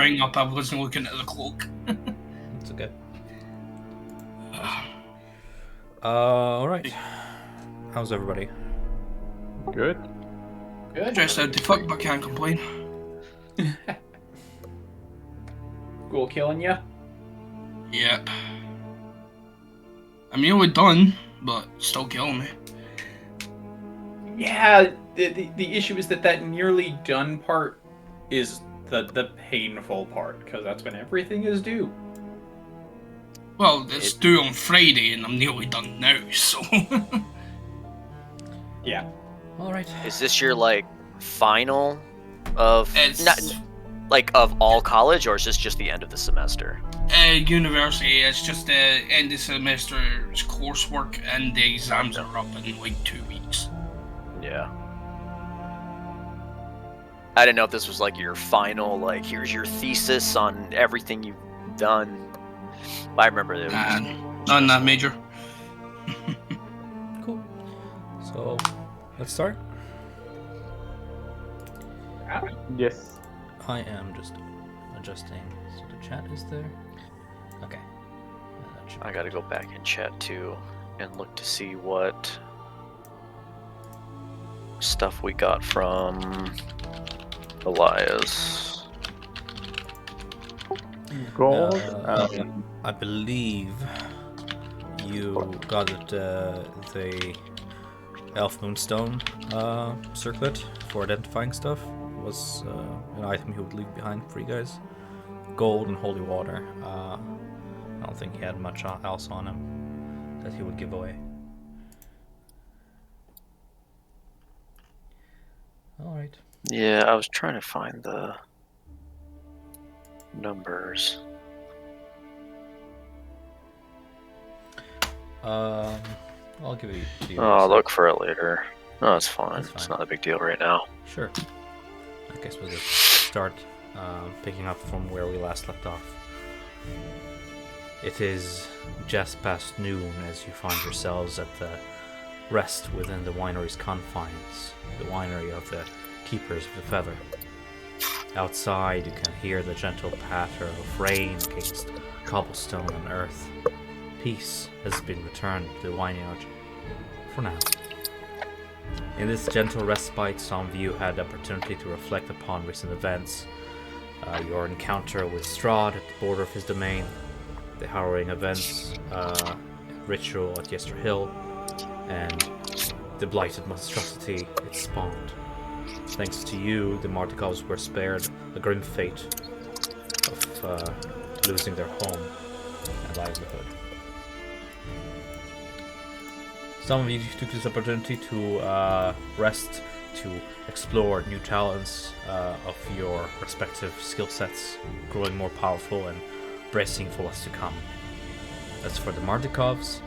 bring up. I wasn't looking at the cloak. It's okay. Alright. How's everybody? Good. Good. Stressed out to fuck, but can't complain. School killing you? Yep. I'm nearly done, but still killing me. Yeah, the issue is that nearly done part is the painful part, because that's when everything is due. Well, it's due on Friday, and I'm nearly done now, so... Yeah. Alright. Is this your, like, final of... It's... Not, like, of all college, or is this just the end of the semester? University, it's just the end of semester's coursework, and the exams are up in, like, 2 weeks. Yeah. I didn't know if this was, like, your final, like, here's your thesis on everything you've done. I remember it. Not that major. Cool. So, let's start. Yes. I am just adjusting so the chat is there. Okay. I gotta go back in chat too and look to see what stuff we got from Elias. Gold. I believe you got it, the Elf Moonstone circlet for identifying stuff. Was an item he would leave behind for you guys. Gold and holy water. I don't think he had much else on him that he would give away. Alright. Yeah, I was trying to find the numbers. I'll give it to you. Oh, I'll look for it later. No, it's fine. That's fine. It's not a big deal right now. Sure. I guess we'll just start picking up from where we last left off. It is just past noon as you find yourselves at the rest within the winery's confines, the winery of the Keepers of the Feather. Outside you can hear the gentle patter of rain against cobblestone and earth. Peace has been returned to the vineyard for now. In this gentle respite, some of you had the opportunity to reflect upon recent events. Your encounter with Strahd at the border of his domain, the harrowing events, ritual at Yester Hill, and the blighted monstrosity it spawned. Thanks to you, the Martikovs were spared a grim fate of losing their home and livelihood. Some of you took this opportunity to rest, to explore new talents of your respective skill sets, growing more powerful and bracing for what's to come. As for the Martikovs,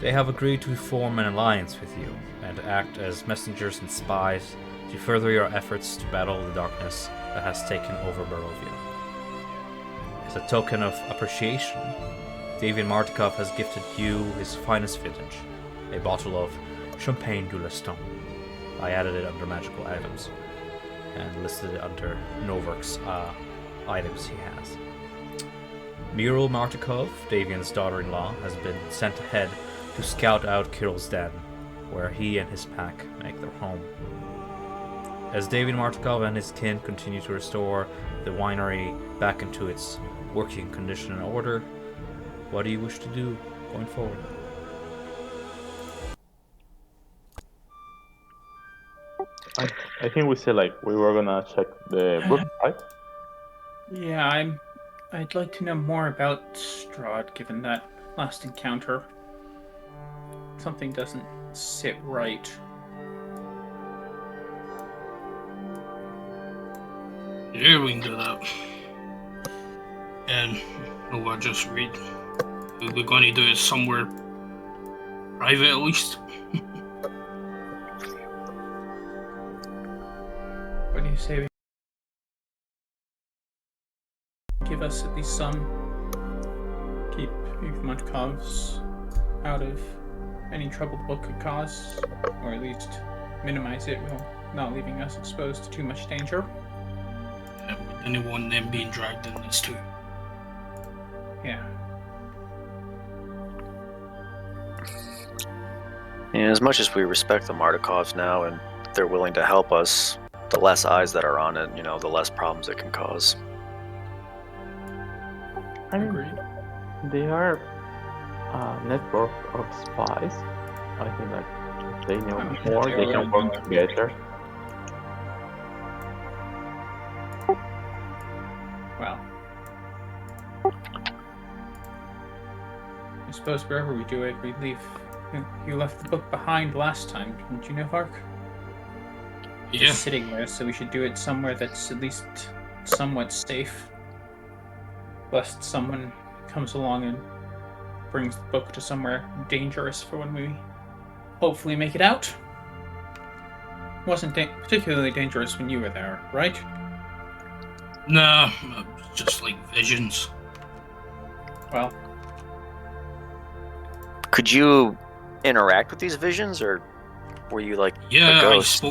they have agreed to form an alliance with you and act as messengers and spies to further your efforts to battle the darkness that has taken over Barovia. As a token of appreciation, Davian Martikov has gifted you his finest vintage, a bottle of Champagne du Leston. I added it under magical items and listed it under Noverk's items he has. Muriel Martikov, Davian's daughter-in-law, has been sent ahead to scout out Kirill's den, where he and his pack make their home. As Davian Martikov and his kin continue to restore the winery back into its working condition and order, what do you wish to do going forward? I think we said like we were gonna check the book, right? Yeah, I'd like to know more about Strahd, given that last encounter. Something doesn't sit right. Yeah, we can do that. And I'll just read. We're going to do it somewhere private at least. What do you say? Give us at least some. Keep Martikovs out of any trouble the book could cause, or at least minimize it while not leaving us exposed to too much danger. Yeah, we anyone then being dragged in this too. Yeah. And as much as we respect the Mardikovs now and they're willing to help us, the less eyes that are on it, the less problems it can cause. I mean, Agreed. they are a network of spies. I think like if they know I'm more, sure they they can are. work together. Well, I suppose wherever we do it, we leave. You left the book behind last time, didn't you, Novark? Yeah. Just sitting there, so we should do it somewhere that's at least somewhat safe. Lest someone comes along and brings the book to somewhere dangerous for when we hopefully make it out. Wasn't particularly dangerous when you were there, right? Nah, just like visions. Well, Could you interact with these visions, or were you like a Yeah, ghost?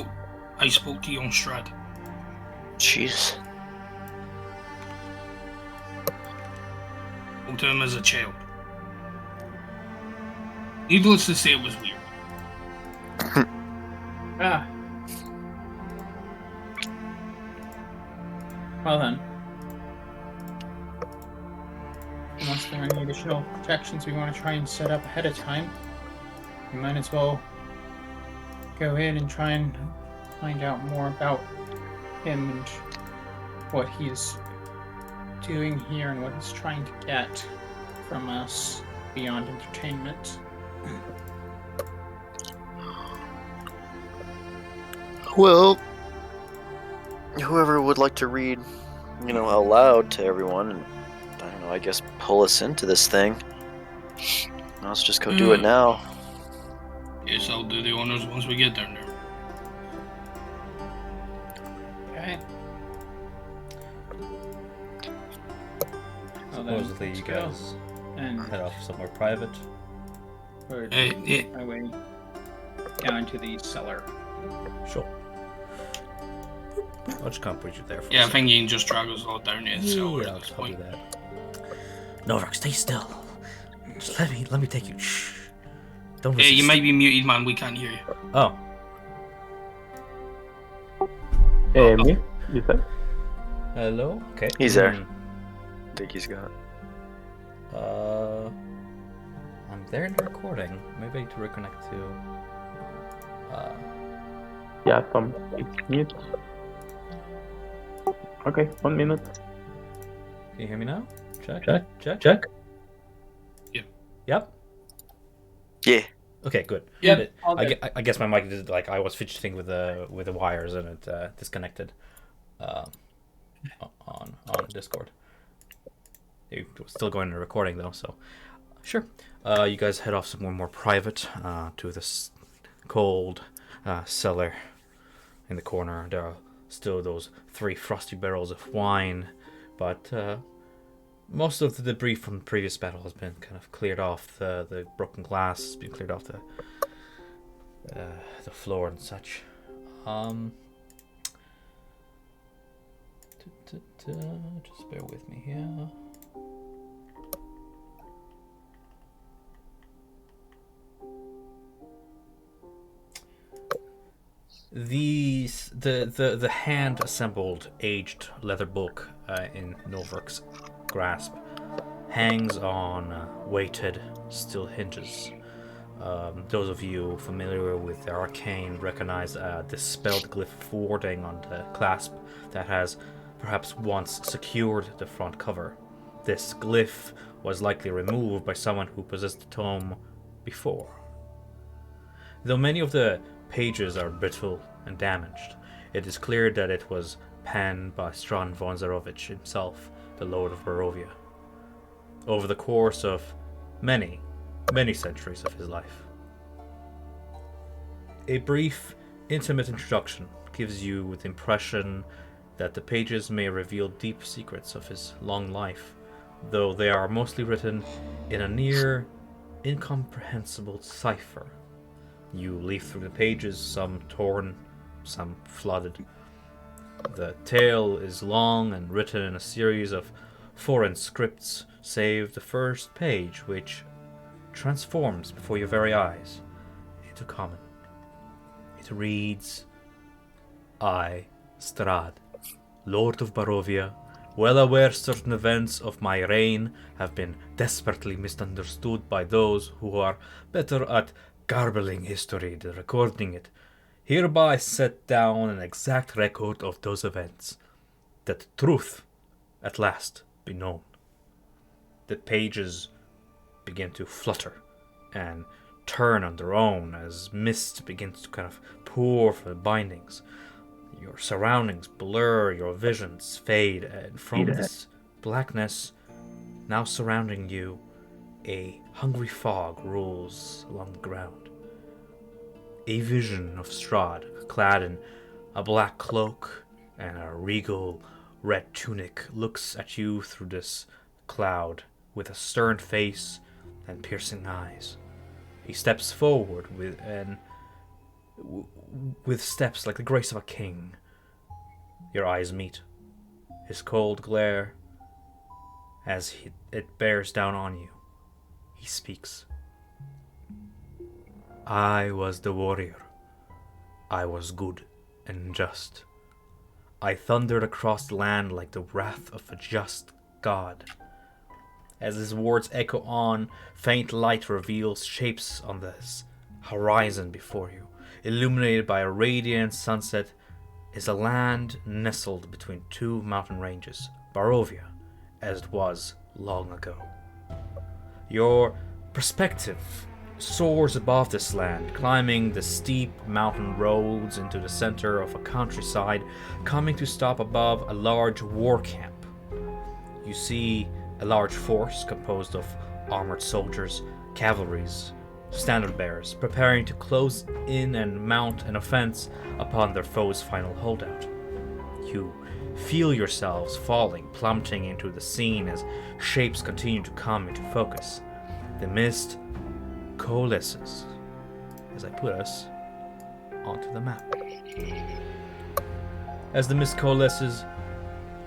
I spoke to young Strahd. Jeez. Spoke to him as a child. Needless to say, it was weird. ah. Well then. Unless there are any additional protections we want to try and set up ahead of time, we might as well go in and try and find out more about him and what he's doing here and what he's trying to get from us beyond entertainment. Well, whoever would like to read, aloud to everyone, and I don't know, I guess pull us into this thing. Let's just go do it now. Guess I'll do the honors once we get down there. Okay. Well, then, Supposedly you let's go. guys And head off somewhere private. we're Yeah. my way down to the cellar. Sure. I'll just come put you there for a Yeah, I second. think you can just drag us all down to the cellar Yeah, at I'll this do point. that. Novak, stay still. Just let me take you. Shh. Don't Hey, resist. you might be muted, man. We can't hear you. Oh, Me? You said? hello. Okay. He's there. Hmm. I think he's got. I'm there in the recording. Maybe I need to reconnect to. Yeah, Tom, it's mute. Okay, 1 minute. Can you hear me now? Check. Check. Yep. Yeah. Okay, good. Yep, all I, good. I guess my mic did I was fidgeting with the wires and it disconnected. On Discord. It was still going to recording though, so sure. You guys head off somewhere more private to this cold cellar in the corner. There are still those 3 frosty barrels of wine, but most of the debris from the previous battle has been kind of cleared off. The broken glass has been cleared off the floor and such. Just bear with me here. The hand assembled aged leather book in Novark's grasp hangs on weighted steel hinges. Those of you familiar with the arcane recognize the spelled glyph warding on the clasp that has perhaps once secured the front cover. This glyph was likely removed by someone who possessed the tome before. Though many of the pages are brittle and damaged, it is clear that it was penned by Strahd von Zarovich himself, the Lord of Barovia, over the course of many centuries of his life. A brief, intimate introduction gives you the impression that the pages may reveal deep secrets of his long life, though they are mostly written in a near incomprehensible cipher. You leaf through the pages, some torn, some flooded. The tale is long and written in a series of foreign scripts, save the first page, which transforms before your very eyes into common. It reads, I, Strahd, Lord of Barovia, well aware certain events of my reign have been desperately misunderstood by those who are better at garbling history than recording it, hereby set down an exact record of those events, that the truth at last be known. The pages begin to flutter and turn on their own as mist begins to kind of pour from the bindings. Your surroundings blur, your visions fade, and from this blackness now surrounding you, a hungry fog rolls along the ground. A vision of Strahd, clad in a black cloak and a regal red tunic, looks at you through this cloud with a stern face and piercing eyes. He steps forward with steps like the grace of a king. Your eyes meet. His cold glare, as it bears down on you, he speaks. I was the warrior. I was good and just. I thundered across the land like the wrath of a just god. As his words echo on, faint light reveals shapes on the horizon before you. Illuminated by a radiant sunset is a land nestled between two mountain ranges, Barovia, as it was long ago. Your perspective soars above this land, climbing the steep mountain roads into the center of a countryside, coming to stop above a large war camp. You see a large force composed of armored soldiers, cavalries, standard bearers, preparing to close in and mount an offense upon their foe's final holdout. You feel yourselves falling, plummeting into the scene as shapes continue to come into focus. The mist coalesces as I put us onto the map. As the mist coalesces,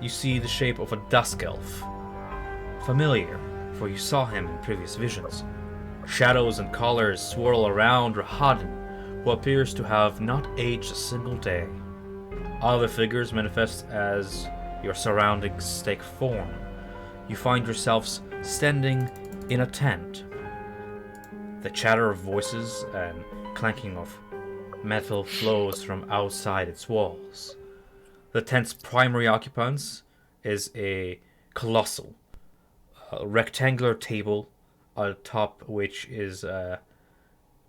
you see the shape of a dusk elf. Familiar, for you saw him in previous visions. Shadows and colors swirl around Rahadin, who appears to have not aged a single day. Other figures manifest as your surroundings take form. You find yourselves standing in a tent. The chatter of voices and clanking of metal flows from outside its walls. The tent's primary occupants is a colossal, rectangular table atop which is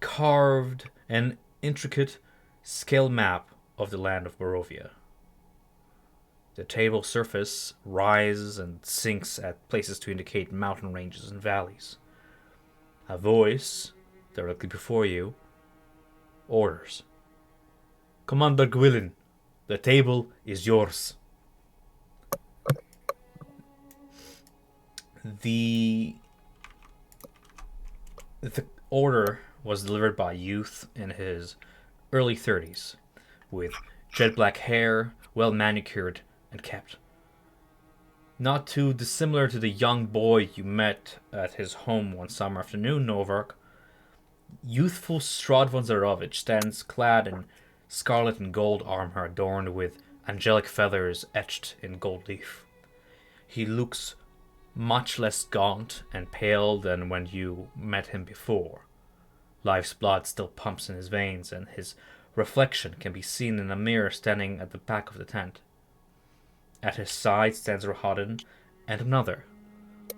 carved an intricate scale map of the land of Barovia. The table surface rises and sinks at places to indicate mountain ranges and valleys. A voice, directly before you, orders. Commander Gwilyn, the table is yours. The order was delivered by a youth in his early 30s, with jet black hair, well manicured and kept. Not too dissimilar to the young boy you met at his home one summer afternoon, Novark, youthful Strahd von Zarovich stands clad in scarlet and gold armor adorned with angelic feathers etched in gold leaf. He looks much less gaunt and pale than when you met him before. Life's blood still pumps in his veins, and his reflection can be seen in a mirror standing at the back of the tent. At his side stands Rahadin and another,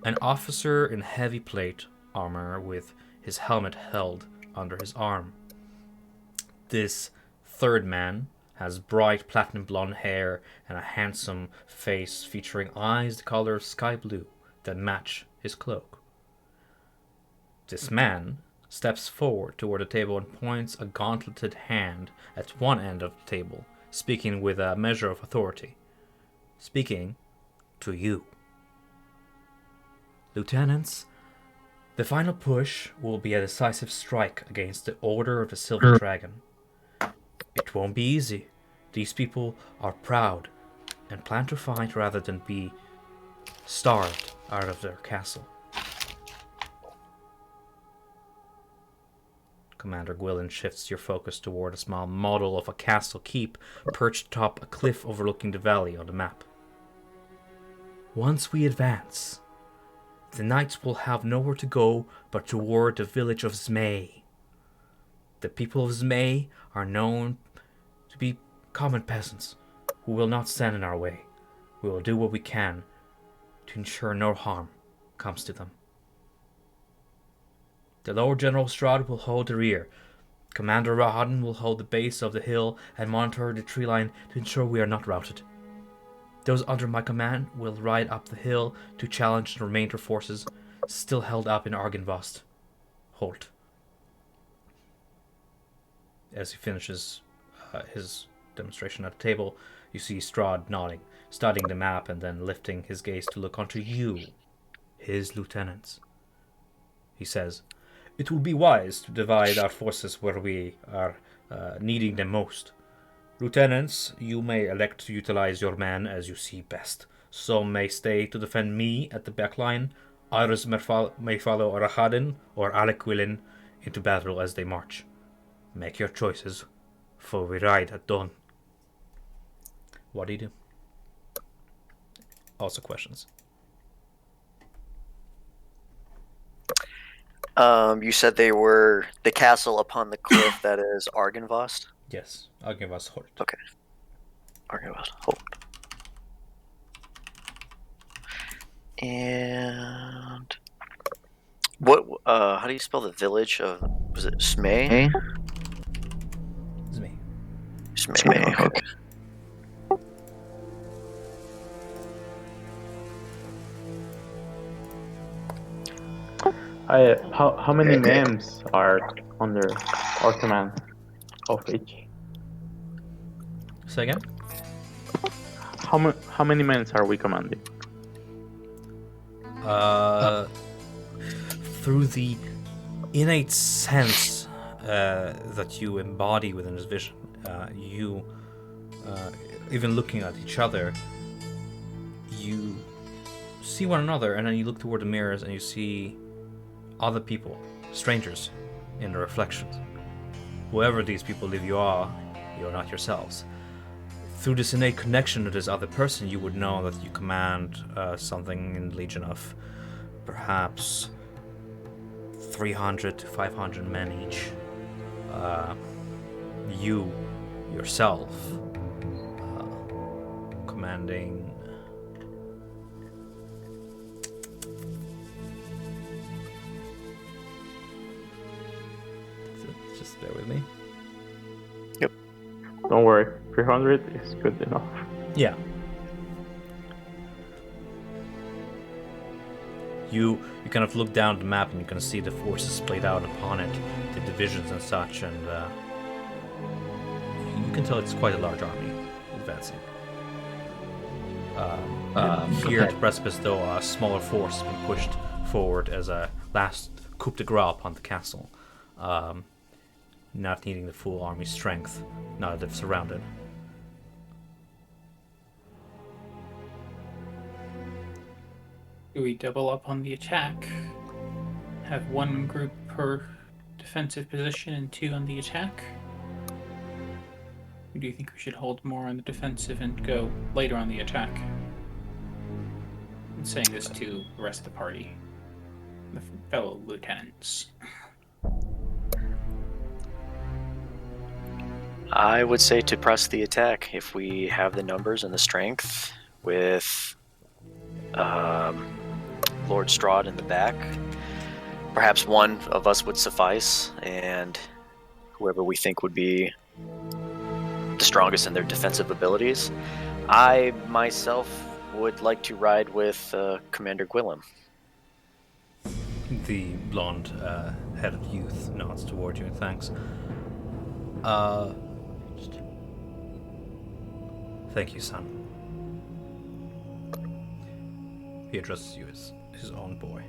an officer in heavy plate armor with his helmet held under his arm. This third man has bright platinum blonde hair and a handsome face featuring eyes the color of sky blue that match his cloak. This man steps forward toward the table and points a gauntleted hand at one end of the table, speaking with a measure of authority. Speaking to you. Lieutenants, the final push will be a decisive strike against the Order of the Silver Dragon. It won't be easy. These people are proud, and plan to fight rather than be starved out of their castle. Commander Gwilyn shifts your focus toward a small model of a castle keep perched atop a cliff overlooking the valley on the map. Once we advance, the knights will have nowhere to go but toward the village of Zmei. The people of Zmei are known to be common peasants who will not stand in our way. We will do what we can to ensure no harm comes to them. The Lord General Strahd will hold the rear. Commander Rahadin will hold the base of the hill and monitor the tree line to ensure we are not routed. Those under my command will ride up the hill to challenge the remainder forces still held up in Argynvostholt. As he finishes his demonstration at the table, you see Strahd nodding, studying the map, and then lifting his gaze to look onto you, his lieutenants. He says, "It will be wise to divide our forces where we are needing them most. Lieutenants, you may elect to utilize your men as you see best. Some may stay to defend me at the back line. Others may follow Rahadin or Alequilin into battle as they march. Make your choices, for we ride at dawn." What do you do? Also questions. You said they were the castle upon the cliff that is Argynvost? Yes, Argynvostholt. Okay. Argynvostholt. And what? How do you spell the village of? Was it Smay? Zmei. Smay. Okay. How many names are under our command of each? Say again? How many men are we commanding? Through the innate sense that you embody within this vision, you, even looking at each other, you see one another, and then you look toward the mirrors and you see other people, strangers, in the reflections. Whoever these people believe you are not yourselves. Through this innate connection to this other person, you would know that you command something in the legion of perhaps 300 to 500 men each. You yourself commanding just bear with me. Don't worry, 300 is good enough. Yeah. You kind of look down at the map and you can see the forces splayed out upon it, the divisions and such, and you can tell it's quite a large army advancing. Here at the precipice, though, a smaller force has been pushed forward as a last coup de grace upon the castle, not needing the full army strength now that they've surrounded. Do we double up on the attack? Have one group per defensive position and two on the attack? Or do you think we should hold more on the defensive and go later on the attack? I'm saying this to the rest of the party, the fellow lieutenants. I would say to press the attack if we have the numbers and the strength with Lord Strahd in the back. Perhaps one of us would suffice, and whoever we think would be the strongest in their defensive abilities. I myself would like to ride with Commander Gwilym. The blonde-headed youth nods toward you and thanks. Thank you, son. He addresses you as his own boy.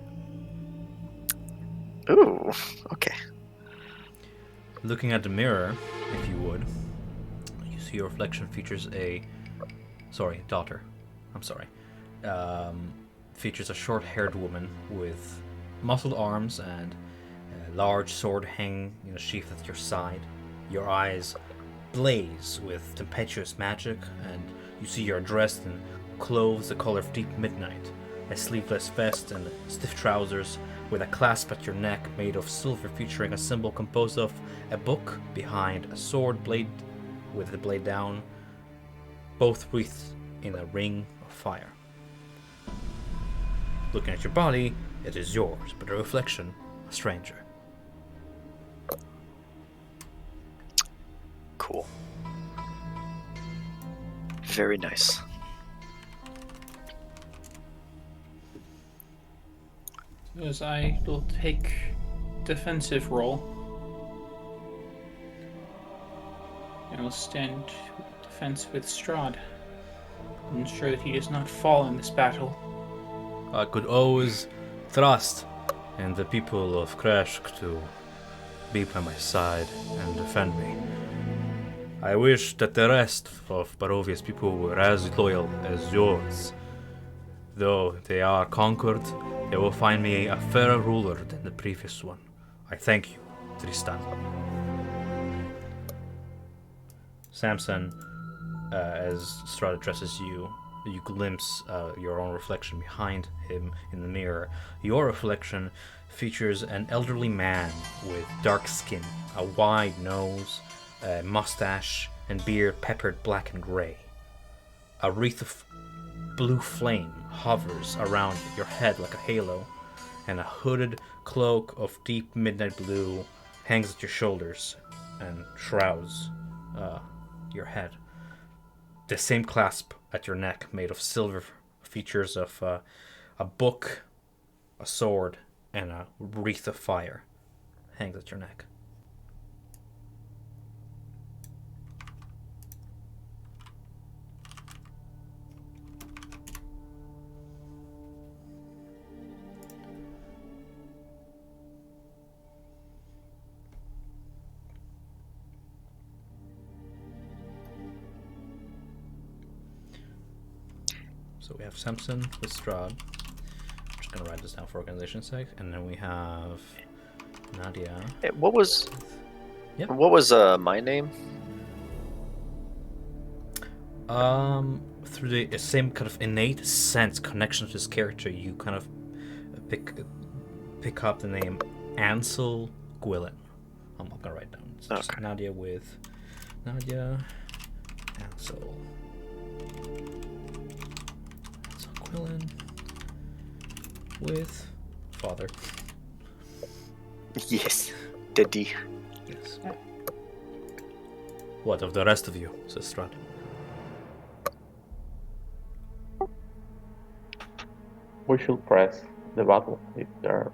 Ooh, okay. Looking at the mirror, if you would, you see your reflection features a daughter. I'm sorry. Features a short-haired woman with muscled arms and a large sword hanging in a sheath at your side. Your eyes blaze with tempestuous magic, and you see you're dressed in clothes the color of deep midnight, a sleeveless vest and stiff trousers with a clasp at your neck made of silver featuring a symbol composed of a book behind a sword blade with the blade down, both wreathed in a ring of fire. Looking at your body, it is yours, but a reflection, a stranger. Cool. Very nice. As I will take defensive role. I will stand defense with Strahd. Ensure that he does not fall in this battle. I could always trust in the people of Krezk to be by my side and defend me. I wish that the rest of Barovia's people were as loyal as yours. Though they are conquered, they will find me a fairer ruler than the previous one. I thank you, Tristan. Samson, as Strahd addresses you, you glimpse your own reflection behind him in the mirror. Your reflection features an elderly man with dark skin, a wide nose, a mustache, and beard peppered black and gray. A wreath of blue flame hovers around your head like a halo, and a hooded cloak of deep midnight blue hangs at your shoulders and shrouds your head. The same clasp at your neck, made of silver, features of a book, a sword, and a wreath of fire, hangs at your neck. So we have Samson with Strahd. I'm just gonna write this down for organization's sake, and then we have Nadia. What was Yep. What was my name? Through the same kind of innate sense connection to this character, you kind of pick up the name Ansel Gwilyn. I'm not gonna write down. It's just Nadia with Nadia Ansel Gwilyn with father. Yes, Daddy. Yes. What of the rest of you, says Strahd? We should press the battle. If they're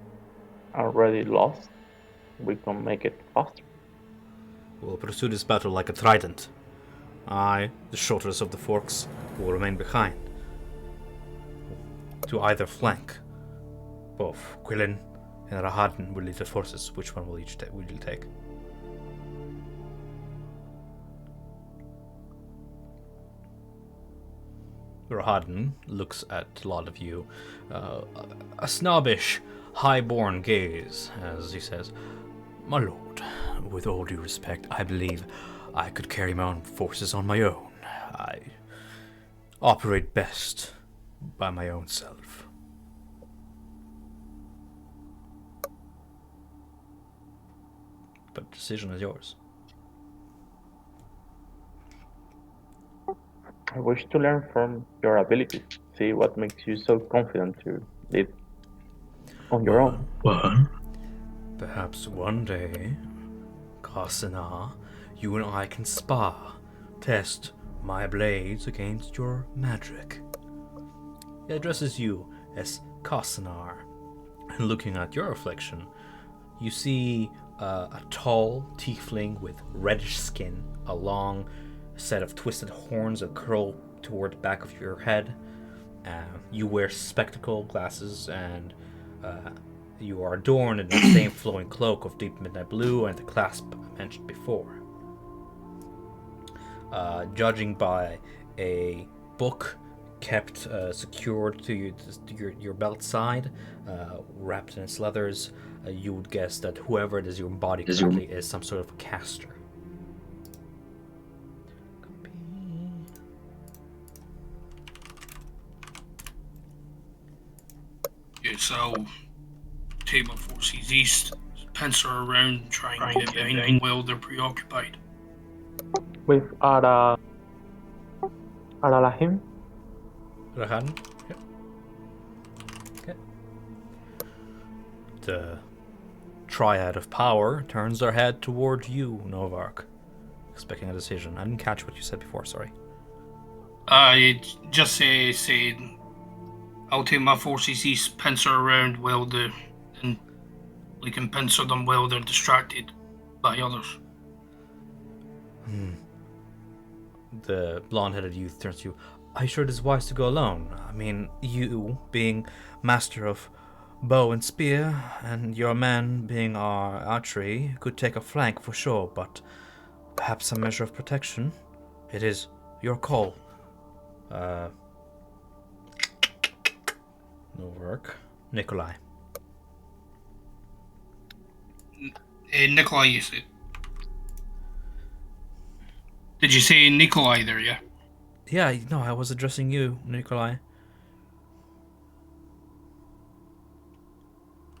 already lost, we can make it faster. We'll pursue this battle like a trident. I, the shoulders of the forks, will remain behind. To either flank. Both Gwilyn and Rahadin will lead the forces. Which one will you take? Rahadin looks at a lot of you, a snobbish, high-born gaze, as he says, "My lord, with all due respect, I believe I could carry my own forces on my own. I operate best by my own self." But the decision is yours. I wish to learn from your abilities. See what makes you so confident to lead on your own. Well, perhaps one day, Kasana, you and I can spar, test my blades against your magic. He addresses you as Kasanar, and looking at your reflection, you see a tall tiefling with reddish skin, a long set of twisted horns that curl toward the back of your head. You wear spectacle glasses, and you are adorned in the same flowing cloak of deep midnight blue and the clasp I mentioned before. Judging by a book kept secured to your belt side, wrapped in its leathers. You would guess that whoever it is you embody currently is some sort of caster. Yeah, so take my forces east, pincer around, try and get behind them while they're preoccupied. With Aralahim? Rahan? Yep. Okay. The triad of power turns their head toward you, Novark, expecting a decision. I didn't catch what you said before, sorry. I just say I'll take my forces east, pincer around and we can pincer them while they're distracted by others. The blonde-headed youth turns to you. Are you sure it is wise to go alone? I mean, you being master of bow and spear, and your men being our archery, could take a flank for sure, but perhaps some measure of protection? It is your call. No work. Nikolai. Nikolai, you said. Did you say Nikolai there, yeah? Yeah, no, I was addressing you, Nikolai.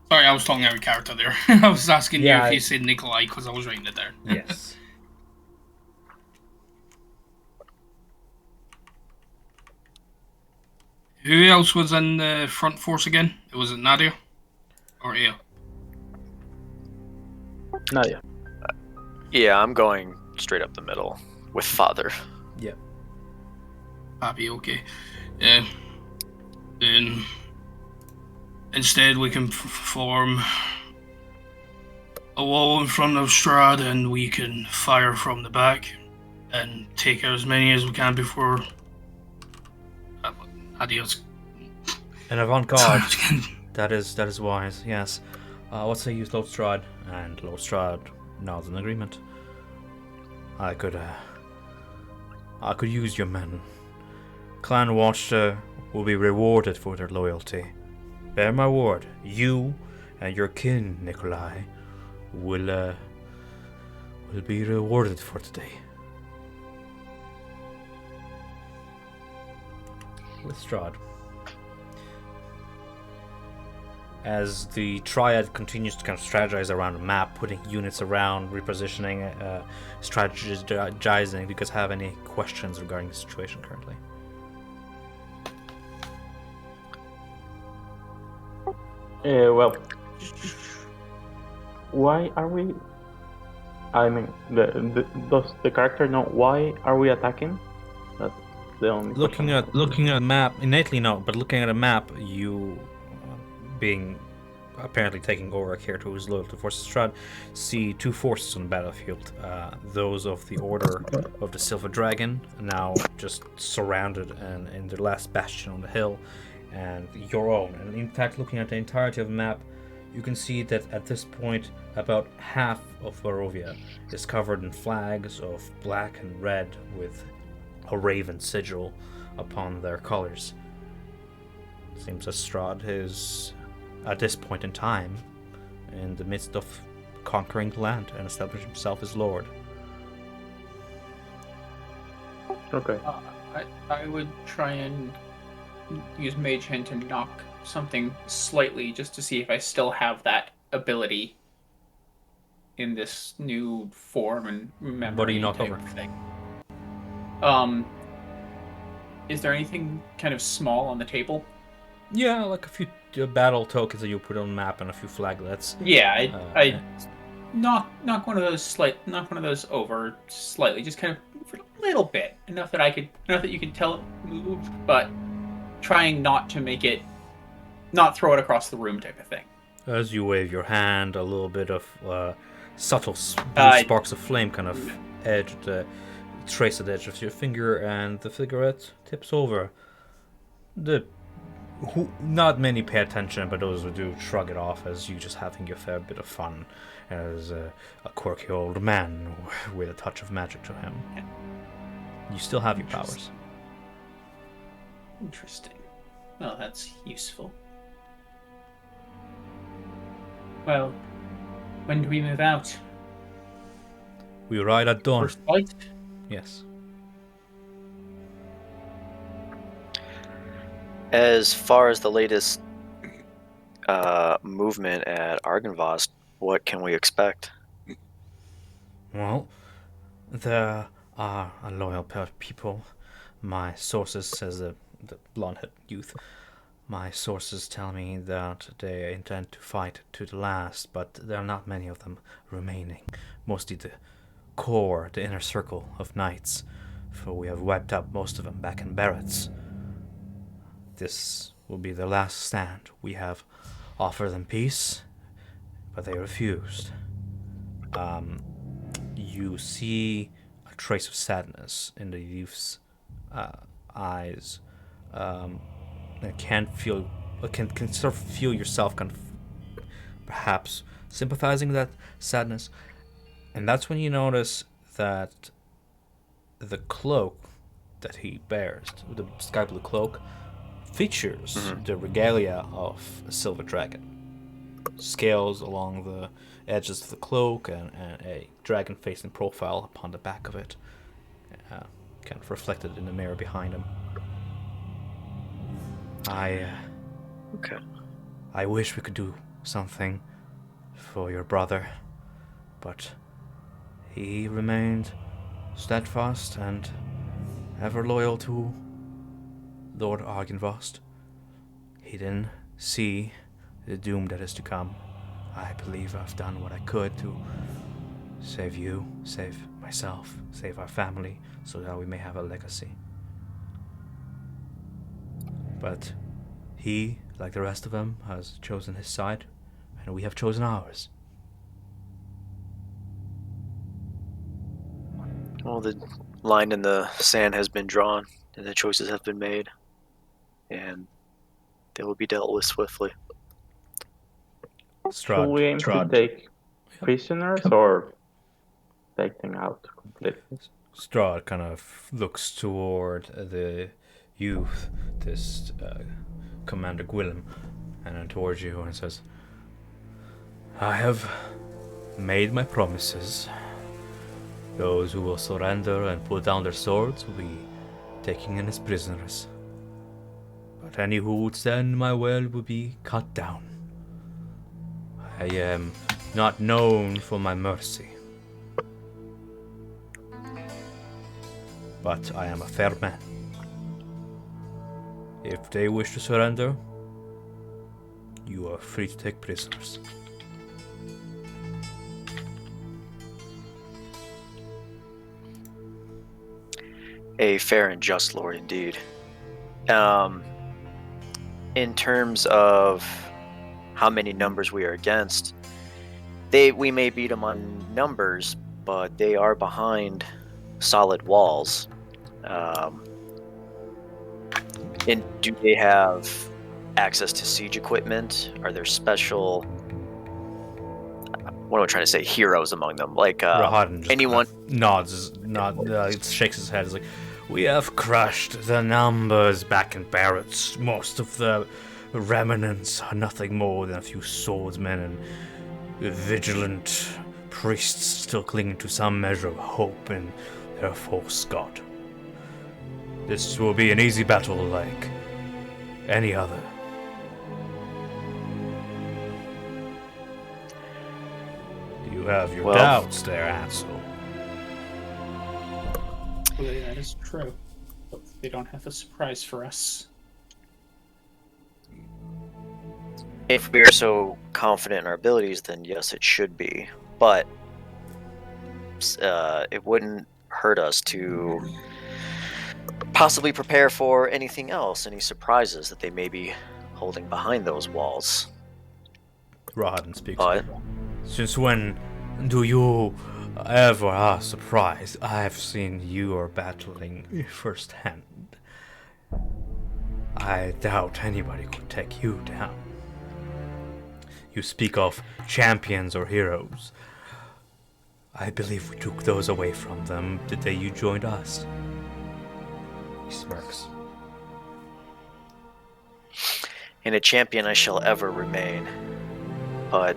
Sorry, I was talking out of character there. I was asking you if you said Nikolai because I was writing it down. Yes. Who else was in the front force again? Was it Nadia? Or Ea? Nadia. Yeah, I'm going straight up the middle with Father. Yep. Abbey, okay. Then instead we can form a wall in front of Strahd and we can fire from the back and take out as many as we can before Adios. An avant-garde. That is wise, yes. What say you, Lord Strahd? And Lord Strahd nods in agreement. I could use your men. Clan Watcher will be rewarded for their loyalty. Bear my word, you and your kin, Nikolai, will be rewarded for today. With Strahd. As the triad continues to kind of strategize around a map, putting units around, repositioning, strategizing, do you guys have any questions regarding the situation currently? Well, why are we? I mean, does the character know why are we attacking? That's the only. Looking at the map, innately no, but looking at a map, you, being apparently taking over a character who's loyal to Forces Strahd, see two forces on the battlefield. Those of the Order of the Silver Dragon, now just surrounded and in their last bastion on the hill, and your own. And in fact, looking at the entirety of the map, you can see that at this point, about half of Barovia is covered in flags of black and red with a raven sigil upon their colors. Seems that Strahd is, at this point in time, in the midst of conquering the land and establishing himself as lord. Okay. I would try and use Mage Hand to knock something slightly just to see if I still have that ability in this new form and memory. What do you knock over? Thing. Is there anything kind of small on the table? Yeah, like a few battle tokens that you put on the map and a few flaglets. Yeah, I knock one of those over slightly, just kind of for a little bit, enough that you can tell it moved, but trying not to make it, not throw it across the room type of thing. As you wave your hand, a little bit of subtle blue sparks of flame kind of trace at the edge of your finger, and the cigarette tips over. Not many pay attention, but those who do shrug it off as you just having a fair bit of fun as a quirky old man with a touch of magic to him. You still have your powers. Interesting. Well, that's useful. Well, when do we move out? We ride at dawn. First fight? Yes. As far as the latest movement at Argynvost, what can we expect? Well, there are a loyal pair of people. My sources, says the blonde-haired youth, my sources tell me that they intend to fight to the last, but there are not many of them remaining. Mostly the core, the inner circle of knights, for we have wiped out most of them back in Barrett's. This will be their last stand. We have offered them peace, but they refused. You see a trace of sadness in the youth's eyes. And can sort of feel yourself kind of perhaps sympathizing with that sadness. And that's when you notice that the cloak that he bears, the sky blue cloak, features the regalia of a silver dragon. Scales along the edges of the cloak and a dragon-facing profile upon the back of it, kind of reflected in the mirror behind him. Okay. I wish we could do something for your brother, but he remained steadfast and ever loyal to Lord Argynvost. He didn't see the doom that is to come. I believe I've done what I could to save you, save myself, save our family, so that we may have a legacy. But he, like the rest of them, has chosen his side, and we have chosen ours. Well, the line in the sand has been drawn, and the choices have been made, and they will be dealt with swiftly. Should we aim to Strahd. take prisoners or take them out completely? Strahd kind of looks toward the youth, this Commander Gwillem, and then towards you and says, I have made my promises. Those who will surrender and put down their swords will be taken in as prisoners. But any who would stand in my way will be cut down. I am not known for my mercy, but I am a fair man. If they wish to surrender, you are free to take prisoners. A fair and just lord indeed. In terms of how many numbers we are against, we may beat them on numbers, but they are behind solid walls. And do they have access to siege equipment? Are there special, what am I trying to say, heroes among them? Like Rahadin just anyone? shakes his head. It's like, we have crushed the numbers back in Barrett's. Most of the remnants are nothing more than a few swordsmen and vigilant priests still clinging to some measure of hope in their false god. This will be an easy battle like any other. You have your doubts there, asshole. Well, that is true. But they don't have a surprise for us. If we are so confident in our abilities, then yes, it should be. But it wouldn't hurt us to possibly prepare for anything else, any surprises that they may be holding behind those walls. Rahadin speaks. But Since when do you ever are surprised? I've seen you are battling firsthand. I doubt anybody could take you down. You speak of champions or heroes. I believe we took those away from them the day you joined us. He smirks. and a champion I shall ever remain. But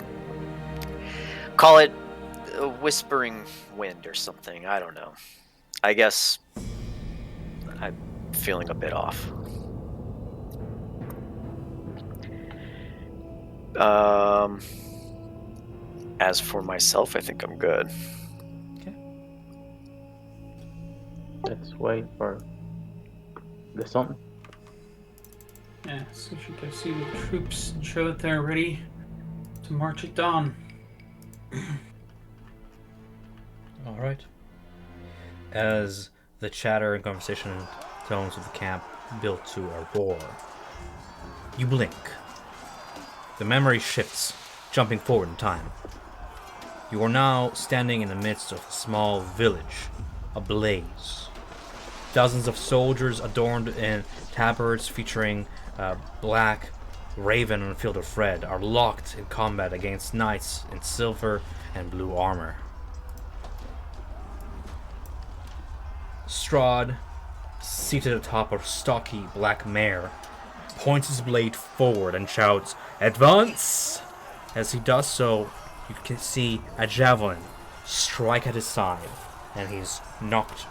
call it a whispering wind or something. I don't know. I guess I'm feeling a bit off. As for myself, I think I'm good. Okay. Let's wait for the sun. Yeah, so we should go see the troops and show that they're ready to march at dawn. All right. As the chatter and conversation tones of the camp build to a roar, you blink. The memory shifts, jumping forward in time. You are now standing in the midst of a small village, ablaze. Dozens of soldiers adorned in tabards featuring black raven on a field of red are locked in combat against knights in silver and blue armor. Strahd, seated atop a stocky black mare, points his blade forward and shouts, "Advance!" As he does so, you can see a javelin strike at his side, and he's knocked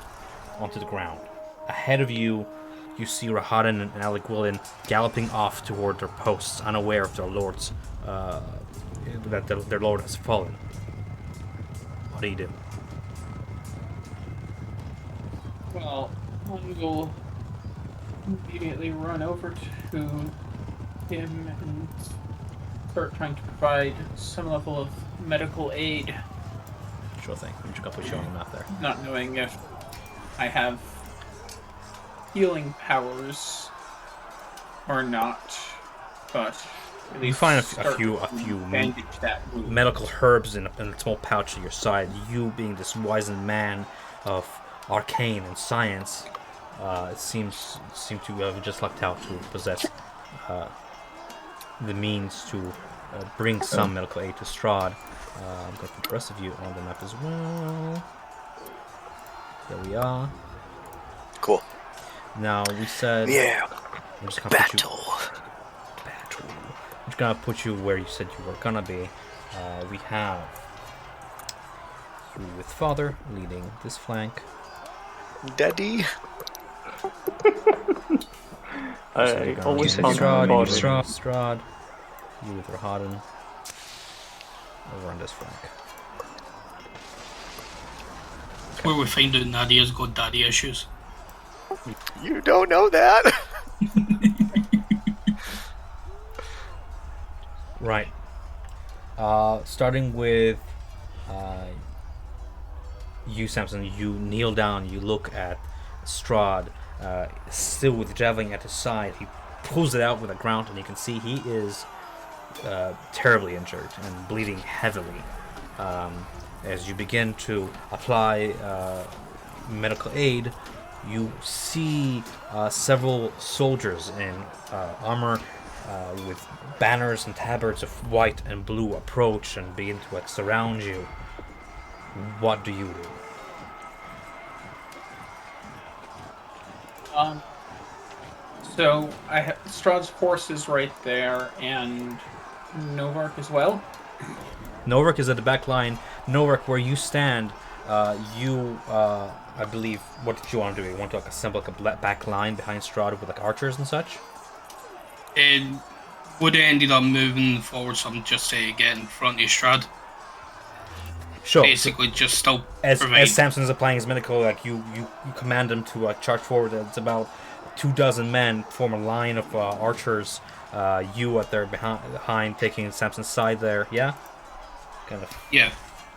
onto the ground. Ahead of you, you see Rahadin and Aliquilin galloping off toward their posts, unaware of their lords, that their lord has fallen. What do you do? Well, I will immediately run over to him and start trying to provide some level of medical aid, Sure thing. I'm just gonna put you on the map there. not knowing if I have healing powers or not, but at You least find a start few to bandage that wound. medical herbs in a small pouch at your side. You, being this wizened man of arcane and science, seem to have just lucked out to possess the means to bring some medical aid to Strahd. I'm going to put the rest of you on the map as well. There we are. Cool. Now we said Yeah. I'm just gonna put you Battle. I'm just gonna put you where you said you were gonna be. We have you with Father leading this flank. Daddy. I always you found Strahd, you with Rahadin over on this flank. Where we find out Nadia's got daddy issues. You don't know that. Right. Starting with you, Samson, you kneel down, you look at Strahd, still with the javelin at his side. He pulls it out with a ground, and you can see he is terribly injured and bleeding heavily. As you begin to apply medical aid, you see several soldiers in armor with banners and tabards of white and blue approach and begin to surround you. What do you do? So I have Strahd's forces right there, and Novark as well. Novark is at the back line. Novark, where you stand, I believe, what did you want to do? You want to assemble a back line behind Strahd with archers and such? It would have ended up moving forward some just to get in front of Strahd. Sure. Basically, just still As provide. Samson is applying his medical, you command him to charge forward. It's about 24 men form a line of archers. You at their behind, taking Samson's side there. Yeah, kind of. Yeah.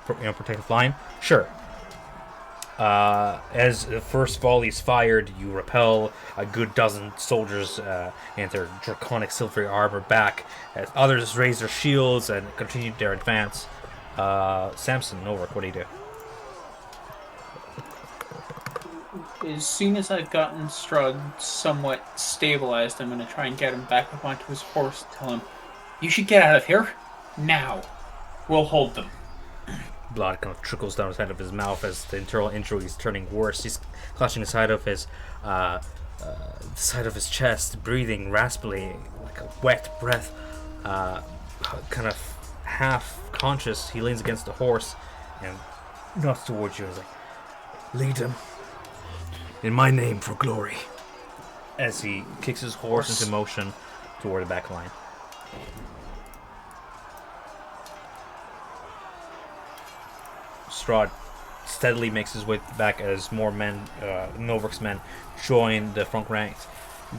Protective line. Sure. As the first volley is fired, you repel a good dozen soldiers in their draconic silvery armor back, as others raise their shields and continue their advance. Samson, Novark, what do you do? As soon as I've gotten Strahd somewhat stabilized, I'm going to try and get him back up onto his horse and tell him, "You should get out of here now. We'll hold them." Blood kind of trickles down the side of his mouth as the internal injury is turning worse. He's clutching the side of his the side of his chest, breathing raspily, like a wet breath, kind of half conscious. He leans against the horse and nods towards you and is like, "Lead him in my name for glory," as he kicks his horse into motion toward the back line. Strahd steadily makes his way back as more men, Novric's men, join the front ranks,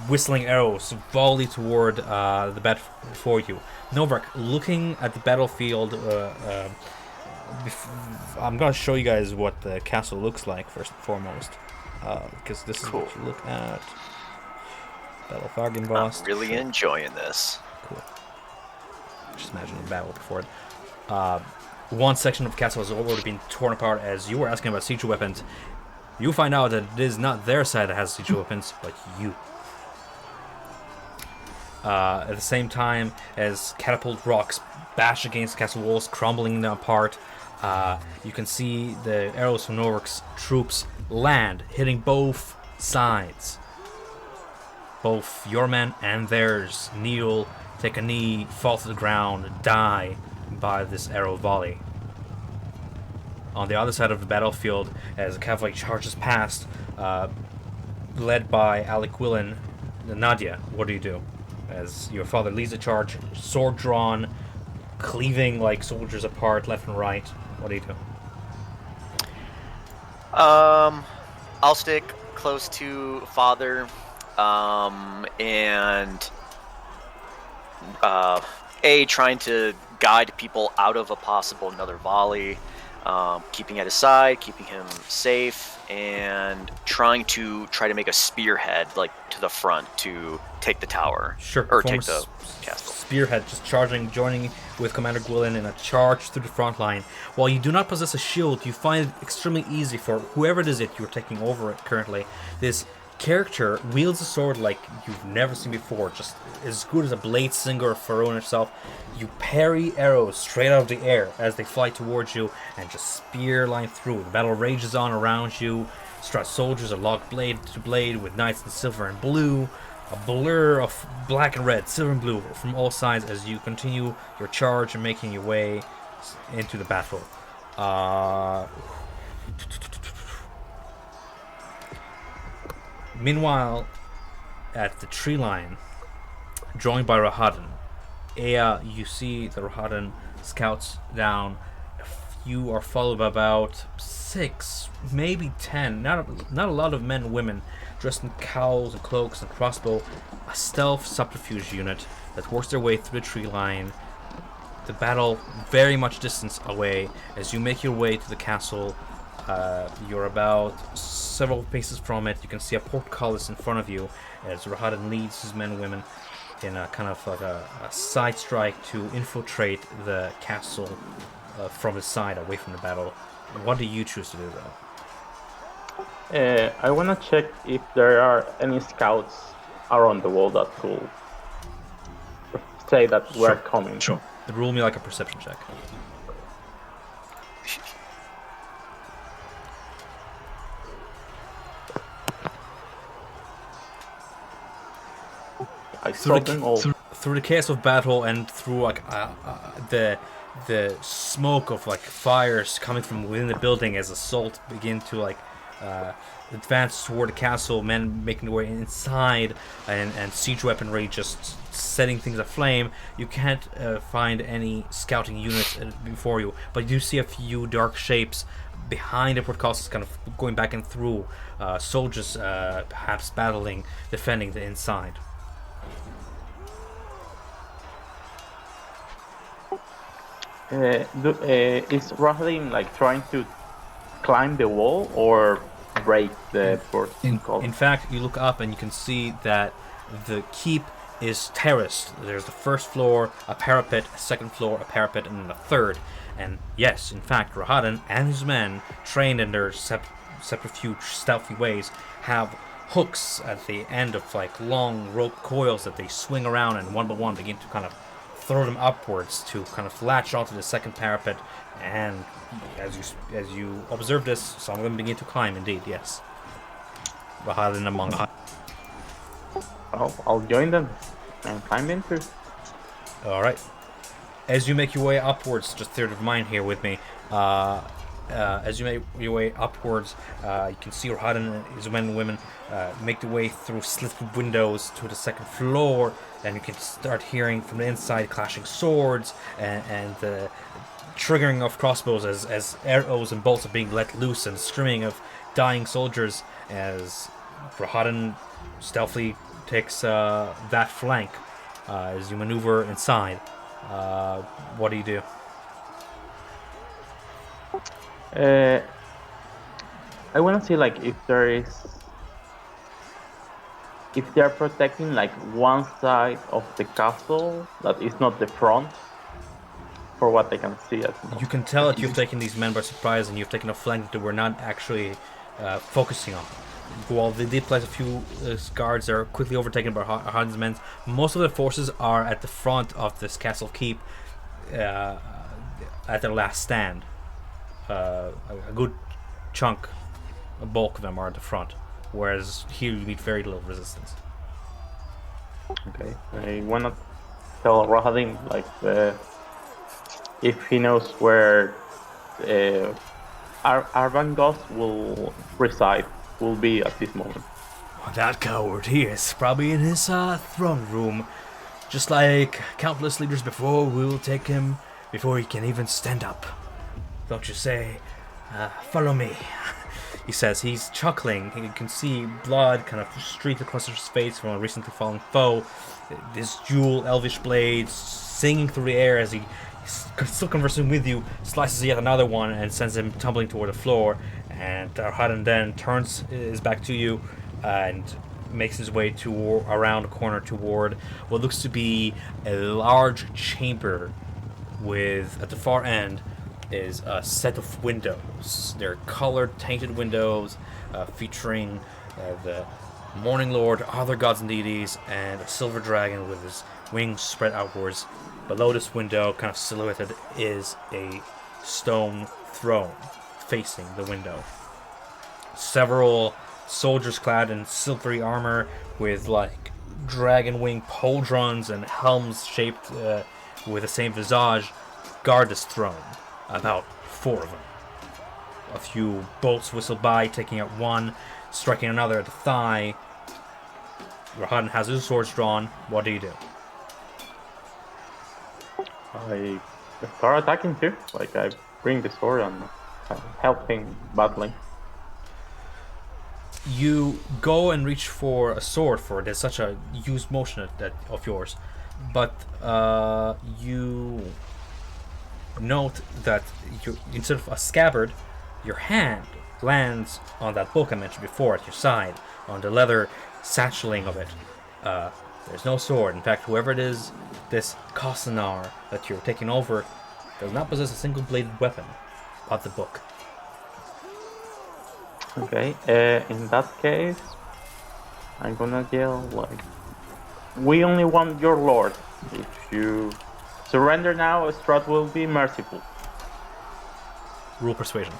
whistling arrows volley toward the bed before you. Novrik, looking at the battlefield, I'm going to show you guys what the castle looks like first and foremost, because this is what you look at. Battle of Argynvostholt. I'm really enjoying this. Cool. Just imagine a battle before it. One section of the castle has already been torn apart. As you were asking about siege weapons, you find out that it is not their side that has siege weapons, but you. At the same time as catapult rocks bash against castle walls, crumbling them apart, you can see the arrows from Norwick's troops land, hitting both sides. Both your men and theirs kneel, take a knee, fall to the ground, die by this arrow volley. On the other side of the battlefield, as the cavalry charges past, led by Aliquilin, Nadia, what do? As your father leads the charge, sword drawn, cleaving like soldiers apart left and right, what do? I'll stick close to father, and trying to guide people out of a possible another volley, keeping at his side, keeping him safe, and try to make a spearhead like to the front to take the tower. Sure. Or take the castle. Spearhead, just charging, joining with Commander Gwilyn in a charge through the front line. While you do not possess a shield, you find it extremely easy for whoever it is that you're taking over it currently. This character wields a sword like you've never seen before, just as good as a blade singer of Pharaoh herself. You parry arrows straight out of the air as they fly towards you and just spear line through. The battle rages on around you. Strahd soldiers are locked blade to blade with knights in silver and blue. A blur of black and red, silver and blue from all sides as you continue your charge and making your way into the battle. Meanwhile, at the tree line, joined by Rahadin, you see the Rahadin scouts down. You are followed by about 6, maybe 10, not a lot of men and women, dressed in cowls and cloaks and crossbow, a stealth subterfuge unit that works their way through the tree line. The battle very much distance away. As you make your way to the castle, you're about several paces from it. You can see a portcullis in front of you as Rahadin leads his men and women in a kind of like a side strike to infiltrate the castle from the side, away from the battle. What do you choose to do, though? I want to check if there are any scouts around the wall that could say that we're coming. Sure. Roll me like a perception check. I saw them all. Through the chaos of battle and through like the smoke of like fires coming from within the building as assault begin to like advance toward the castle, men making their way inside, and siege weaponry just setting things aflame. You can't find any scouting units before you, but you do see a few dark shapes behind the portcullis, kind of going back and through, soldiers perhaps battling, defending the inside. Is Rahadin like trying to climb the wall or break the portcullis? In fact, you look up and you can see that the keep is terraced. There's the first floor, a parapet, a second floor, a parapet, and then a third. And yes, in fact, Rahadin and his men, trained in their subterfuge, stealthy ways, have hooks at the end of like long rope coils that they swing around and one by one begin to kind of throw them upwards to kind of latch onto the second parapet. And as you observe this, some of them begin to climb. Indeed, yes. Rahadin among them. Well, I'll join them and climb in too. All right. As you make your way upwards, just theater of mind here with me. As you make your way upwards, you can see Rohadin and his men and women make their way through slit windows to the second floor, and you can start hearing from the inside clashing swords and the triggering of crossbows as arrows and bolts are being let loose, and screaming of dying soldiers as Rohadin stealthily takes that flank as you maneuver inside. What do you do? I want to see like if they're protecting like one side of the castle that is not the front. For what I can see at the moment. You can tell that you've taken these men by surprise, and you've taken a flank that we're not actually focusing on. While they did place a few guards, they're quickly overtaken by Rohadin's men. Most of their forces are at the front of this castle keep, at their last stand. A good chunk, a bulk of them are at the front, whereas here you meet very little resistance. Okay, I wanna tell Rohadin like if he knows where Argynvostholt will be at this moment. That coward, he is probably in his throne room. Just like countless leaders before, we will take him before he can even stand up. Don't you say, follow me. He says, he's chuckling. You can see blood kind of streak across his face from a recently fallen foe. This dual elvish blades singing through the air as he's still conversing with you, slices yet another one and sends him tumbling toward the floor. And Rohadin then turns his back to you and makes his way around a corner toward what looks to be a large chamber with, at the far end, is a set of windows. They're colored, tainted windows featuring the Morning Lord, other gods and deities, and a silver dragon with his wings spread outwards. Below this window, kind of silhouetted, is a stone throne facing the window. Several soldiers clad in silvery armor with like dragon wing pauldrons and helms shaped with the same visage guard this throne. About 4 of them. A few bolts whistle by, taking out one, striking another at the thigh. Rohadin has his swords drawn. What do you do? I start attacking too. Like I bring the sword and help him battling. You go and reach for a sword for it. There's such a used motion of yours. But you note that instead of a scabbard, your hand lands on that book I mentioned before at your side, on the leather satcheling of it. There's no sword. In fact, whoever it is, this Kosanar that you're taking over, does not possess a single bladed weapon but the book. Okay, in that case, I'm gonna yell like, we only want your lord. If you surrender now, Strahd will be merciful. Rule persuasion.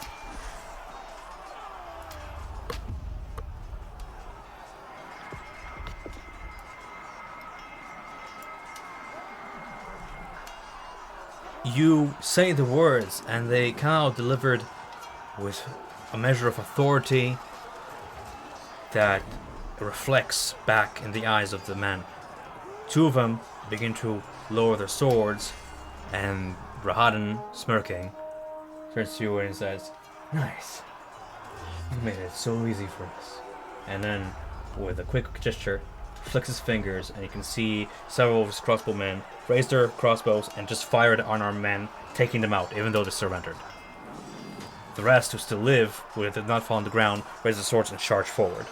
You say the words, and they come out delivered with a measure of authority that reflects back in the eyes of the men. 2 of them begin to lower their swords, and Rohadin, smirking, turns to you and says, "Nice. You made it so easy for us." And then, with a quick gesture, flicks his fingers, and you can see several of his crossbowmen raise their crossbows and just fire at unarmed men, taking them out, even though they surrendered. The rest, who still live, who did not fall on the ground, raise their swords and charge forward.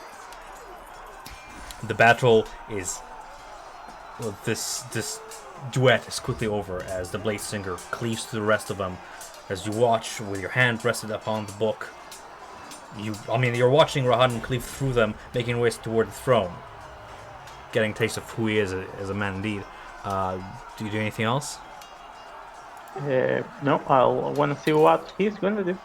The battle is... well, this duet is quickly over as the blade singer cleaves to the rest of them. As you watch with your hand rested upon the book, you're watching Rohadin cleave through them, making ways toward the throne, getting a taste of who he is as a man indeed. Do you do anything else? No, I'll want to see what he's gonna do.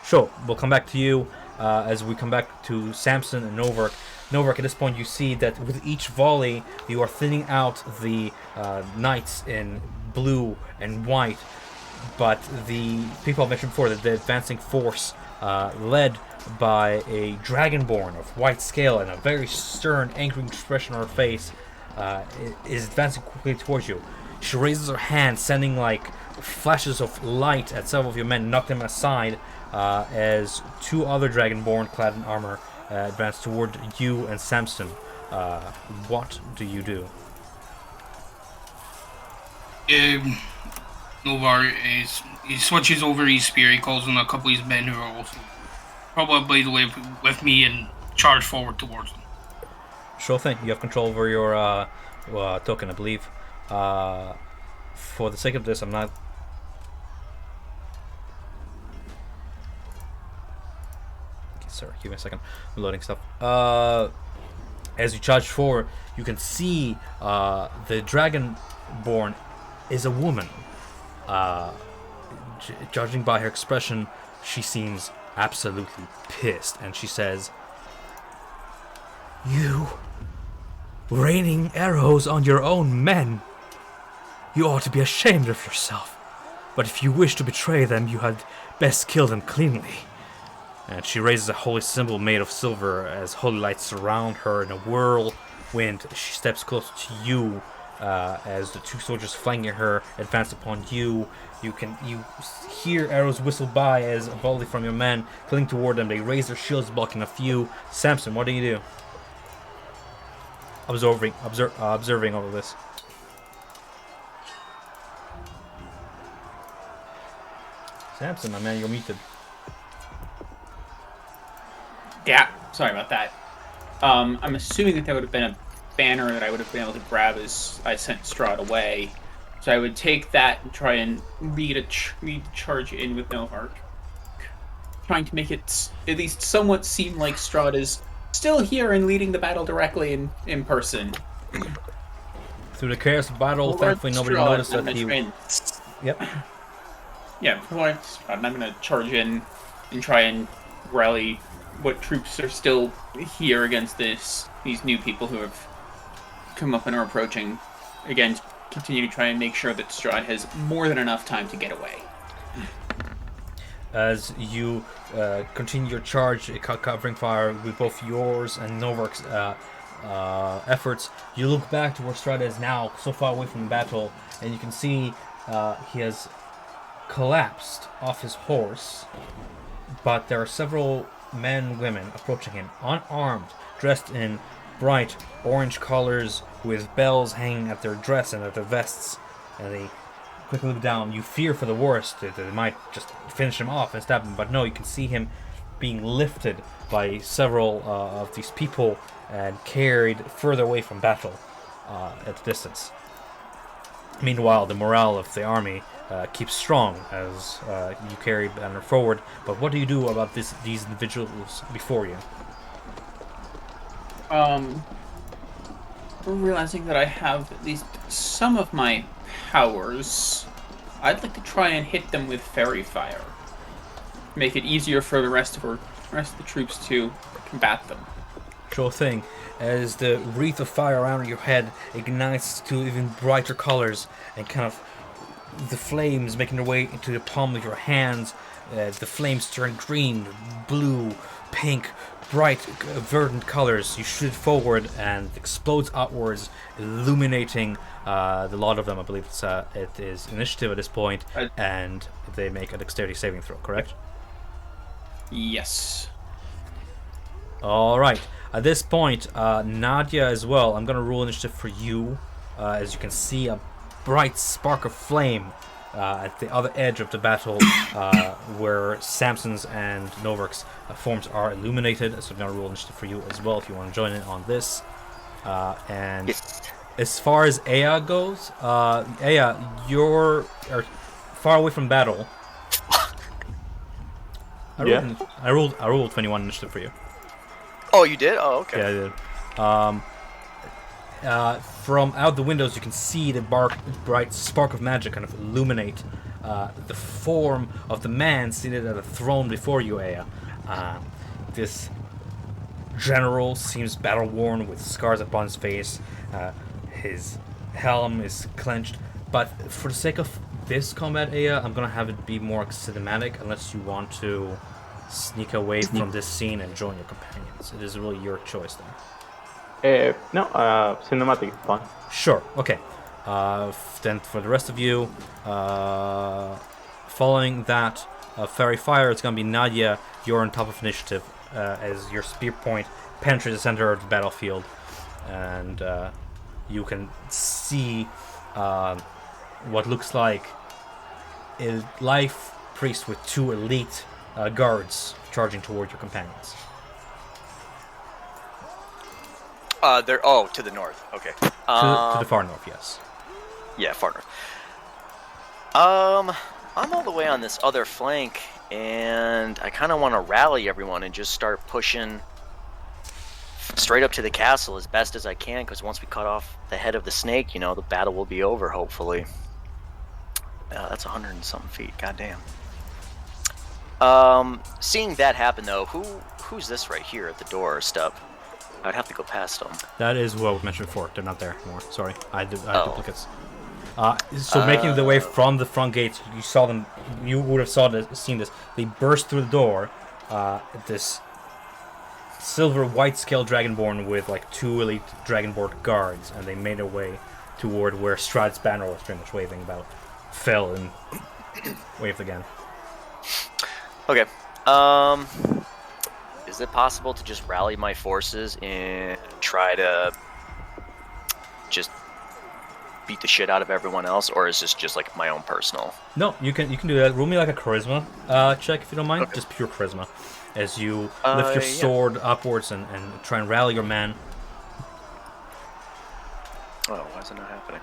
Sure, we'll come back to you as we come back to Samson and Novak. Novak, at this point, you see that with each volley, you are thinning out the knights in blue and white. But the people I mentioned before, that the advancing force, led by a dragonborn of white scale and a very stern, angry expression on her face, is advancing quickly towards you. She raises her hand, sending like flashes of light at several of your men, knock them aside, as two other dragonborn clad in armor advance toward you and Samson. What do you do? Novar he switches over his spear. He calls on a couple of his men who are also probably with me and charge forward towards them. Sure thing. You have control over your token, I believe. For the sake of this, I'm not. Okay, sorry, give me a second. I'm loading stuff. As you charge forward, you can see the dragonborn is a woman. Judging by her expression, she seems absolutely pissed, and she says, "You raining arrows on your own men. You ought to be ashamed of yourself. But if you wish to betray them, you had best kill them cleanly." And she raises a holy symbol made of silver as holy lights surround her in a whirlwind. She steps closer to you as the two soldiers flanking her advance upon you. You hear arrows whistle by as a volley from your men cling toward them. They raise their shields, blocking a few. Samson, what do you do? Observing all of this. Samson, my man, you're muted. Yeah, sorry about that. I'm assuming that there would have been a banner that I would have been able to grab as I sent Strahd away. So I would take that and try and lead a charge in with Novark. Trying to make it at least somewhat seem like Strahd is still here and leading the battle directly in person. Through the chaos of battle, Lord thankfully nobody Strahd, noticed I'm that gonna you... Yep. Yeah, Lord Strahd, and I'm going to charge in and try and rally what troops are still here against these new people who have come up and are approaching. Again, continue to try and make sure that Strahd has more than enough time to get away. As you continue your charge, covering fire with both yours and Novark's efforts, you look back to where Strahd is now, so far away from the battle, and you can see he has collapsed off his horse, but there are several men and women approaching him, unarmed, dressed in bright orange colors with bells hanging at their dress and at their vests, and they quickly look down. You fear for the worst, that they might just finish him off and stab him, but no, you can see him being lifted by several of these people and carried further away from battle at a distance. Meanwhile, the morale of the army keeps strong as you carry banner forward. But what do you do about these individuals before you? Realizing that I have at least some of my powers, I'd like to try and hit them with fairy fire. Make it easier for the rest of the troops to combat them. Sure thing. As the wreath of fire around your head ignites to even brighter colors, and kind of the flames making their way into the palm of your hands, the flames turn green, blue, pink, bright, verdant colors. You shoot forward and it explodes outwards, illuminating the lot of them. I believe it is initiative at this point, and they make a dexterity saving throw, correct? Yes. All right. At this point, Nadia as well, I'm going to roll initiative for you. As you can see, a bright spark of flame at the other edge of the battle where Samson's and Novark's forms are illuminated. So I'm going to roll initiative for you as well if you want to join in on this. And Yes. as far as Aya goes, Aya, you're far away from battle. I rolled 21 initiative for you. Oh, you did? Oh, okay. Yeah, I did. From out the windows, you can see the bright spark of magic kind of illuminate the form of the man seated at a throne before you, Aya. This general seems battle worn with scars upon his face. His helm is clenched. But for the sake of this combat area, I'm gonna have it be more cinematic, unless you want to sneak away from this scene and join your companions. It is really your choice there. No, cinematic is fine. Sure. Okay. Then for the rest of you, following that fairy fire, it's gonna be Nadia. You're on top of initiative as your spear point penetrates the center of the battlefield, and you can see what looks like a life priest with 2 elite guards charging toward your companions. They're to the north. Okay. To the far north, yes. Yeah, far north. I'm all the way on this other flank, and I kind of want to rally everyone and just start pushing straight up to the castle as best as I can, because once we cut off the head of the snake, the battle will be over, hopefully. That's 100 and something feet. Goddamn. Seeing that happen, though, who's this right here at the door step? I'd have to go past them. That is what we mentioned before. They're not there anymore. Sorry, I have duplicates. So making the way from the front gates, you saw them. You would have seen this. They burst through the door. This silver white scale dragonborn with like 2 elite dragonborn guards, and they made their way toward where Strahd's banner was pretty much waving about. Fell and waved again. Okay. Is it possible to just rally my forces and try to just beat the shit out of everyone else, or is this just like my own personal? No, you can do that. Roll me like a charisma check if you don't mind. Okay. Just pure charisma, as you lift your sword upwards and try and rally your man. Oh, why is it not happening?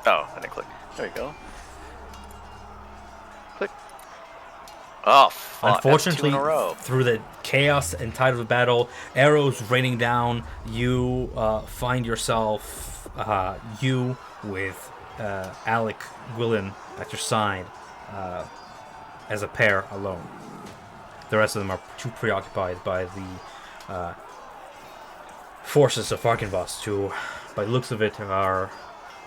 Oh, I didn't click. There you go. Click. Oh, fuck. Unfortunately, through the chaos and tide of the battle, arrows raining down, you find yourself, you with Alec Gwilyn at your side, as a pair alone. The rest of them are too preoccupied by the forces of Argynvostholt, who, by the looks of it, are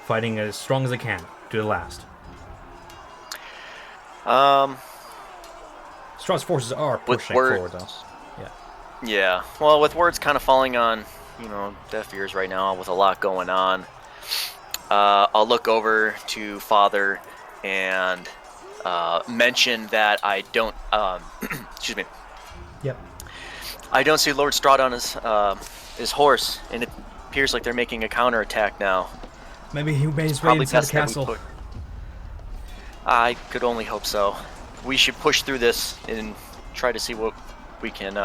fighting as strong as they can to the last. Strahd's forces are pushing forward, though. Yeah. Well, with words kind of falling on, deaf ears right now, with a lot going on, I'll look over to Father and mention that I don't. Excuse me. Yep. I don't see Lord Strahd on his horse, and it appears like they're making a counterattack now. Maybe he made his way inside the castle. I could only hope so. We should push through this and try to see what we can,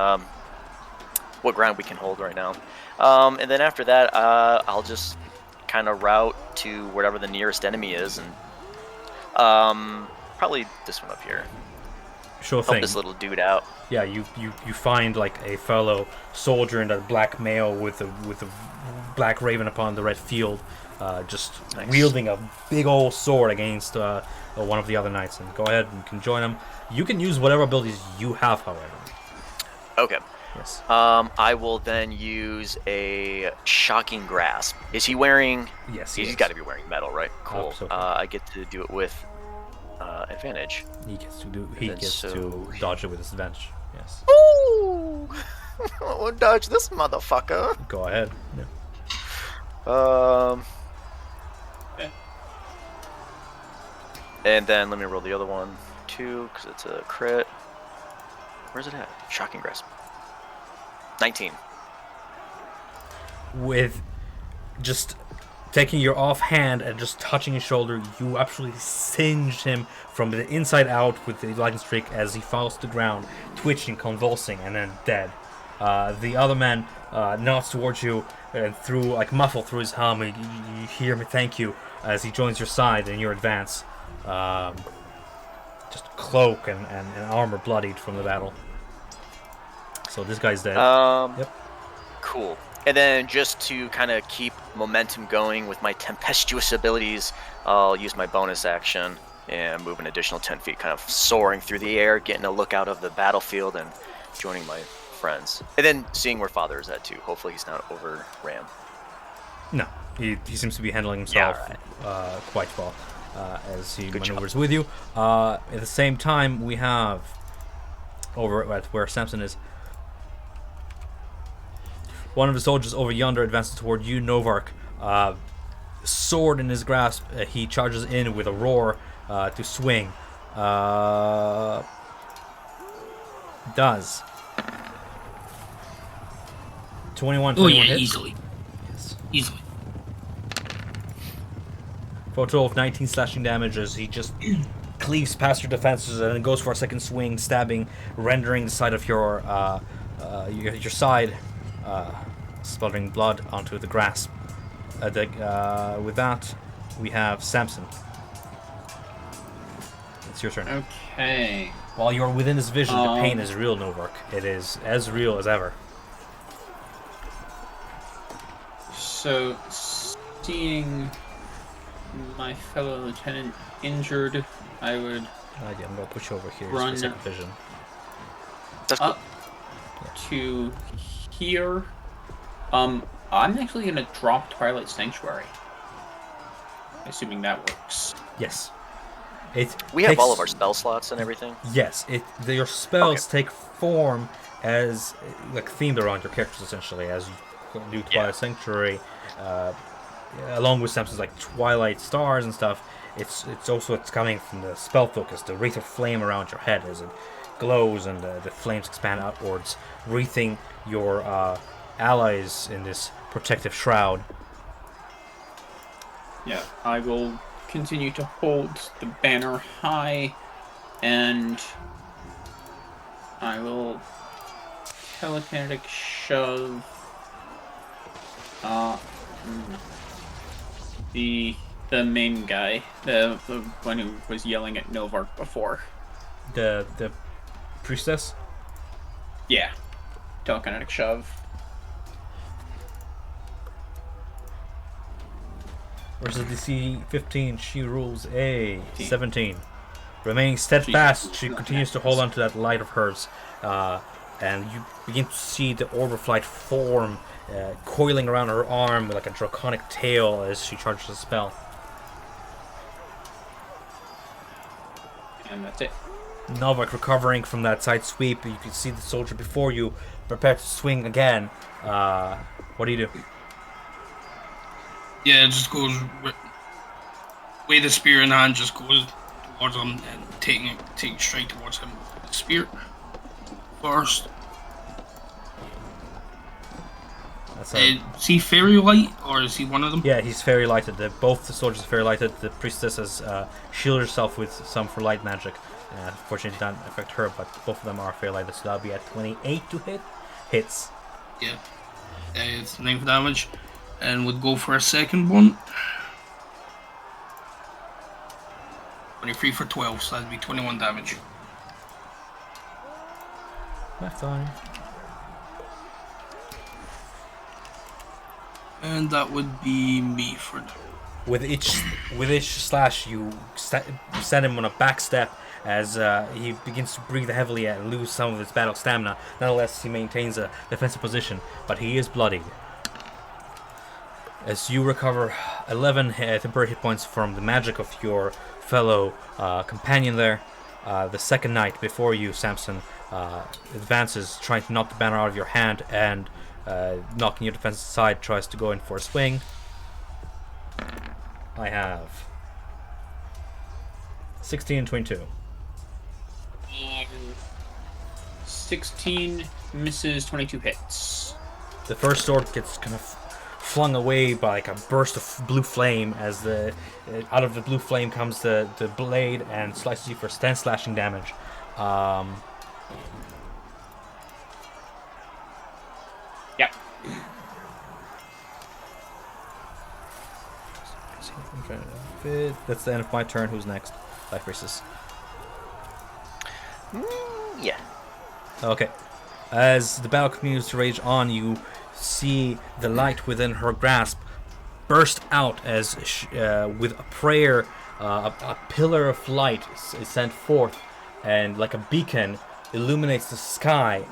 what ground we can hold right now. And then after that, I'll just kind of route to wherever the nearest enemy is, and probably this one up here. Sure Help thing. this little dude out. Yeah, you find like a fellow soldier in that black mail with a black raven upon the red field, just nice. Wielding a big old sword against one of the other knights. And go ahead, you can join him. You can use whatever abilities you have, however. Okay. Yes. I will then use a shocking grasp. Is he wearing? Yes. He's got to be wearing metal, right? Cool. Absolutely. I get to do it with advantage. He gets to dodge it with disadvantage. Yes. Ooh! We'll dodge this motherfucker. Go ahead. Yeah. And then let me roll the other one too, because it's a crit. Where's it at? Shocking grasp. 19. With just taking your offhand and just touching his shoulder, you absolutely singed him from the inside out with the lightning streak as he falls to the ground, twitching, convulsing, and then dead. The other man nods towards you and muffled through his helm. You hear me thank you as he joins your side in your advance. Just cloak and armor bloodied from the battle. So this guy's dead. Yep. Cool. And then just to kind of keep momentum going with my tempestuous abilities, I'll use my bonus action and move an additional 10 feet, kind of soaring through the air, getting a look out of the battlefield and joining my friends. And then seeing where Father is at too. Hopefully he's not overran. No, he seems to be handling himself quite well as he maneuvers with you. At the same time, we have over at where Samson is. One of the soldiers over yonder advances toward you, Novark. Sword in his grasp, he charges in with a roar to swing. Does 21 hits? Easily. Yes. Easily. For a total of 19 slashing damage as he just cleaves past your defenses and then goes for a second swing, stabbing, rendering the side of your side, spluttering blood onto the grass. With that, we have Samson. It's your turn. Okay. While you're within his vision, the pain is real, Novark. It is as real as ever. So, seeing my fellow lieutenant injured, I would I'm gonna push you over here Run. for second vision. That's cool. up to here. I'm actually gonna drop Twilight Sanctuary. Assuming that works. Yes. We have all of our spell slots and everything. Yes, your spells take form as like themed around your characters essentially, as you do Twilight Sanctuary, along with Samson's like Twilight Stars and stuff. It's coming from the spell focus, the wreath of flame around your head as it glows and the flames expand outwards, wreathing your allies in this protective shroud. Yeah, I will continue to hold the banner high, and I will telekinetic shove the main guy, the one who was yelling at Novark before. The priestess? Yeah, telekinetic shove. Versus DC 15, she rules a 17. Remaining steadfast, she continues to hold on to that light of hers, and you begin to see the orb of light form, coiling around her arm like a draconic tail as she charges the spell. And that's it. Novak recovering from that side sweep, you can see the soldier before you prepare to swing again. What do you do? Yeah, it just goes with the spear in hand, just goes towards him and taking straight towards him with the spear first. That's Is he fairy light or is he one of them? yeah, he's fairy lighted. Both the soldiers are fairy lighted. The priestess has shielded herself with some for light magic. Fortunately, it did not affect her, but both of them are fairy lighted, so that'll be at 28 to hit. Hits. Yeah. It's 9 damage. And would go for a second one. 23 for 12, so that'd be 21 damage. Left eye. And that would be me for With each slash, you send him on a back step as he begins to breathe heavily and lose some of his battle stamina. Nonetheless, he maintains a defensive position, but he is bloodied. As you recover 11 temporary hit points from the magic of your fellow companion there, the second knight before you, Samson, advances, trying to knock the banner out of your hand and knocking your defense aside, tries to go in for a swing. I have 16 and 22. 16 misses, 22 hits. The first sword gets kind of flung away by like a burst of blue flame as out of the blue flame comes the blade and slices you for 10 slashing damage. Yep. That's the end of my turn. Who's next? Life Races. Yeah. Okay. As the battle continues to rage on, you see the light within her grasp burst out as with a prayer, a pillar of light is sent forth and like a beacon illuminates the sky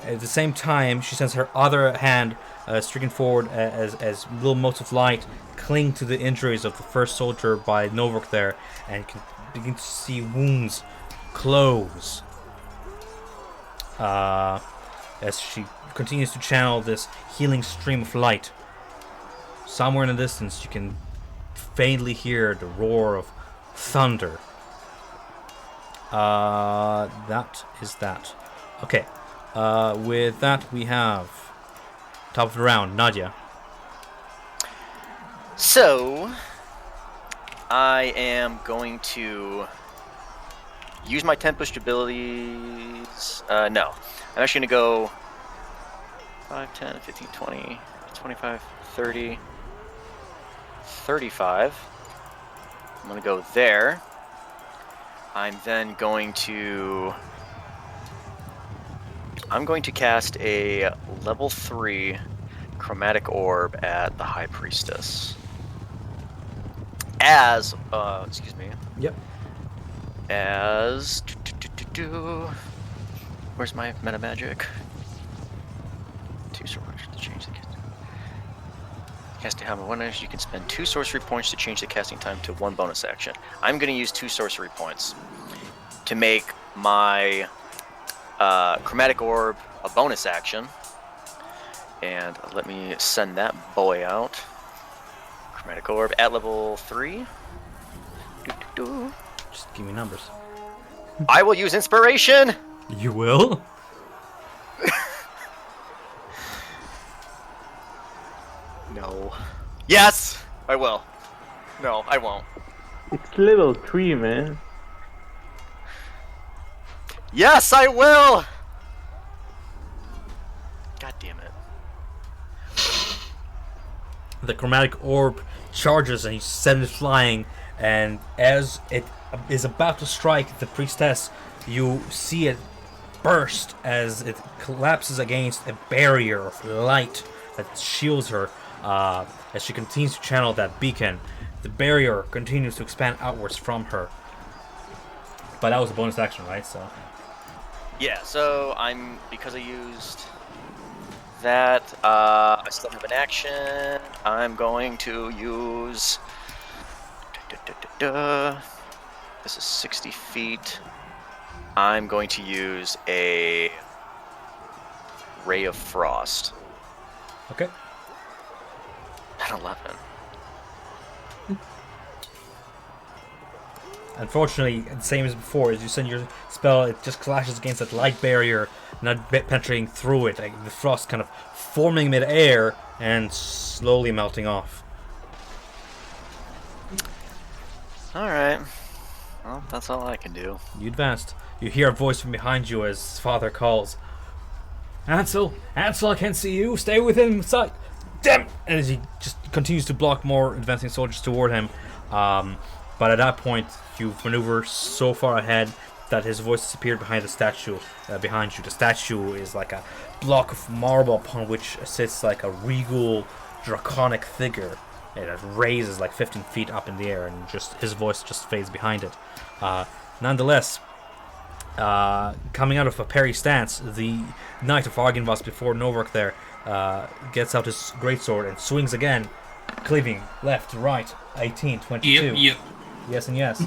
At the same time, she sends her other hand streaking forward as little motes of light cling to the injuries of the first soldier by Novak there, and can begin to see wounds close. As she continues to channel this healing stream of light. Somewhere in the distance, you can faintly hear the roar of thunder. That is that. Okay. With that, we have top of the round, Nadia. So, I am going to use my 10 push abilities. No. I'm actually going to go 5, 10, 15, 20, 25, 30, 35. I'm going to go there. I'm then going to... I'm going to cast a level 3 chromatic orb at the High Priestess. As, excuse me. Yep. As... Where's my meta magic? 2 sorcery points to change the casting time of 1 action. You can spend 2 sorcery points to change the casting time to 1 bonus action. I'm going to use 2 sorcery points to make my chromatic orb a bonus action. And let me send that boy out. Chromatic orb at level 3. Just give me numbers. I will use inspiration! You will? No. Yes! I will. No, I won't. It's level 3, man. Yes, I will! God damn it. The chromatic orb charges and you send it flying, and as it is about to strike the priestess, you see it burst as it collapses against a barrier of light that shields her. As she continues to channel that beacon, the barrier continues to expand outwards from her. But that was a bonus action, right? So Yeah, so because I used that, I still have an action. I'm going to use... This is 60 feet. I'm going to use a Ray of Frost. okay. At 11. Unfortunately, the same as before, as you send your spell, it just clashes against that light barrier, not penetrating through it. Like the frost kind of forming mid-air and slowly melting off. Alright. Well, that's all I can do. You advanced. You hear a voice from behind you as father calls. Ansel, I can't see you. Stay within sight. Damn! And as he just continues to block more advancing soldiers toward him. But at that point, you maneuver so far ahead that his voice disappeared behind the statue behind you. The statue is like a block of marble upon which sits like a regal, draconic figure. It raises like 15 feet up in the air, and just his voice just fades behind it. Nonetheless, coming out of a parry stance, the Knight of Argynvostholt before Novak there gets out his greatsword and swings again, cleaving left to right. 18, 22. Yep. Yes and yes.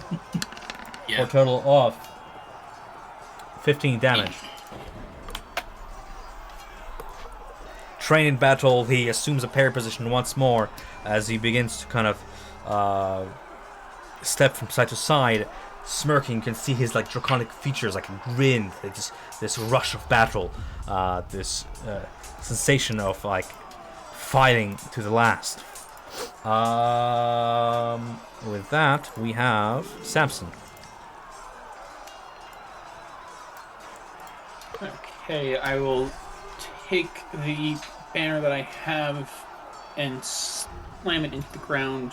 Yeah. For a total of 15 damage. Trained in battle, he assumes a parry position once more as he begins to kind of step from side to side, smirking. You can see his like draconic features, like a grin, like this rush of battle, this sensation of like fighting to the last. With that, we have Samson. Okay, I will take the banner that I have and slam it into the ground,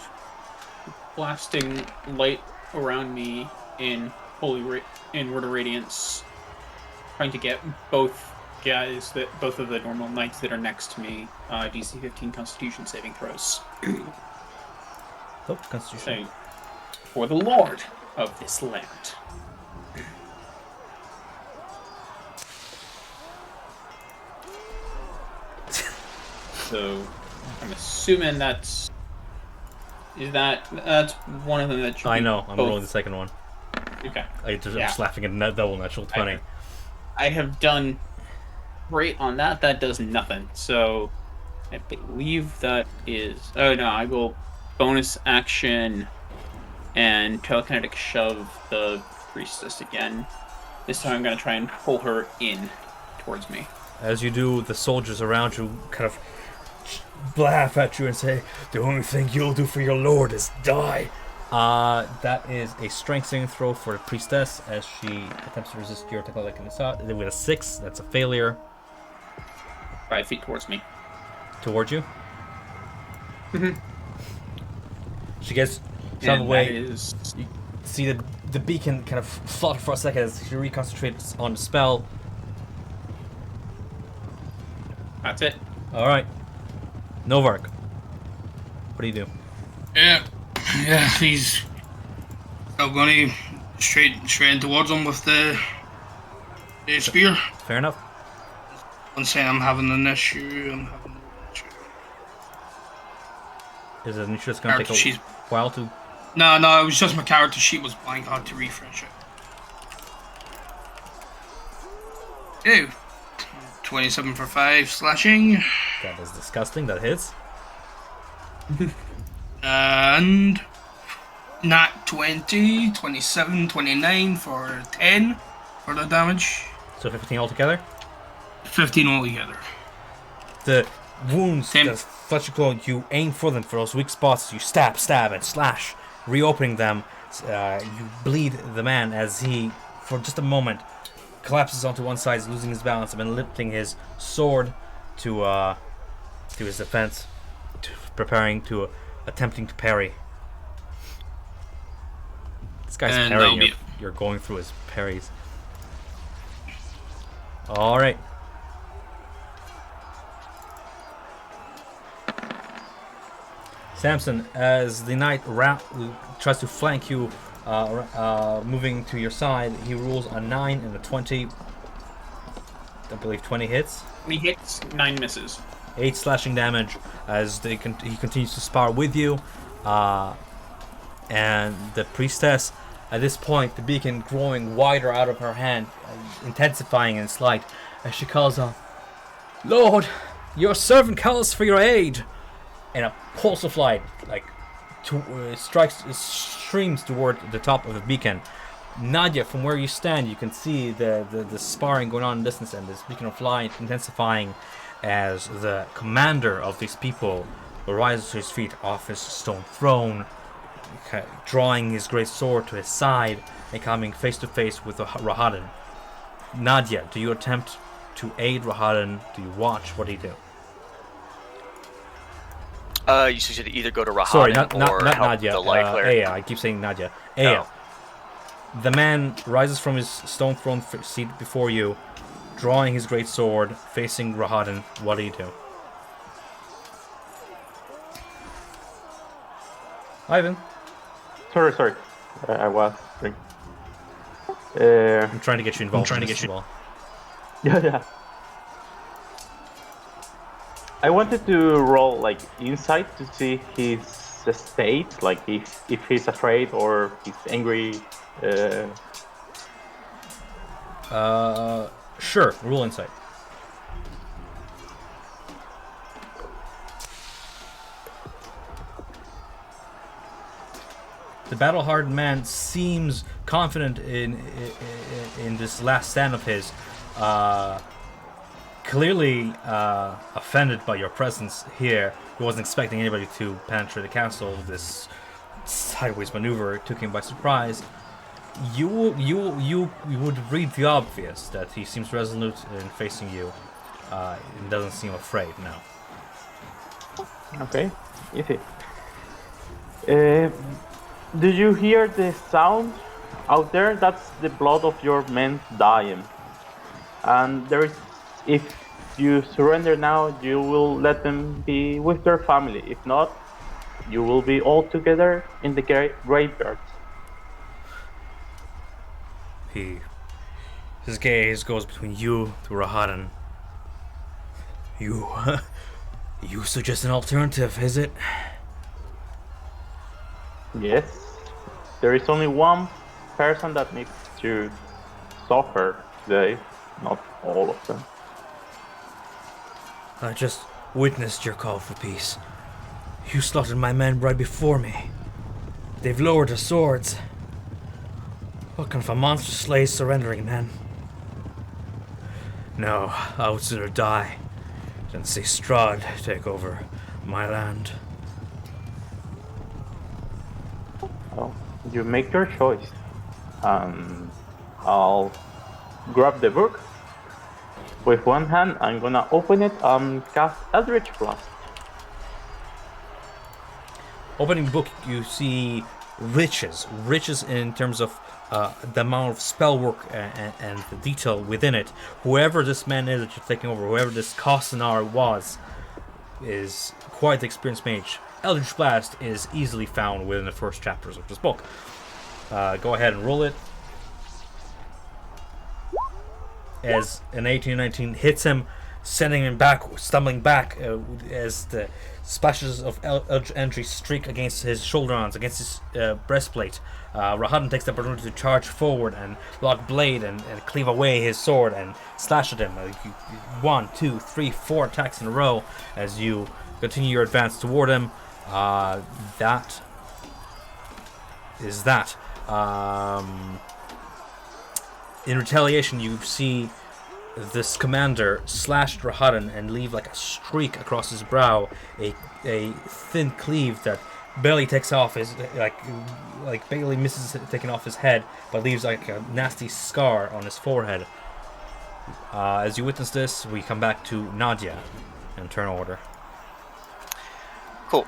blasting light around me in in Word of Radiance, trying to get both of the normal knights that are next to me, DC 15 Constitution saving throws. Oh, Constitution. So, for the Lord of this land. So I'm assuming that's one of them that should I be know. I'm both. rolling the second one. Okay. I'm just laughing at that double natural 20. I have done great on that. That does nothing. So I believe that is. Oh no! I will bonus action and telekinetic shove the priestess again. This time I'm gonna try and pull her in towards me. As you do, the soldiers around you kind of laugh at you and say, "The only thing you'll do for your lord is die." That is a strength saving throw for the priestess as she attempts to resist your telekinetic assault. With a 6, that's a failure. 5 feet towards me. Towards you. Mhm. She gets shoved away. That is... You see the beacon kind of flutter for a second as she reconcentrates on the spell. That's it. All right, Novark. What do you do? Yeah, he's still going to straight in towards him with the spear. Fair enough. Don't say I'm having an issue. Is it an issue that's going to take a while to... No, it was just my character sheet was blank. I had to refresh it. Ew. 27 for 5 slashing. That is disgusting. That hits. And nat 20, 27, 29 for 10 for the damage. So 15 altogether. 15 altogether. The wounds Same. that flesh your clone, you aim for them, for those weak spots. You stab, and slash, reopening them. You bleed the man as he, for just a moment, collapses onto one side, losing his balance, and then lifting his sword to his defense, attempting to parry. This guy's And parrying. You're going through his parries. All right. Samson, as the knight tries to flank you, moving to your side, he rolls a 9 and a 20. I believe 20 hits. 20 hits, 9 misses. 8 slashing damage as he continues to spar with you. And the priestess, at this point, the beacon growing wider out of her hand, intensifying in its light, as she calls out, "Lord, your servant calls for your aid!" And a pulse of light, streams toward the top of the beacon. Nadia, from where you stand, you can see the sparring going on in distance, and this beacon of light intensifying as the commander of these people rises to his feet off his stone throne, drawing his great sword to his side and coming face to face with Rahadin. Nadia, do you attempt to aid Rahadin? Do you watch? What do you do? You should either go to Rahadin Sorry, not or help Nadia. the light cleric. Aya, I keep saying Nadia. Aya. The man rises from his stone throne seat before you, drawing his great sword, facing Rahadin. What do you do? Ivan. Sorry. I was drinking. I'm trying to get you involved. Well. Yeah. I wanted to roll insight to see his state, if he's afraid or he's angry. Sure. Roll insight. The battle-hardened man seems confident in this last stand of his. Clearly offended by your presence here. He wasn't expecting anybody to penetrate the castle. This sideways maneuver took him by surprise. You would read the obvious that he seems resolute in facing you. And doesn't seem afraid now. Okay, easy. Do you hear the sound out there? That's the blood of your men dying. And there is, if you surrender now, you will let them be with their family. If not, you will be all together in the graveyard. His gaze goes between you to Rahadin. You You suggest an alternative, is it? Yes. There is only one person that needs to suffer today, not all of them. I just witnessed your call for peace. You slaughtered my men right before me. They've lowered their swords. What kind of a monster slays surrendering men? No, I would sooner die than see Strahd take over my land. Well, you make your choice. I'll grab the book. With one hand, I'm gonna open it and cast Eldritch Blast. Opening the book, you see riches in terms of the amount of spell work and the detail within it. Whoever this man is that you're taking over, whoever this Kostanar was, is quite the experienced mage. Eldritch Blast is easily found within the first chapters of this book. Go ahead and roll it. As an 18-19 hits him, sending him back, stumbling back as the splashes of Eldritch Entry streak against his shoulder arms, against his breastplate. Rahadin takes the opportunity to charge forward and lock blade and cleave away his sword and slash at him. 1, 2, 3, 4 attacks in a row as you continue your advance toward him. That is that. In retaliation, you see this commander slash Rahadin and leave like a streak across his brow, a thin cleave that barely takes off his like barely misses taking off his head, but leaves like a nasty scar on his forehead. As you witness this, we come back to Nadia and turn order. Cool.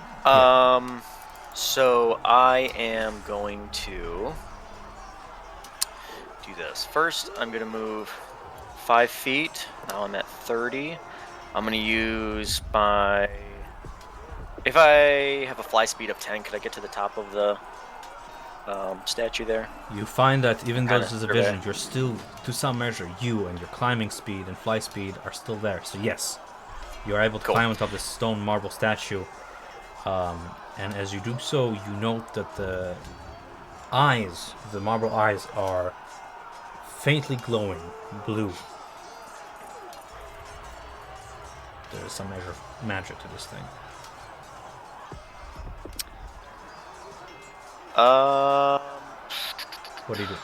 So I am going to do this. First, I'm going to move 5 feet. Now I'm at 30. I'm going to use my... If I have a fly speed of 10, could I get to the top of the statue there? You find that even though this is a Kinda vision, you're still, to some measure, you and your climbing speed and fly speed are still there. So yes, you're able to climb on top of this stone marble statue. And as you do so, you note that the eyes, the marble eyes, are faintly glowing blue. There is some measure of magic to this thing. What do you do?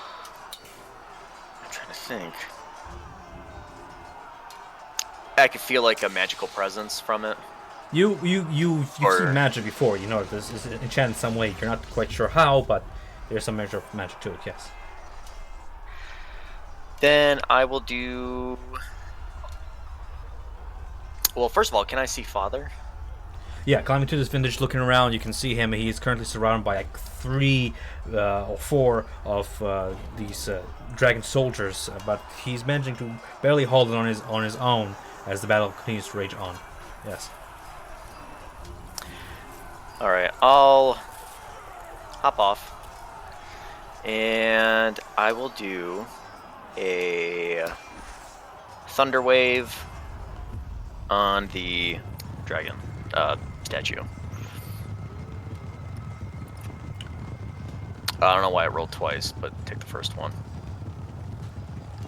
I'm trying to think. I could feel like a magical presence from it. You've seen magic before. You know this is enchanted in some way. You're not quite sure how, but there's some measure of magic to it. Yes. Then I will do... Well, first of all, can I see Father? Yeah, climbing to this vintage, looking around, you can see him. He is currently surrounded by like 3 or 4 of these dragon soldiers, but he's managing to barely hold it on his own as the battle continues to rage on. Yes. All right, I'll hop off, and I will do a thunder wave on the dragon statue. I don't know why I rolled twice, but take the first one.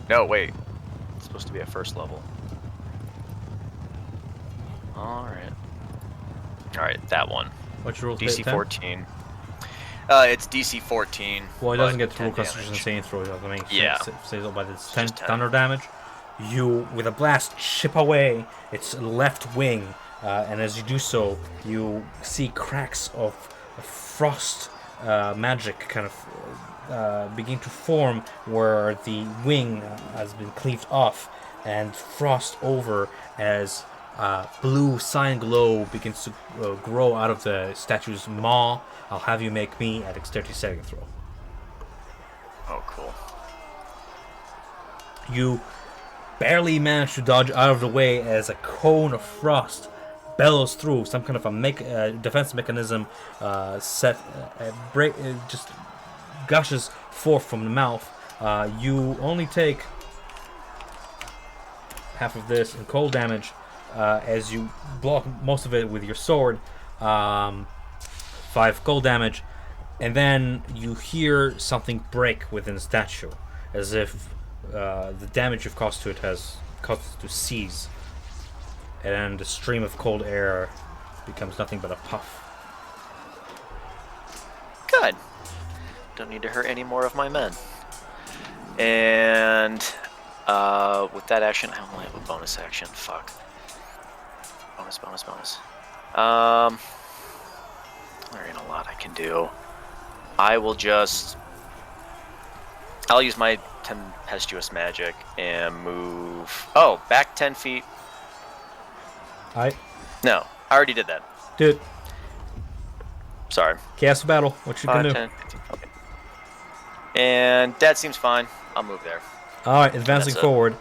No, wait. It's supposed to be at first level. Alright. Alright, that one. What's your roll? DC 14. It's DC 14. Well, it doesn't get to roll 10 Constitution damage. saving throw. I mean, Yeah. says all by this It's 10 just 10. thunder damage. You, with a blast, chip away its left wing, and as you do so, you see cracks of frost magic kind of begin to form where the wing has been cleaved off and frost over as blue cyan glow begins to grow out of the statue's maw. I'll have you make me a dexterity saving throw. Oh, cool. You barely manage to dodge out of the way as a cone of frost bellows through. Some kind of a defense mechanism just gushes forth from the mouth. You only take half of this in cold damage, as you block most of it with your sword. 5 cold damage, and then you hear something break within the statue, as if the damage you've caused to it has caused it to seize, and then the stream of cold air becomes nothing but a puff. Good. Don't need to hurt any more of my men. And with that action, I only have a bonus action. Fuck. Bonus. There ain't a lot I can do. I'll use my tempestuous magic and move. Oh, back 10 feet. No, I already did that. Dude. Sorry. Chaos of battle. What you 5, gonna do? 10, 15. Okay. And that seems fine. I'll move there. Alright, advancing That's it. forward.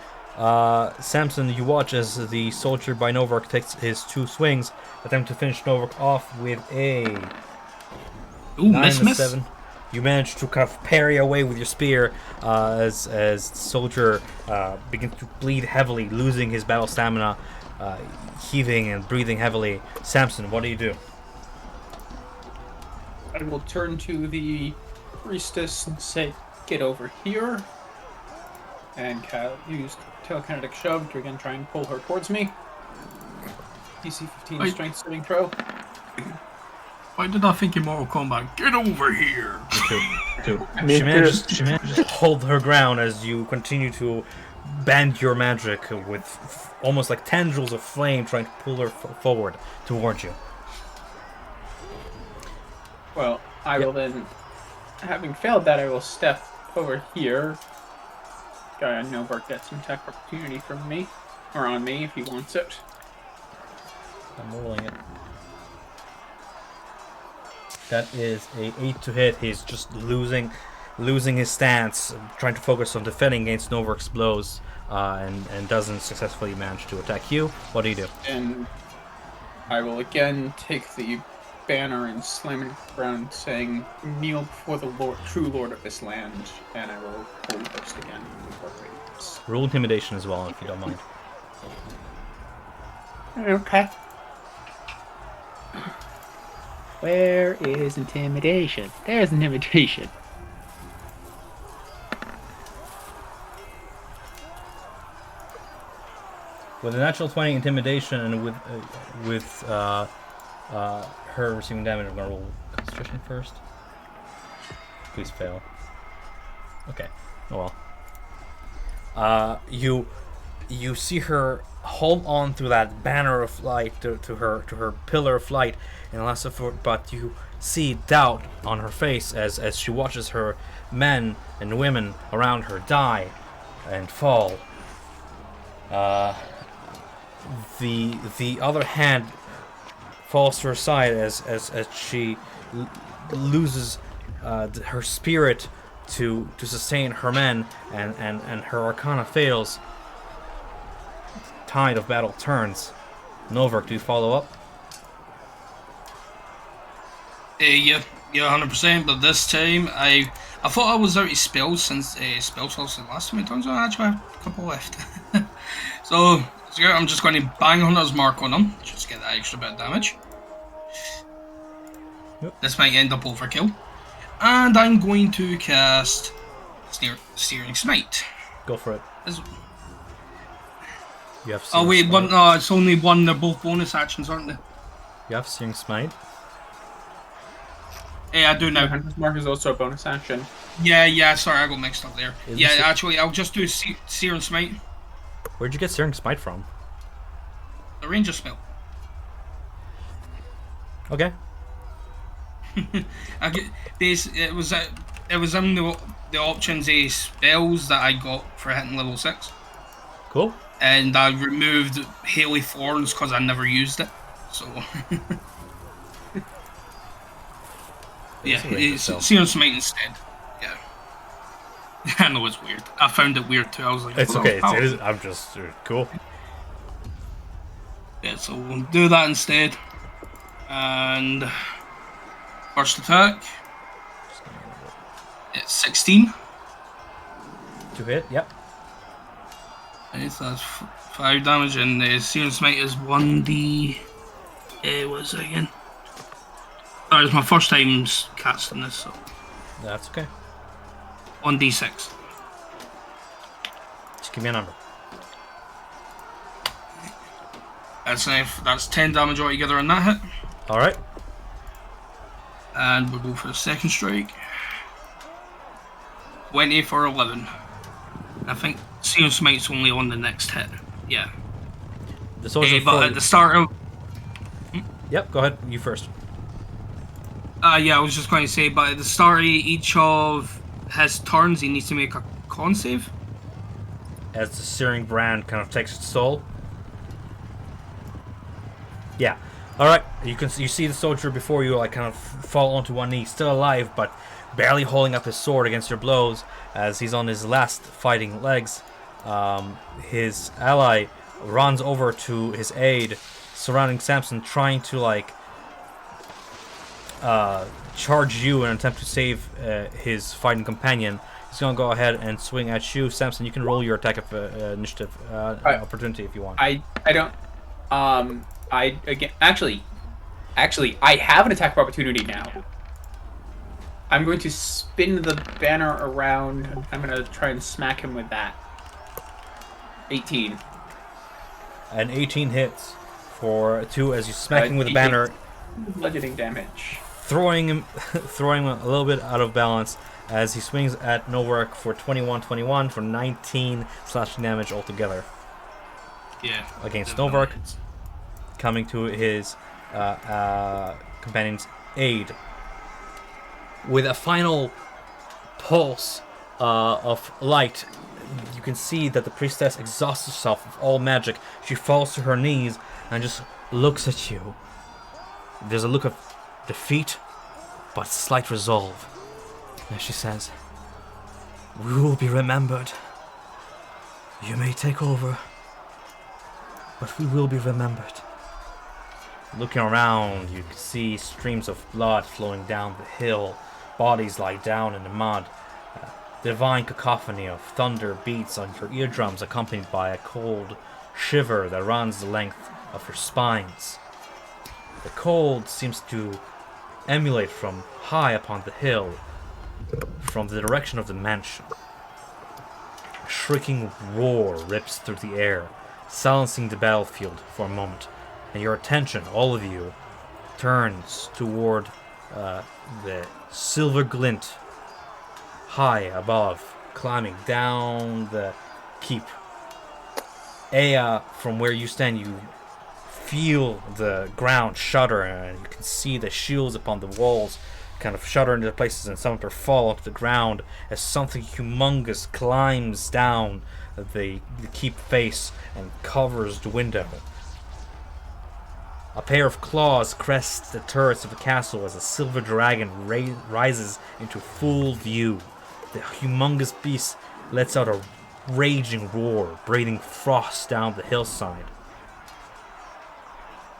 Samson, you watch as the soldier by Novark takes his 2 swings, attempt to finish Novark off with a Ooh, 9 miss. and 7. You manage to kind of parry away with your spear as the soldier begins to bleed heavily, losing his battle stamina, heaving and breathing heavily. Samson, what do you do? I will turn to the priestess and say, "Get over here," and use telekinetic shove to again try and pull her towards me. DC 15 Wait. strength saving throw. Why did I think in Mortal Kombat? Get over here! She manages to hold her ground as you continue to bend your magic with almost like tendrils of flame, trying to pull her forward towards you. Well, I will then, having failed that, I will step over here. Guy on Novark gets some attack opportunity from me, or on me if he wants it. I'm rolling it. That is a 8 to hit. He's just losing his stance, trying to focus on defending against Novark's blows, and doesn't successfully manage to attack you. What do you do? And I will again take the banner and slam it into the ground, saying, "Kneel before the true lord of this land," and I will holy burst again. Roll intimidation as well, if you don't mind. Okay. Where is intimidation? There's intimidation. With a natural 20 intimidation and with her receiving damage, I'm gonna roll concentration first. Please fail. Okay. Oh well. You see her hold on to that banner of light, to her pillar of light, and less of her, but you see doubt on her face as she watches her men and women around her die and fall. The other hand falls to her side as she loses her spirit to sustain her men, and her arcana fails. Tide of battle turns. Novark, do you follow up? Yeah, 100%. But this time, I thought I was out of spells since spell slots the last time. It turns out I actually have a couple left. So I'm just going to bang Hunter's Mark on him, just get that extra bit of damage. Yep. This might end up overkill. And I'm going to cast Searing Smite. Go for it. Is- You have Oh Searing wait, Smite. no, it's only one. They're both bonus actions, aren't they? You have Searing Smite. Yeah, I do now. Hunter's Mark is also a bonus action. Yeah. Sorry, I got mixed up there. Is Yeah, this a- actually, I'll just do Searing Smite. Where'd you get Searing Smite from? The ranger spell. Okay. It was in the options spells that I got for hitting level 6, Cool. and I removed Haley Thorns because I never used it. So yeah, It's a ranger it's spell. Searing Smite instead. Yeah, I know it's weird. I found it weird too. I was like, It's oh, okay. how? It is. I'm just cool. Yeah, so we'll do that instead. And first attack. It's 16. To hit. Yep. Right, so that's 5 damage, and the Searing Smite is 1d. What is it again? That was my first time casting this, so That's okay. 1d6. Just give me a number. That's 10 damage altogether on that hit. Alright. And we'll go for the second strike. 20 for 11. I think Searing Smite's only on the next hit. Yeah. The soldier But at the start of... Yep, go ahead. You first. Yeah, I was just going to say, but at the start of each of his turns, he needs to make a con save. As the searing brand kind of takes its toll. Yeah. Alright, you see the soldier before you like kind of fall onto one knee, still alive, but barely holding up his sword against your blows as he's on his last fighting legs. His ally runs over to his aid, surrounding Samson, trying to like charge you in an attempt to save his fighting companion. He's gonna go ahead and swing at you, Samson. You can roll your attack of initiative opportunity if you want. I don't. Actually, I have an attack of opportunity now. I'm going to spin the banner around. I'm going to try and smack him with that. 18. An 18 hits for 2 as you smack him with the banner, bludgeoning damage, throwing him a little bit out of balance as he swings at Novark for 21 for 19 slashing damage altogether. Yeah. Against Novark, coming to his companion's aid. With a final pulse of light, you can see that the priestess exhausts herself of all magic. She falls to her knees and just looks at you. There's a look of defeat, but slight resolve. As she says, "We will be remembered. You may take over, but we will be remembered." Looking around, you can see streams of blood flowing down the hill. Bodies lie down in the mud. Divine cacophony of thunder beats on your eardrums, accompanied by a cold shiver that runs the length of your spines. The cold seems to emulate from high upon the hill, from the direction of the mansion. A shrieking roar rips through the air, silencing the battlefield for a moment, and your attention, all of you, turns toward the silver glint high above, climbing down the keep. Aya, from where you stand, you feel the ground shudder, and you can see the shields upon the walls kind of shudder into places, and some of them fall onto the ground as something humongous climbs down the keep face and covers the window. A pair of claws crest the turrets of the castle as a silver dragon rises into full view. The humongous beast lets out a raging roar, breathing frost down the hillside.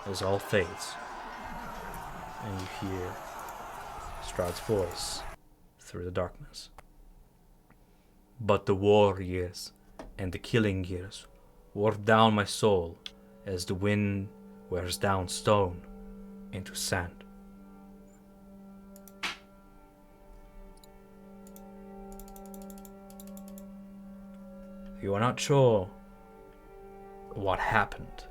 As all fades, and you hear Strahd's voice through the darkness. "But the war years and the killing years wore down my soul as the wind wears down stone into sand. You are not sure what happened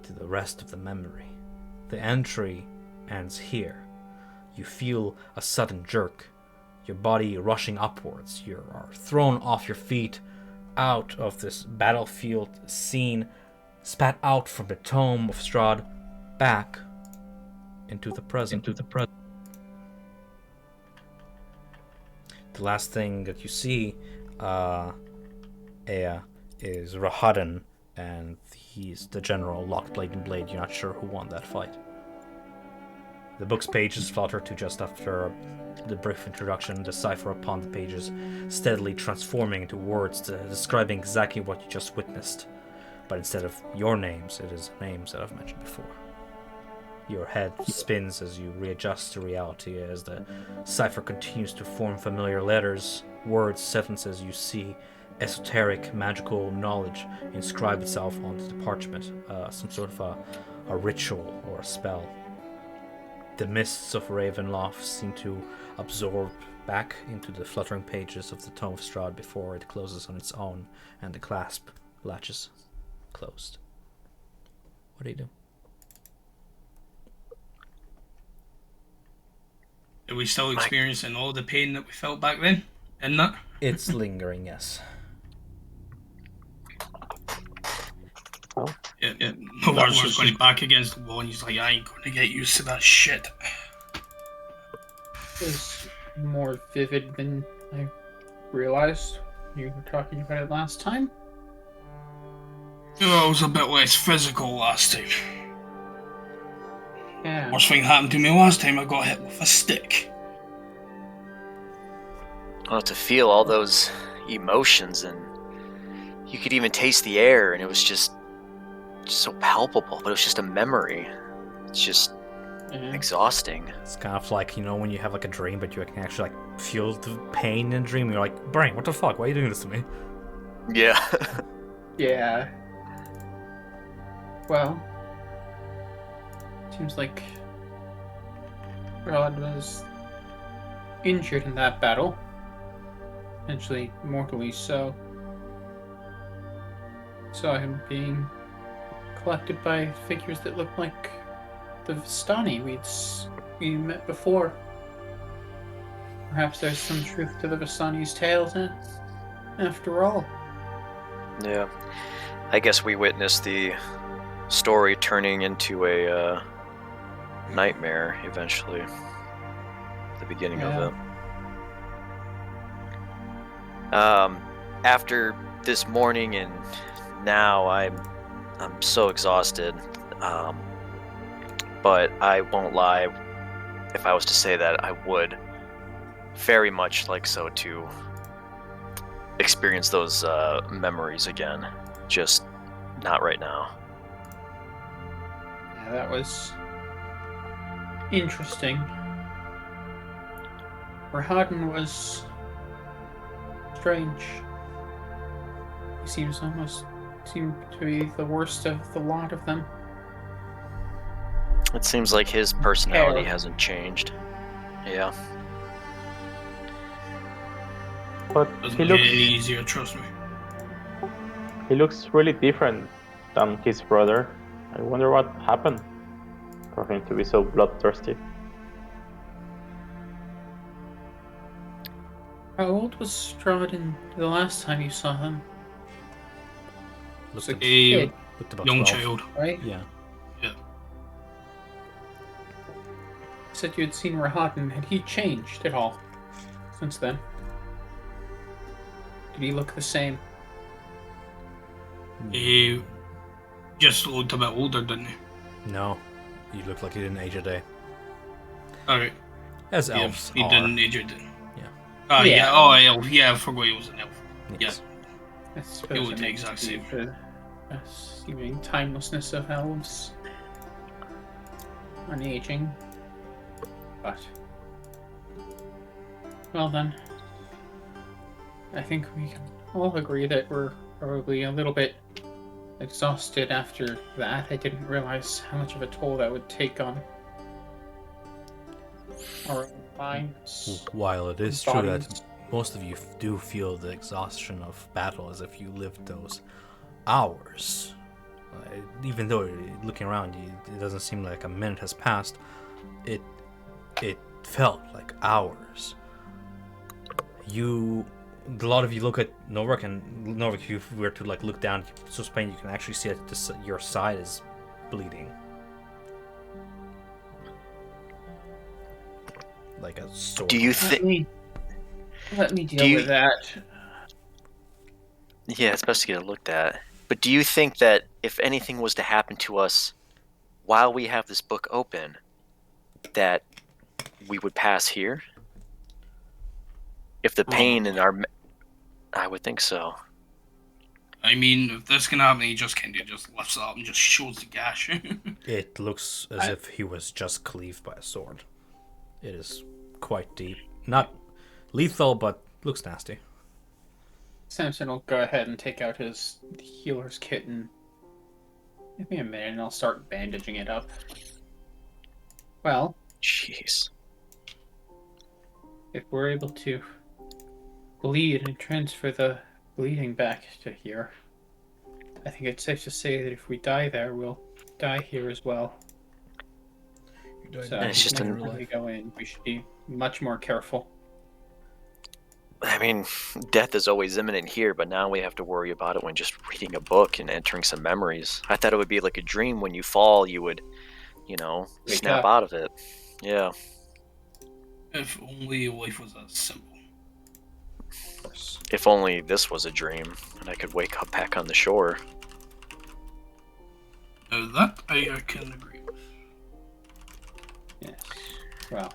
to the rest of the memory. The entry ends here. You feel a sudden jerk, your body rushing upwards. You are thrown off your feet, out of this battlefield scene, spat out from the tomb of Strahd, back into the present. The last thing that you see, Aya, is Rahadin, and he's the general locked blade and blade. You're not sure who won that fight. The book's pages flutter to just after the brief introduction, the cipher upon the pages steadily transforming into words describing exactly what you just witnessed. But instead of your names, it is names that I've mentioned before. Your head spins as you readjust to reality as the cipher continues to form familiar letters, words, sentences. You see esoteric, magical knowledge inscribe itself onto the parchment, some sort of a ritual or a spell. The mists of Ravenloft seem to absorb back into the fluttering pages of the Tome of Strahd before it closes on its own and the clasp latches closed. What do you do? Are we still experiencing all the pain that we felt back then? In that? It's lingering, yes. Yeah. Novar's just going back against the wall and he's like, I ain't going to get used to that shit. It was more vivid than I realized. You were talking about it last time. Oh, it was a bit less physical last time. Yeah. Worst thing happened to me last time, I got hit with a stick. Well, to feel all those emotions, and you could even taste the air, and it was just so palpable, but it was just a memory. It's just exhausting. It's kind of like, when you have like a dream, but you can actually like feel the pain in the dream. You're like, brain, what the fuck? Why are you doing this to me? Yeah. Yeah. Well, seems like Rod was injured in that battle. Potentially mortally so. Saw him being collected by figures that looked like the Vistani we met before. Perhaps there's some truth to the Vistani's tales, after all. Yeah. I guess we witnessed the story turning into a nightmare eventually. The beginning of it. After this morning and now I'm so exhausted. But I won't lie, if I was to say that, I would very much like so to experience those memories again. Just not right now. Yeah, that was interesting. Rahadin was strange. He seemed to be the worst of the lot of them. It seems like his personality hasn't changed. Yeah. But Doesn't he get any looks easier, trust me. really different than his brother. I wonder what happened for him to be so bloodthirsty. How old was Strahd the last time you saw him? Looked, a ab- kid, looked about Young 12. child. right? Yeah. You said you had seen Rahadin. Had he changed at all since then? Did he look the same? He just looked a bit older, didn't he? No. You look like you didn't age a day. Alright. As Yeah, elves he are. didn't age it. Yeah. Oh, Yeah. yeah. Oh, elf. Yeah, I forgot he was an elf. Yes. I suppose It would it the makes exact to be same. the seeming timelessness of elves. Unaging. But well then, I think we can all agree that we're probably a little bit exhausted after that. I didn't realize how much of a toll that would take on our own minds. While it is true that bodies. most of you do feel the exhaustion of battle as if you lived those hours. Even though looking around you, it doesn't seem like a minute has passed. It felt like hours. A lot of you look at Novak, and Novak, if you were to like look down, so Spain, you can actually see that your side is bleeding. Like a sword. Do you Let think? me deal with that. Yeah, it's best to get it looked at. But do you think that if anything was to happen to us while we have this book open, that we would pass here? If the pain in our... I would think so. I mean, if this can happen, he just kind of just lifts it up and just shows the gash. It looks as if he was just cleaved by a sword. It is quite deep. Not lethal, but looks nasty. Samson will go ahead and take out his healer's kit and give me a minute and I'll start bandaging it up. Well, Jeez. if we're able to bleed and transfer the bleeding back to here, I think it's safe to say that if we die there, we'll die here as well. So it's just when we go in, we should be much more careful. I mean, death is always imminent here, but now we have to worry about it when just reading a book and entering some memories. I thought it would be like a dream. When you fall, you would, Wake snap up. out of it. Yeah. If only life was that simple. If only this was a dream and I could wake up back on the shore. That I can agree with. Yes. Well,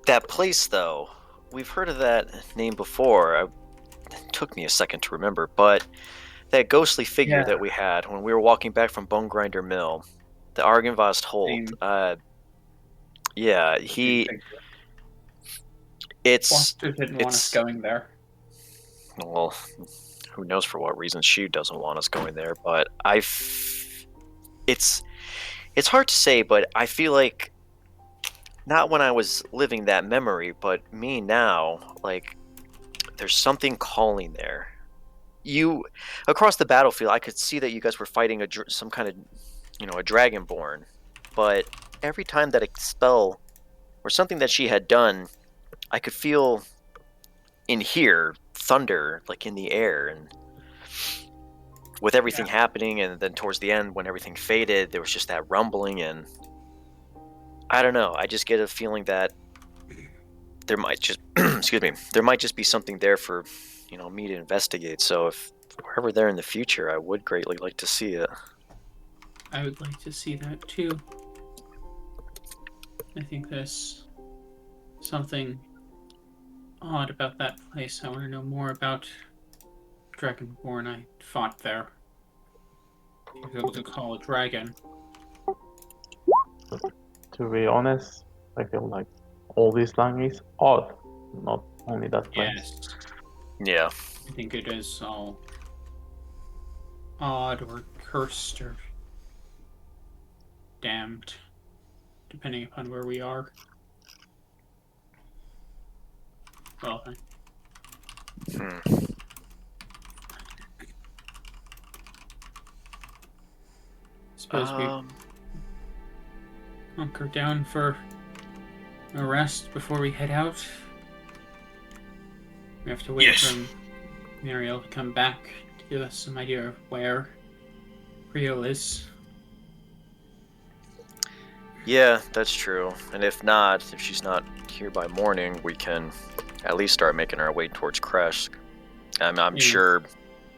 That place, though, we've heard of that name before. It took me a second to remember, but that ghostly figure that we had when we were walking back from Bone Grinder Mill, the Argynvostholt. Yeah, Foster didn't want us going there. Well, who knows for what reason she doesn't want us going there, but it's hard to say, but I feel like not when I was living that memory, but me now, like, there's something calling there. Across the battlefield, I could see that you guys were fighting some kind of, a dragonborn, but every time that a spell or something that she had done, I could feel in here thunder, like in the air, and with everything happening, and then towards the end when everything faded, there was just that rumbling, and I don't know, I just get a feeling that there might just there might just be something there for me to investigate. So if we're ever there in the future, I would greatly like to see it. I would like to see that too. I think there's something odd about that place. I want to know more about Dragonborn I fought there. I was able to call a dragon. To be honest, I feel like all this land is odd, not only that place. Yes. Yeah. I think it is all odd or cursed or damned, depending upon where we are. Well, suppose we hunker down for a rest before we head out. We have to wait for Muriel to come back to give us some idea of where Rio is. Yeah, that's true. And if she's not here by morning, we can at least start making our way towards Krezk. I'm sure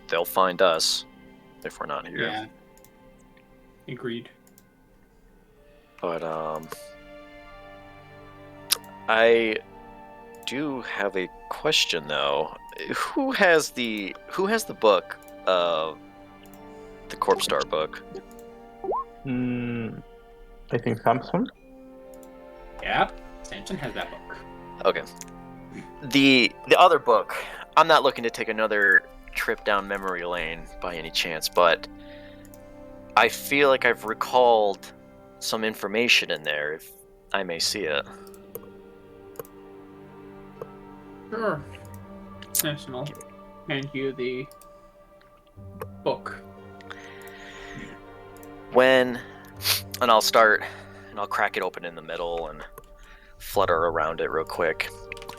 they'll find us if we're not here. Yeah. Agreed. But I do have a question though. Who has the book, the Corpse Star book? I think Samson. Yeah, Samson has that book. Okay. The other book, I'm not looking to take another trip down memory lane by any chance, but I feel like I've recalled some information in there, if I may see it. Sure. Samson will hand you the book. And I'll start, and I'll crack it open in the middle and flutter around it real quick.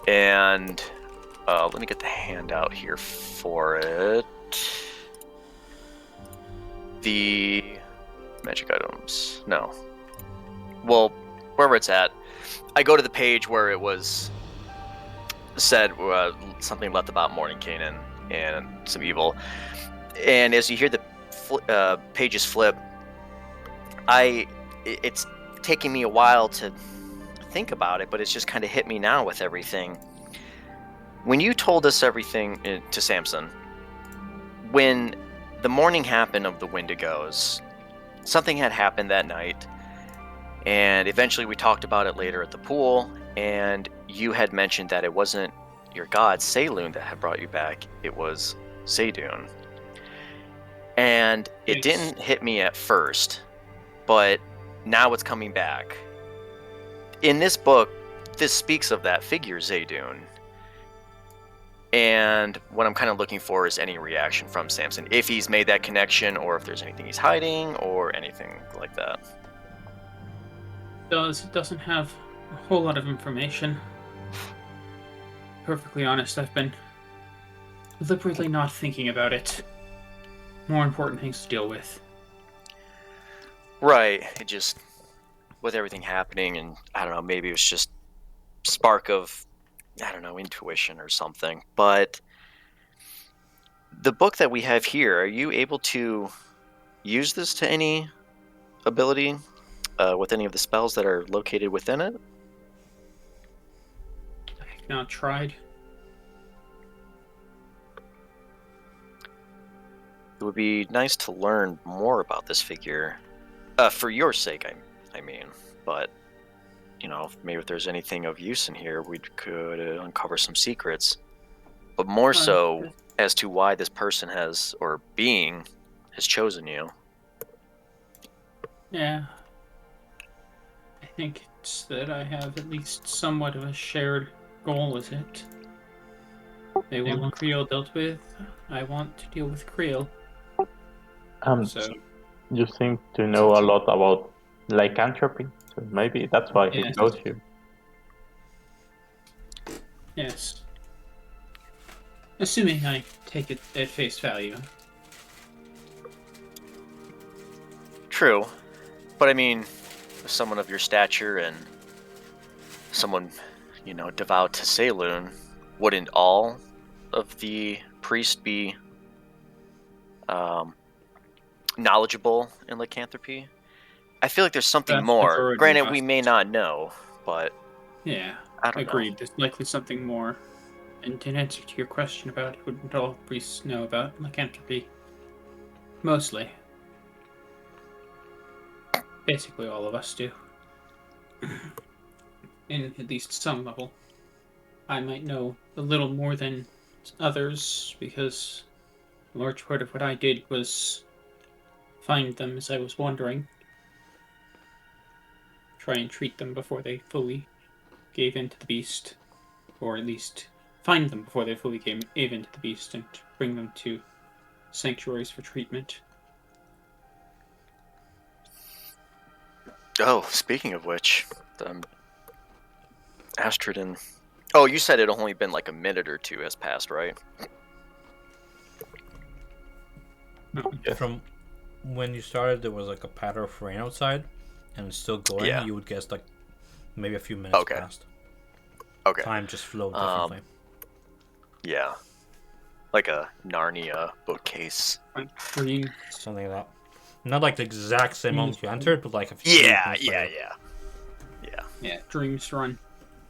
And let me get the handout here for it. The magic items. No. Well, wherever it's at, I go to the page where it was said something left about Morning Canaan and some evil. And as you hear the pages flip, it's taking me a while to think about it, but it's just kind of hit me now with everything. when you told us everything to Samson, when the morning happened of the Wendigos, something had happened that night, and eventually we talked about it later at the pool, and you had mentioned that it wasn't your god, Saloon, that had brought you back, it was Saydun. And it didn't hit me at first, but now it's coming back. In this book, this speaks of that figure, Zaydun. And what I'm kind of looking for is any reaction from Samson, if he's made that connection, or if there's anything he's hiding, or anything like that. It doesn't have a whole lot of information. Perfectly honest, I've been deliberately not thinking about it. More important things to deal with. Right. It just, with everything happening, and I don't know, maybe it was just spark of, I don't know, intuition or something. But the book that we have here, are you able to use this to any ability with any of the spells that are located within it? I've not tried. It would be nice to learn more about this figure, for your sake, I mean. But, you know, maybe if there's anything of use in here, we could uncover some secrets. But more so as to why this person has, or being, has chosen you. Yeah. I think it's that I have at least somewhat of a shared goal with it. They want Creel dealt with. I want to deal with Creel. So you seem to know a lot about lycanthropy, so maybe that's why he Yes. chose you. Yes. Assuming I take it at face value. True. But I mean, someone of your stature and someone, you know, devout to Saloon, wouldn't all of the priests be knowledgeable in lycanthropy? I feel like there's something Vast more. majority Granted, of we us. may not know, but Yeah, I don't agreed. know. There's likely something more. And in answer to your question about wouldn't all priests know about lycanthropy? Mostly. Basically all of us do. In at least some level. I might know a little more than others, because a large part of what I did was find them as I was wandering. Try and treat them before they fully gave in to the beast. Or at least find them before they fully gave in to the beast and bring them to sanctuaries for treatment. Oh, speaking of which, Astrid and... Oh, you said it only been like a minute or two has passed, right? From when you started, there was like a patter of rain outside, and it's still going. Yeah. You would guess like maybe a few minutes Okay. passed. Okay. Time just flowed differently. Yeah. Like a Narnia bookcase. Green. Something like that. Not like the exact same moment you entered, but like a few Yeah, minutes yeah, later. yeah. Yeah, dreams run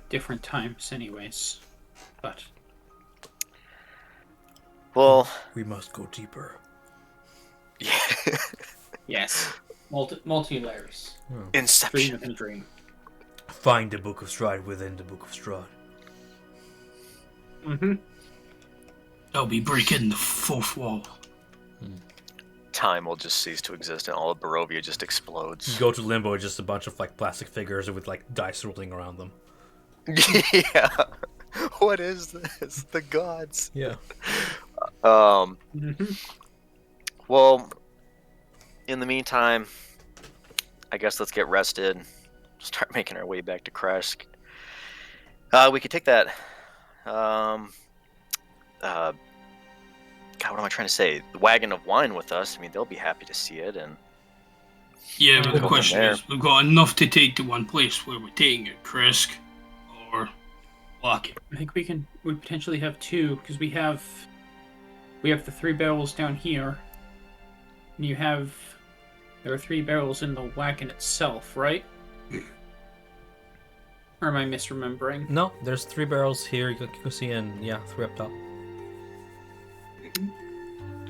different times anyways. But Well, We must go deeper. yeah. yes. Multi-layers. Dream Inception. within a dream. Find the Book of Strahd within the Book of Strahd. Mm-hmm. I'll be breaking the fourth wall. Time will just cease to exist and all of Barovia just explodes. You go to Limbo, it's just a bunch of like plastic figures with like dice rolling around them. Yeah. What is this? The gods. Yeah. Mm-hmm. Well, in the meantime, I guess let's get rested. Start making our way back to Krezk. We could take that. God, what am I trying to say? The wagon of wine with us. I mean, they'll be happy to see it. And Yeah, but Go the from question there. is, we've got enough to take to one place. Where we're taking it, Krezk or Lock it? I think we potentially have two, because we have the 3 barrels down here. And there are 3 barrels in the wagon itself, right? Or am I misremembering? No, there's 3 barrels here. You can see, and yeah, 3 up top.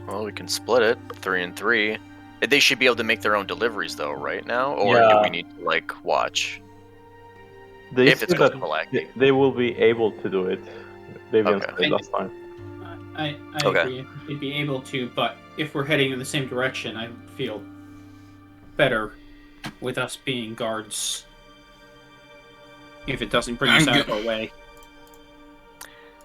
Well, we can split it 3 and 3. They should be able to make their own deliveries though, right now, or do Yeah. we need to like watch? They If it's said going that collecting. they will be able to do it. They didn't Okay. say last time. I Okay. agree. We'd be able to, but if we're heading in the same direction, I feel better with us being guards. If it doesn't bring us I'm out of go- our way.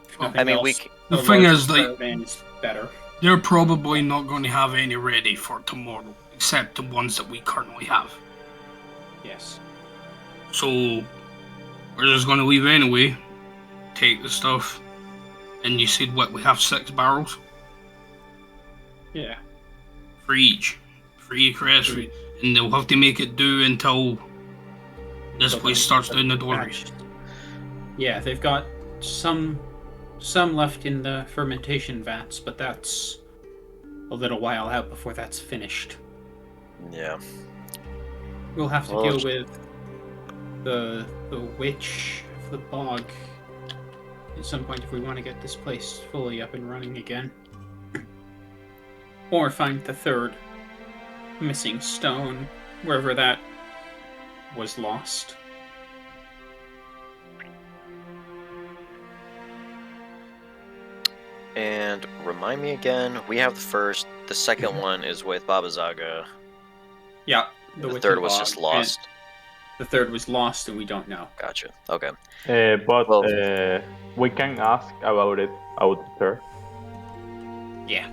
If nothing I mean, we else, c- The a thing larger is, like, caravan is better. they're probably not going to have any ready for tomorrow, except the ones that we currently have. Yes. So we're just going to leave anyway. Take the stuff, and you said what? We have 6 barrels Yeah. for each, Krezk, and they'll have to make it do until this So place then- starts doing the deliveries. Yeah, they've got some left in the fermentation vats, but that's a little while out before that's finished. Yeah. We'll have to Well, deal with the witch of the bog at some point if we want to get this place fully up and running again. Or find the 3rd missing stone, wherever that was lost. And remind me again, we have the first. The second one is with Baba Zaga. Yeah, The witch of third the was bog, just and lost. The 3rd was lost, and we don't know. Gotcha. Okay. But Well- we can ask about it out there. Yeah.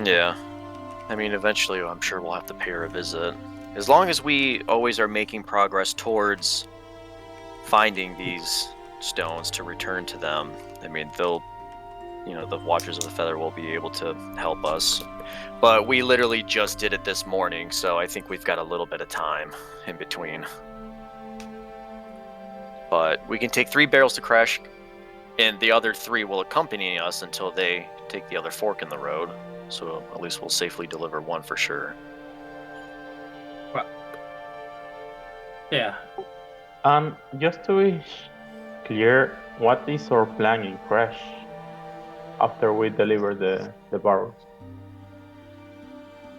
Yeah. I mean, eventually, I'm sure we'll have to pay her a visit. As long as we always are making progress towards finding these stones to return to them, I mean, they'll, the Watchers of the Feather will be able to help us. But we literally just did it this morning, so I think we've got a little bit of time in between. But we can take 3 barrels to Krezk, and the other 3 will accompany us until they take the other fork in the road. So at least we'll safely deliver 1 for sure. Yeah. And just to be clear, what is our plan in Krezk after we deliver the barrels?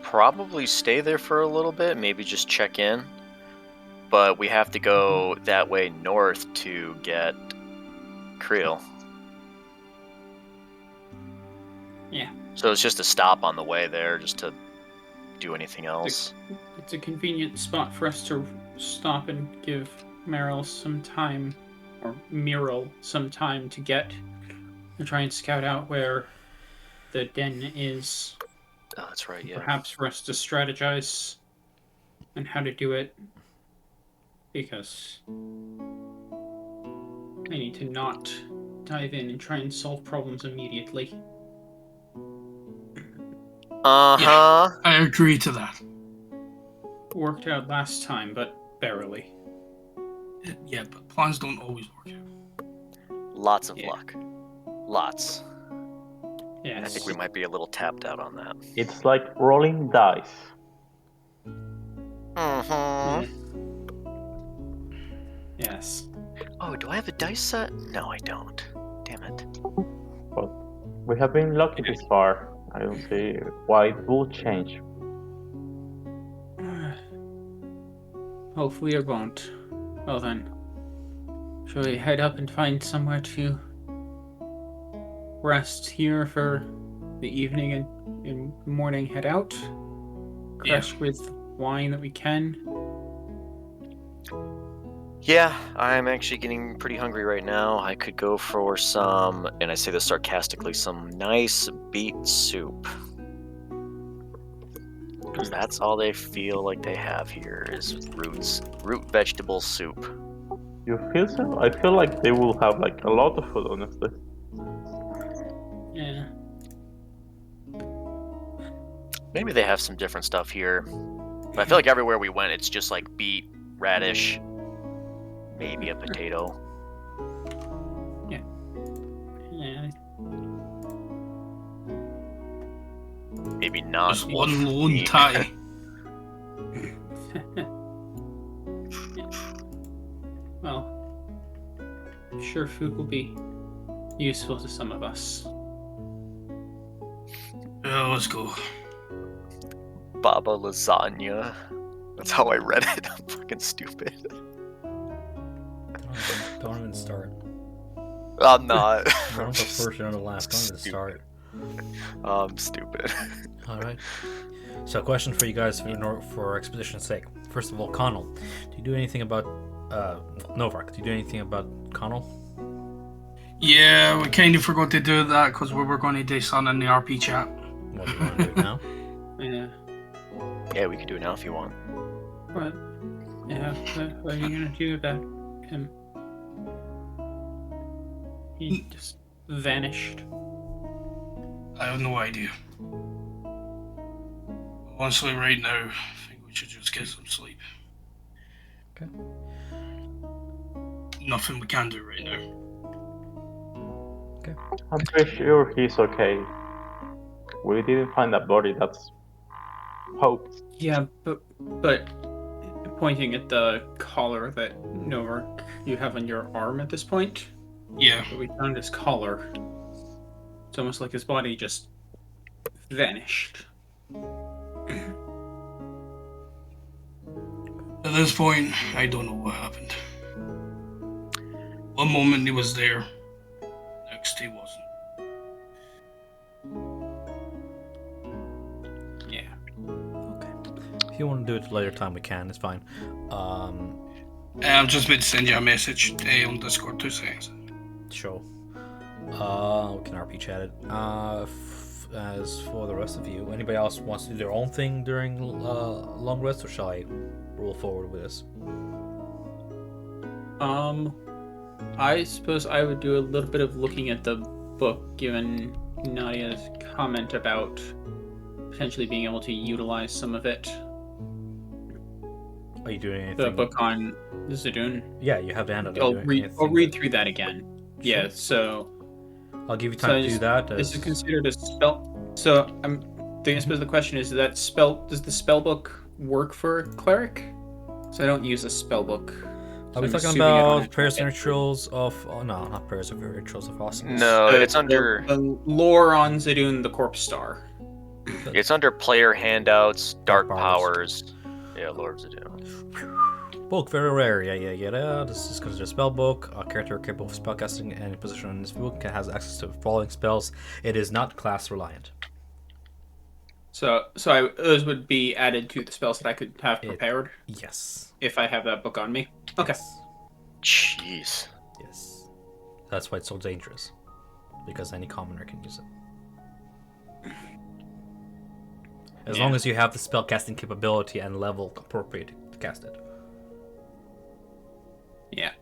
Probably stay there for a little bit, maybe just check in. But we have to go that way north to get Creel. Yeah. So it's just a stop on the way there, just to do anything else. It's a convenient spot for us to stop and give Meryl some time, or Meryl some time to get and try and scout out where the den is. Oh, that's right, yeah. Perhaps for us to strategize on how to do it, because I need to not dive in and try and solve problems immediately. Uh-huh. I agree to that. Worked out last time, but barely. Yeah, but plans don't always work out. Lots of Yeah. luck. Lots. Yes. I think we might be a little tapped out on that. It's like rolling dice. Mm-hmm. Yes. Oh, do I have a dice set? No, I don't. Damn it. But we have been lucky this far. I don't see why it will change. Hopefully it won't. Well then, shall we head up and find somewhere to rest here for the evening and in the morning head out? Crash with wine that we can. Yeah, I'm actually getting pretty hungry right now. I could go for some, and I say this sarcastically, some nice beet soup. Because that's all they feel like they have here is root vegetable soup. You feel so? I feel like they will have like a lot of food, honestly. Yeah. Maybe they have some different stuff here. But I feel like everywhere we went, it's just like beet, radish, maybe a potato. Yeah. Maybe not. Just one lone meat. tie. sure food will be useful to some of us. Yeah, let's go. Baba lasagna. That's how I read it. I'm fucking stupid. Don't even start. I'm not. One of the first, you're on the last. Don't even start. I'm stupid. Alright. So, a question for you guys for exposition's sake. First of all, Connell. Do you do anything about. Novark, do you do anything about Connell? Yeah, we kind of forgot to do that because we were going to do something in the RP chat. What do you want to do it now? Yeah. Yeah, we can do it now if you want. What? Yeah. What are you gonna do about him? He just vanished. I have no idea. Honestly, right now, I think we should just get some sleep. Okay. Nothing we can do right now. I'm pretty sure he's okay. We didn't find that body, that's hope. Yeah, but pointing at the collar that Novark you have on your arm at this point. Yeah. But we found his collar. It's almost like his body just vanished. At this point, I don't know what happened. One moment he was there, next he wasn't. Yeah. Okay. If you want to do it later time, we can. It's fine. I'm just going to send you a message on Discord 2 seconds. Sure. We can RP chat it. As for the rest of you, anybody else wants to do their own thing during long rest, or shall I roll forward with this? I suppose I would do a little bit of looking at the book, given Nadia's comment about potentially being able to utilize some of it. Are you doing anything? The book on Zidun. Yeah, you have the hand on it. I'll read through that again. Sure. Yeah, so I'll give you time to do that. This is considered a spell. So I suppose the question is, does the spell book work for a cleric? So I don't use a spell book. Are we talking about prayers and rituals of? Oh no, not prayers and rituals of awesomeness. No, it's under. The lore on Zidun, the Corpse Star. It's under player handouts, dark Powers. powers. Yeah, Lord of Zidun. Book, very rare. Yeah. This is considered a spell book. A character capable of spellcasting and position in this book has access to the following spells. It is not class reliant. So those would be added to the spells that I could have prepared Yes. if I have that book on me. Okay. Jeez. Yes. That's why it's so dangerous. Because any commoner can use it. As long as you have the spellcasting capability and level appropriate to cast it. Yeah.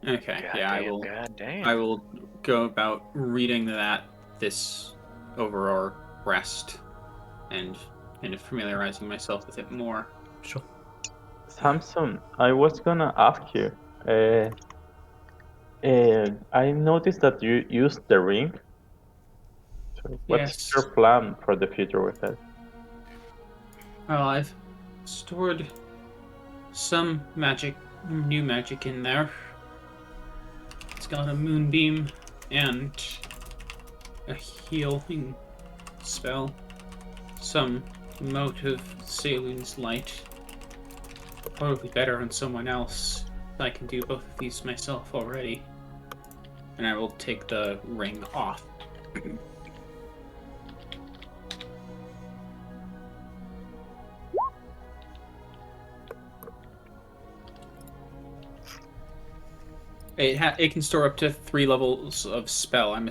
Okay. God damn. I will go about reading this over our rest and kind of familiarizing myself with it more. Sure. Samson, I was gonna ask you. I noticed that you used the ring. So what's your plan for the future with it? Well, I've stored some new magic in there. It's got a moonbeam and a healing spell. Some mote of Salune's light. Probably better on someone else. I can do both of these myself already. And I will take the ring off. It can store up to 3 levels of spell. I'm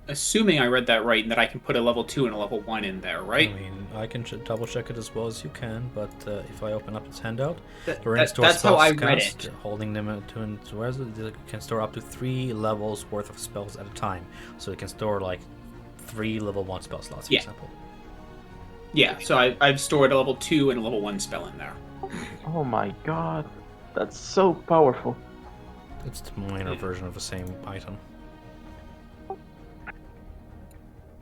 assuming I read that right, and that I can put a level 2 and a level 1 in there, right? I mean, I can double check it as well as you can, but if I open up this handout, that's how I read it. Holding them to where is it? It can store up to 3 levels worth of spells at a time. So it can store like 3 level 1 spell slots, for example. Yeah, so I've stored a level 2 and a level 1 spell in there. Oh my god, that's so powerful. It's the minor version of the same item.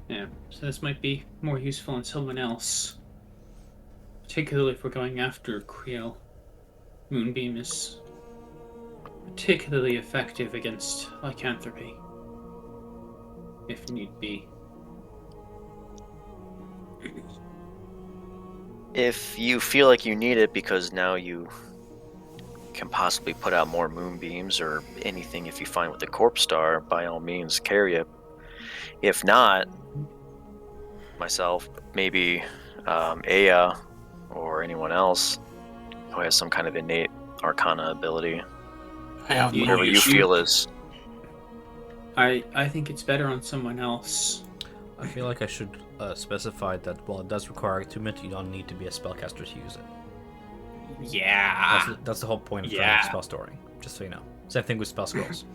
Yeah, so this might be more useful on someone else. Particularly if we're going after Creel. Moonbeam is particularly effective against lycanthropy, if need be. If you feel like you need it because now you can possibly put out more moonbeams or anything if you find with the corpse star, by all means carry it. If not, myself, maybe Aya or anyone else who has some kind of innate arcana ability. I have no Whatever you use. feel is. I think it's better on someone else. I feel like I should specify that while it does require attunement, you don't need to be a spellcaster to use it. Yeah. That's the whole point of Yeah. spell storing, just so you know. Same thing with spell scrolls.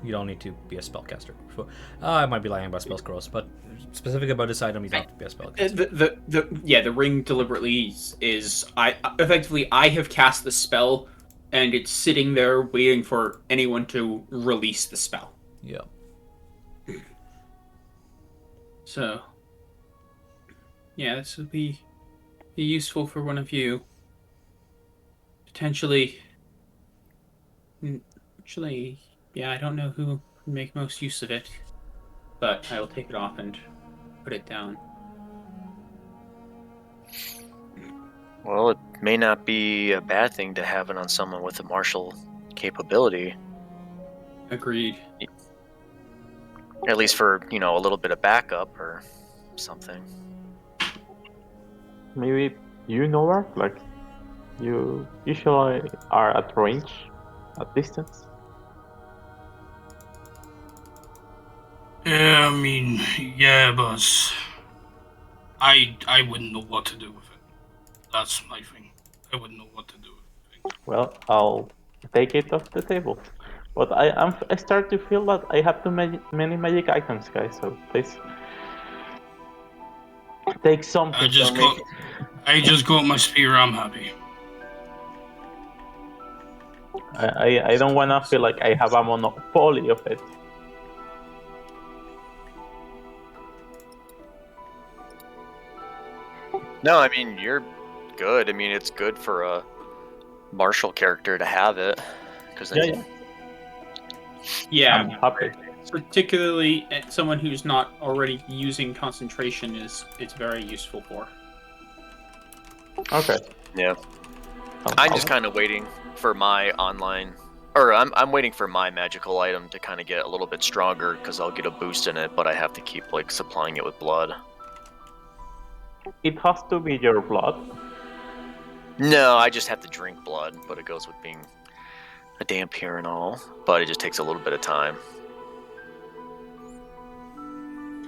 You don't need to be a spellcaster. I might be lying about spell scrolls, but specific about this item, you don't have to be a spellcaster. The ring deliberately is I have cast the spell, and it's sitting there waiting for anyone to release the spell. Yeah. So, yeah, this would be useful for one of you. Potentially. Actually, yeah, I don't know who would make most use of it, but I will take it off and put it down. Well, it may not be a bad thing to have it on someone with a martial capability. Agreed. At least for, a little bit of backup or something. Maybe you know her? Like, you usually are at range, at distance? Yeah, I mean, yeah, but I wouldn't know what to do with it. That's my thing. I wouldn't know what to do with it. Well, I'll take it off the table. But I start to feel that I have too many magic items, guys. So please take something. I just got my spear. I'm happy. I don't wanna feel like I have a monopoly of it. No, I mean, you're good. I mean, it's good for a martial character to have it. Cause Yeah. Yeah, I'm happy. particularly someone who's not already using concentration it's very useful for. Okay. Yeah. I'm just kind of waiting for my online, or I'm waiting for my magical item to kind of get a little bit stronger because I'll get a boost in it, but I have to keep supplying it with blood. It has to be your blood. No, I just have to drink blood, but it goes with being a dampier and all, but it just takes a little bit of time.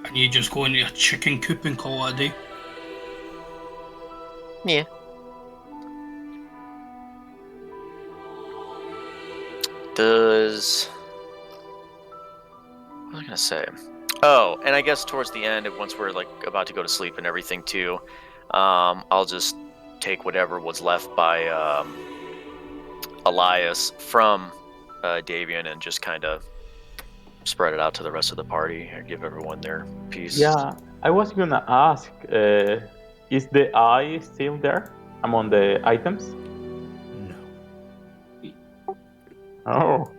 And you just go into a chicken coop and call it a day? Yeah. What was I gonna say? Oh, and I guess towards the end, once we're about to go to sleep and everything too, I'll just take whatever was left by Elias from Davian and just kind of spread it out to the rest of the party or give everyone their piece. Yeah, I was gonna ask, is the eye still there among the items? No. Oh.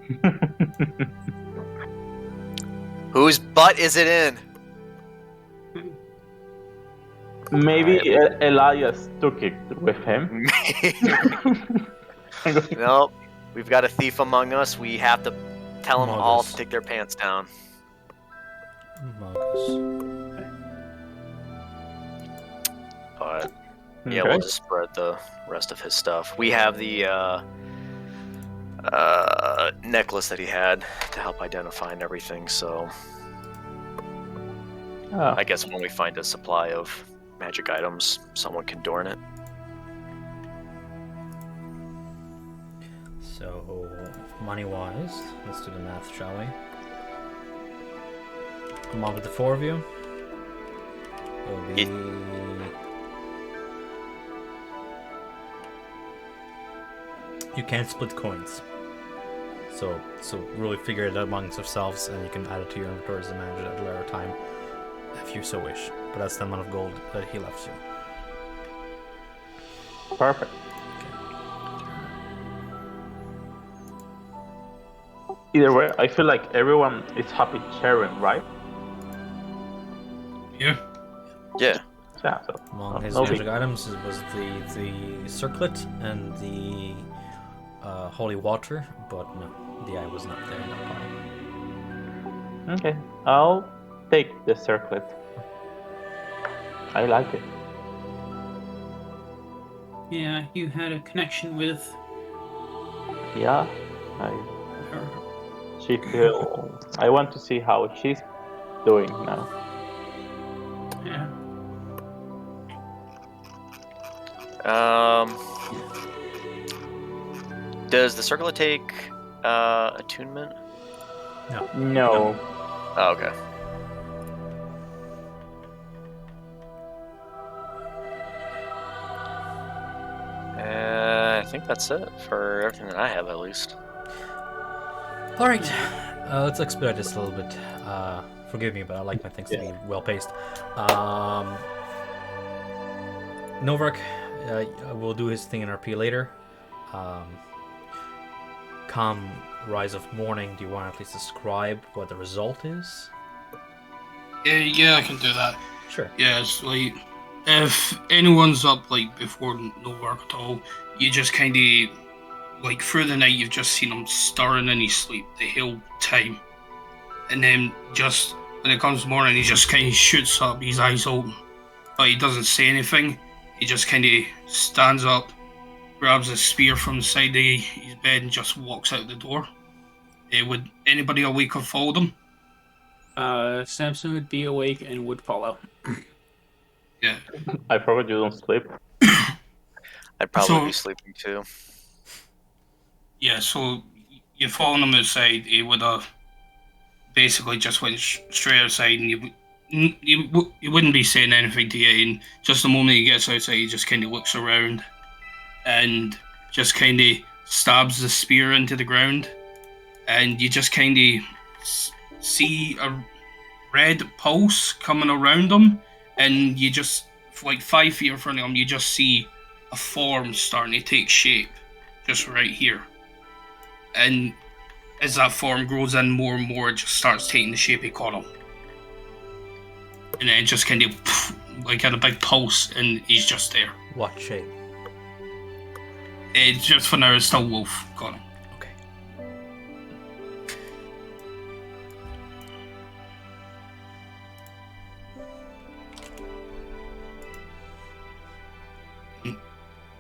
Whose butt is it in? Maybe Elias took it with him. Nope. We've got a thief among us. We have to tell them all Mogus. to take their pants down. Mogus. But yeah, Okay. we'll just spread the rest of his stuff. We have the necklace that he had to help identify and everything, so Oh. I guess when we find a supply of magic items, someone can adorn it. So, money-wise, let's do the math, shall we? Come on with the four of you. It'll be... You can't split coins. So really figure it out amongst yourselves, and you can add it to your inventories and manage it at a later time, if you so wish. But that's the amount of gold that he left you. Perfect. Either way, I feel like everyone is happy sharing, right? Yeah. Yeah. Yeah, so Among his no magic big. items was the circlet and the holy water, but no, the eye was not there in that pile. Okay, I'll take the circlet. I like it. Yeah, you had a connection with Yeah, her. she feel. I want to see how she's doing now. Yeah. Does the circlet take attunement? No, Oh, okay. I think that's it for everything that I have, at least. All right, let's expedite this a little bit. Forgive me, but I like my things to be well paced. Novak will do his thing in RP later. Come rise of morning. Do you want to at least describe what the result is? Yeah, I can do that. Sure. Yeah, it's like if anyone's up like before no work at all, you just kind of like through the night you've just seen him stirring in his sleep the whole time, and then just when it comes morning, he just kind of shoots up, his eyes open, but he doesn't say anything. He just kind of stands up, grabs a spear from the side of his bed, and just walks out the door. Would anybody awake or follow them? Samson would be awake and would follow. Yeah. I forgot you don't sleep. I'd probably So- be sleeping too. Yeah, so you follow him outside. He would have basically just went straight outside, and you wouldn't be saying anything to get in. Just the moment he gets outside, he just kind of looks around and just kind of stabs the spear into the ground, and you just kind of see a red pulse coming around him, and you just like 5 feet in front of him, you just see a form starting to take shape, just right here. And as that form grows in more and more, it just starts taking the shape of Connell. And then it just kind of like had a big pulse, and he's just there. What shape? It's just for now, it's still Wolf Connell. Okay.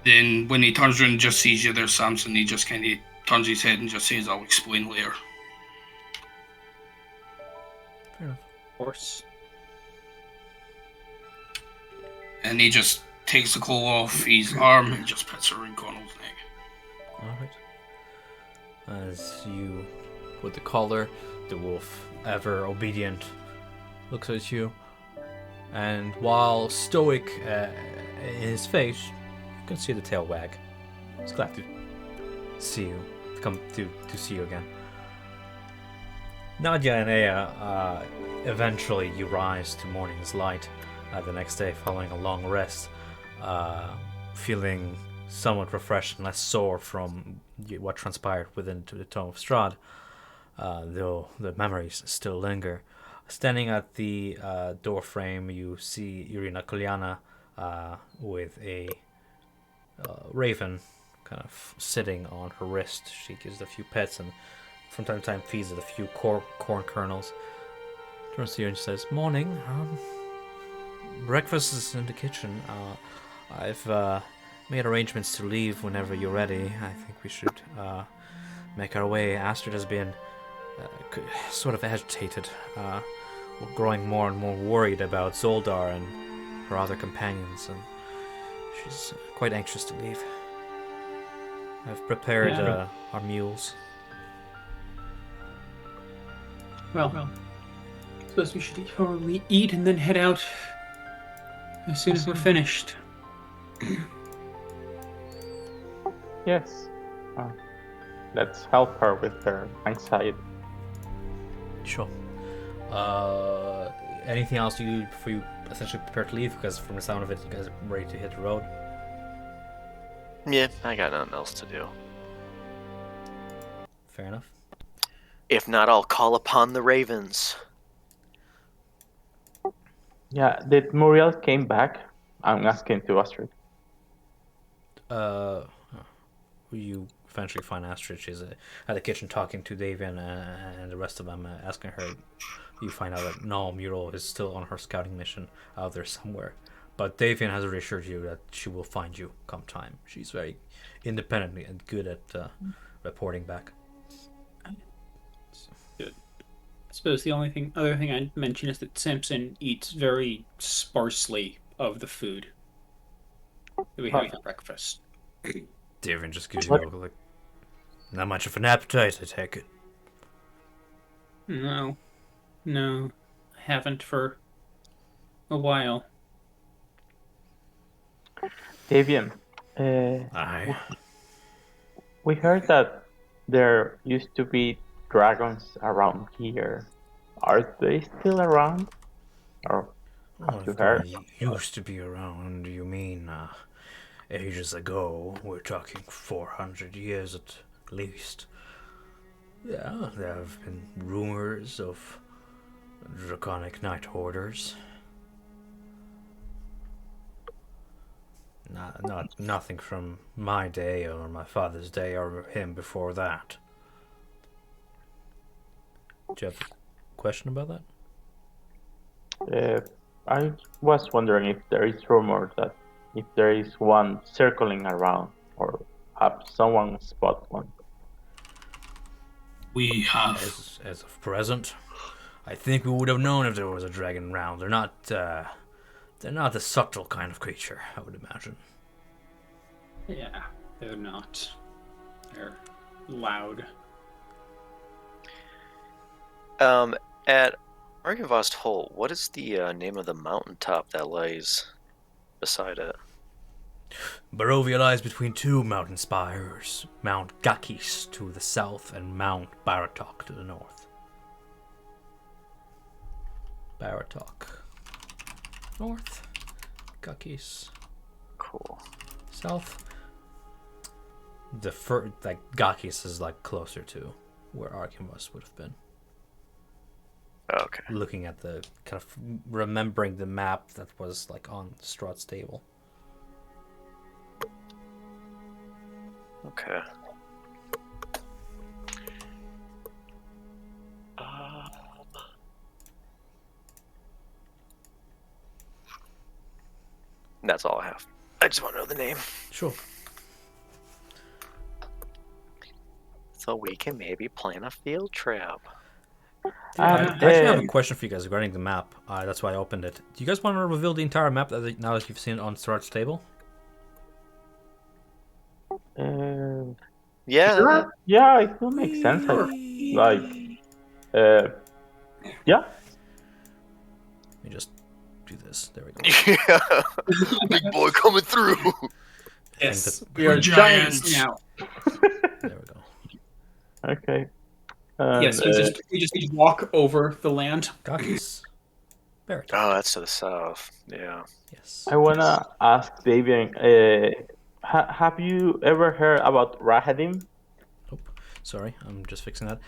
Then when he turns around and just sees you there, Samson, he just kind of turns his head and just says, "I'll explain later." Fair enough. Of course. And he just takes the claw off his arm and just puts it around Connell's neck. Alright. As you put the collar, the wolf, ever obedient, looks at you. And while stoic in his face, you can see the tail wag. He's glad to see you, come to see you again. Nadia and Aya, eventually you rise to morning's light the next day following a long rest, feeling somewhat refreshed and less sore from what transpired within the tomb of Strahd, though the memories still linger. Standing at the door frame, you see Irina Kolyana with a raven kind of sitting on her wrist. She gives it a few pets and from time to time feeds it a few corn kernels. Turns to you and she says, "Morning. Breakfast is in the kitchen. I've made arrangements to leave whenever you're ready. I think we should make our way. Astrid has been sort of agitated. We're growing more and more worried about Zoldar and her other companions, and she's quite anxious to leave. I've prepared our mules." Well, suppose we should probably eat and then head out as soon as we're finished. Yes. Let's help her with her anxiety. Sure. Anything else you do before you essentially prepare to leave? Because from the sound of it, you guys are ready to hit the road. Yeah, I got nothing else to do. Fair enough. If not, I'll call upon the ravens. Yeah, did Muriel came back? I'm asking to Astrid. You eventually find Astrid. She's at the kitchen talking to Davian and the rest of them, asking her. You find out that no, Muriel is still on her scouting mission out there somewhere. But Davian has reassured you that she will find you come time. She's very independent and good at reporting back. Good. I suppose the other thing I'd mention is that Samson eats very sparsely of the food that we have for breakfast. Davian just gives you like not much of an appetite, I take it. No, I haven't for a while. Davian, Aye. we heard that there used to be dragons around here. Are they still around? Or have you If heard? they used to be around, you mean ages ago? We're talking 400 years at least. Yeah, there have been rumors of draconic night orders. Nothing from my day or my father's day or him before that. Do you have a question about that? I was wondering if there is rumor that if there is one circling around, or have someone spot one. We have. As of present, I think we would have known if there was a dragon round. They're not a subtle kind of creature, I would imagine. Yeah, they're not. They're loud. At Argynvostholt, what is the name of the mountaintop that lies beside it? Barovia lies between two mountain spires, Mount Gakis to the south and Mount Baratok to the north. Baratok. North. Gakis. Cool. South. Gakis is like closer to where Argynvost would have been. Okay. Looking at the kind of remembering the map that was like on Strahd's table. Okay. That's all I have. I just want to know the name. Sure. So we can maybe plan a field trip. I actually have a question for you guys regarding the map. That's why I opened it. Do you guys want to reveal the entire map now that you've seen it on Strahd's table? Yeah. Yeah, it will make sense. Yeah. Let me just do this. There we go. Yeah. Big boy coming through. Yes, that- we are giants Giants. now. There we go. Okay. Yes, we just walk over the land. Gakis. Baratok. Oh, that's to the south. Yeah. Yes. I wanna ask Davian, have you ever heard about Rahadim? Oh, sorry, I'm just fixing that.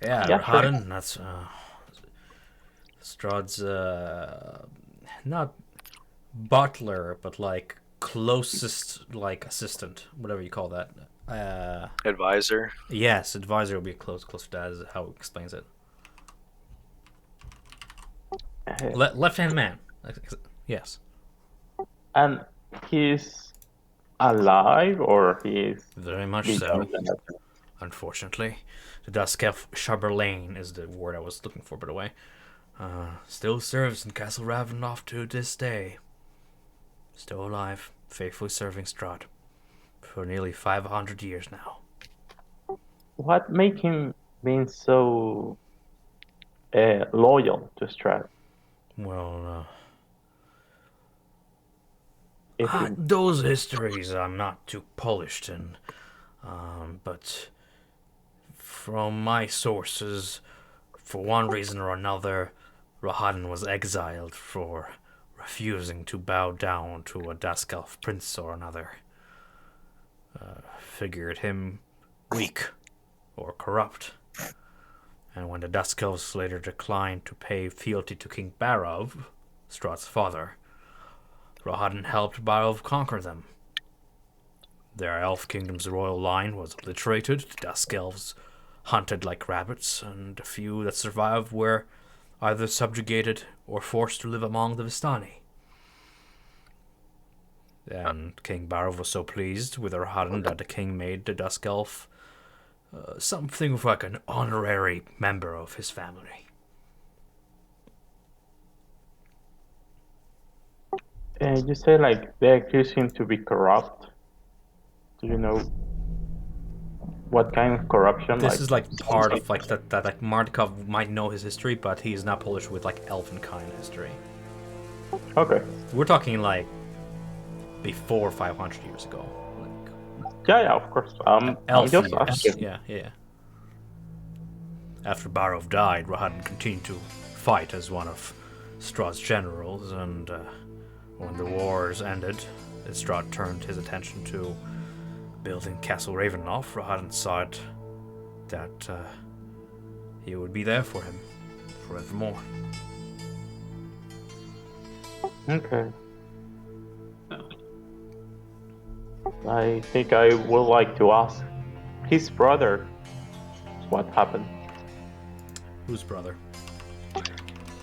Yeah, Yeah, sure. Rahaden, that's Strahd's not butler, but like closest like assistant, whatever you call that. Advisor. Yes, advisor will be close to that is how it explains it. Left-hand man. Yes. And he's alive, or he's Very much so. Unfortunately. The Duskelf Shabberlane is the word I was looking for, by the way. Still serves in Castle Ravenloft to this day. Still alive, faithfully serving Strahd. For nearly 500 years now. What make him being so loyal to Strahd? Well, If he- those histories I'm not too polished in. But from my sources, for one reason or another, Rahaden was exiled for refusing to bow down to a Duskelf prince or another. Figured him weak or corrupt, And when the Dusk Elves later declined to pay fealty to King Barov, Strahd's father, Rohadin helped Barov conquer them. Their elf kingdom's royal line was obliterated, the Dusk Elves hunted like rabbits, and the few that survived were either subjugated or forced to live among the Vistani. And King Barov was so pleased with Rohadin that the king made the Dusk Elf something like an honorary member of his family. You say like they accuse him to be corrupt. Do you know what kind of corruption? This is like part of like that like Mardukov might know his history, but he is not Polish with like Elvenkind history. Okay. We're talking like before 500 years ago. Yeah, of course. I'm just asking. Yeah. After Barov died, Rohadin continued to fight as one of Strahd's generals, and when the wars ended, Strahd turned his attention to building Castle Ravenloft. Rohadin saw that he would be there for him forevermore. Okay. I think I would like to ask his brother what happened. Whose brother?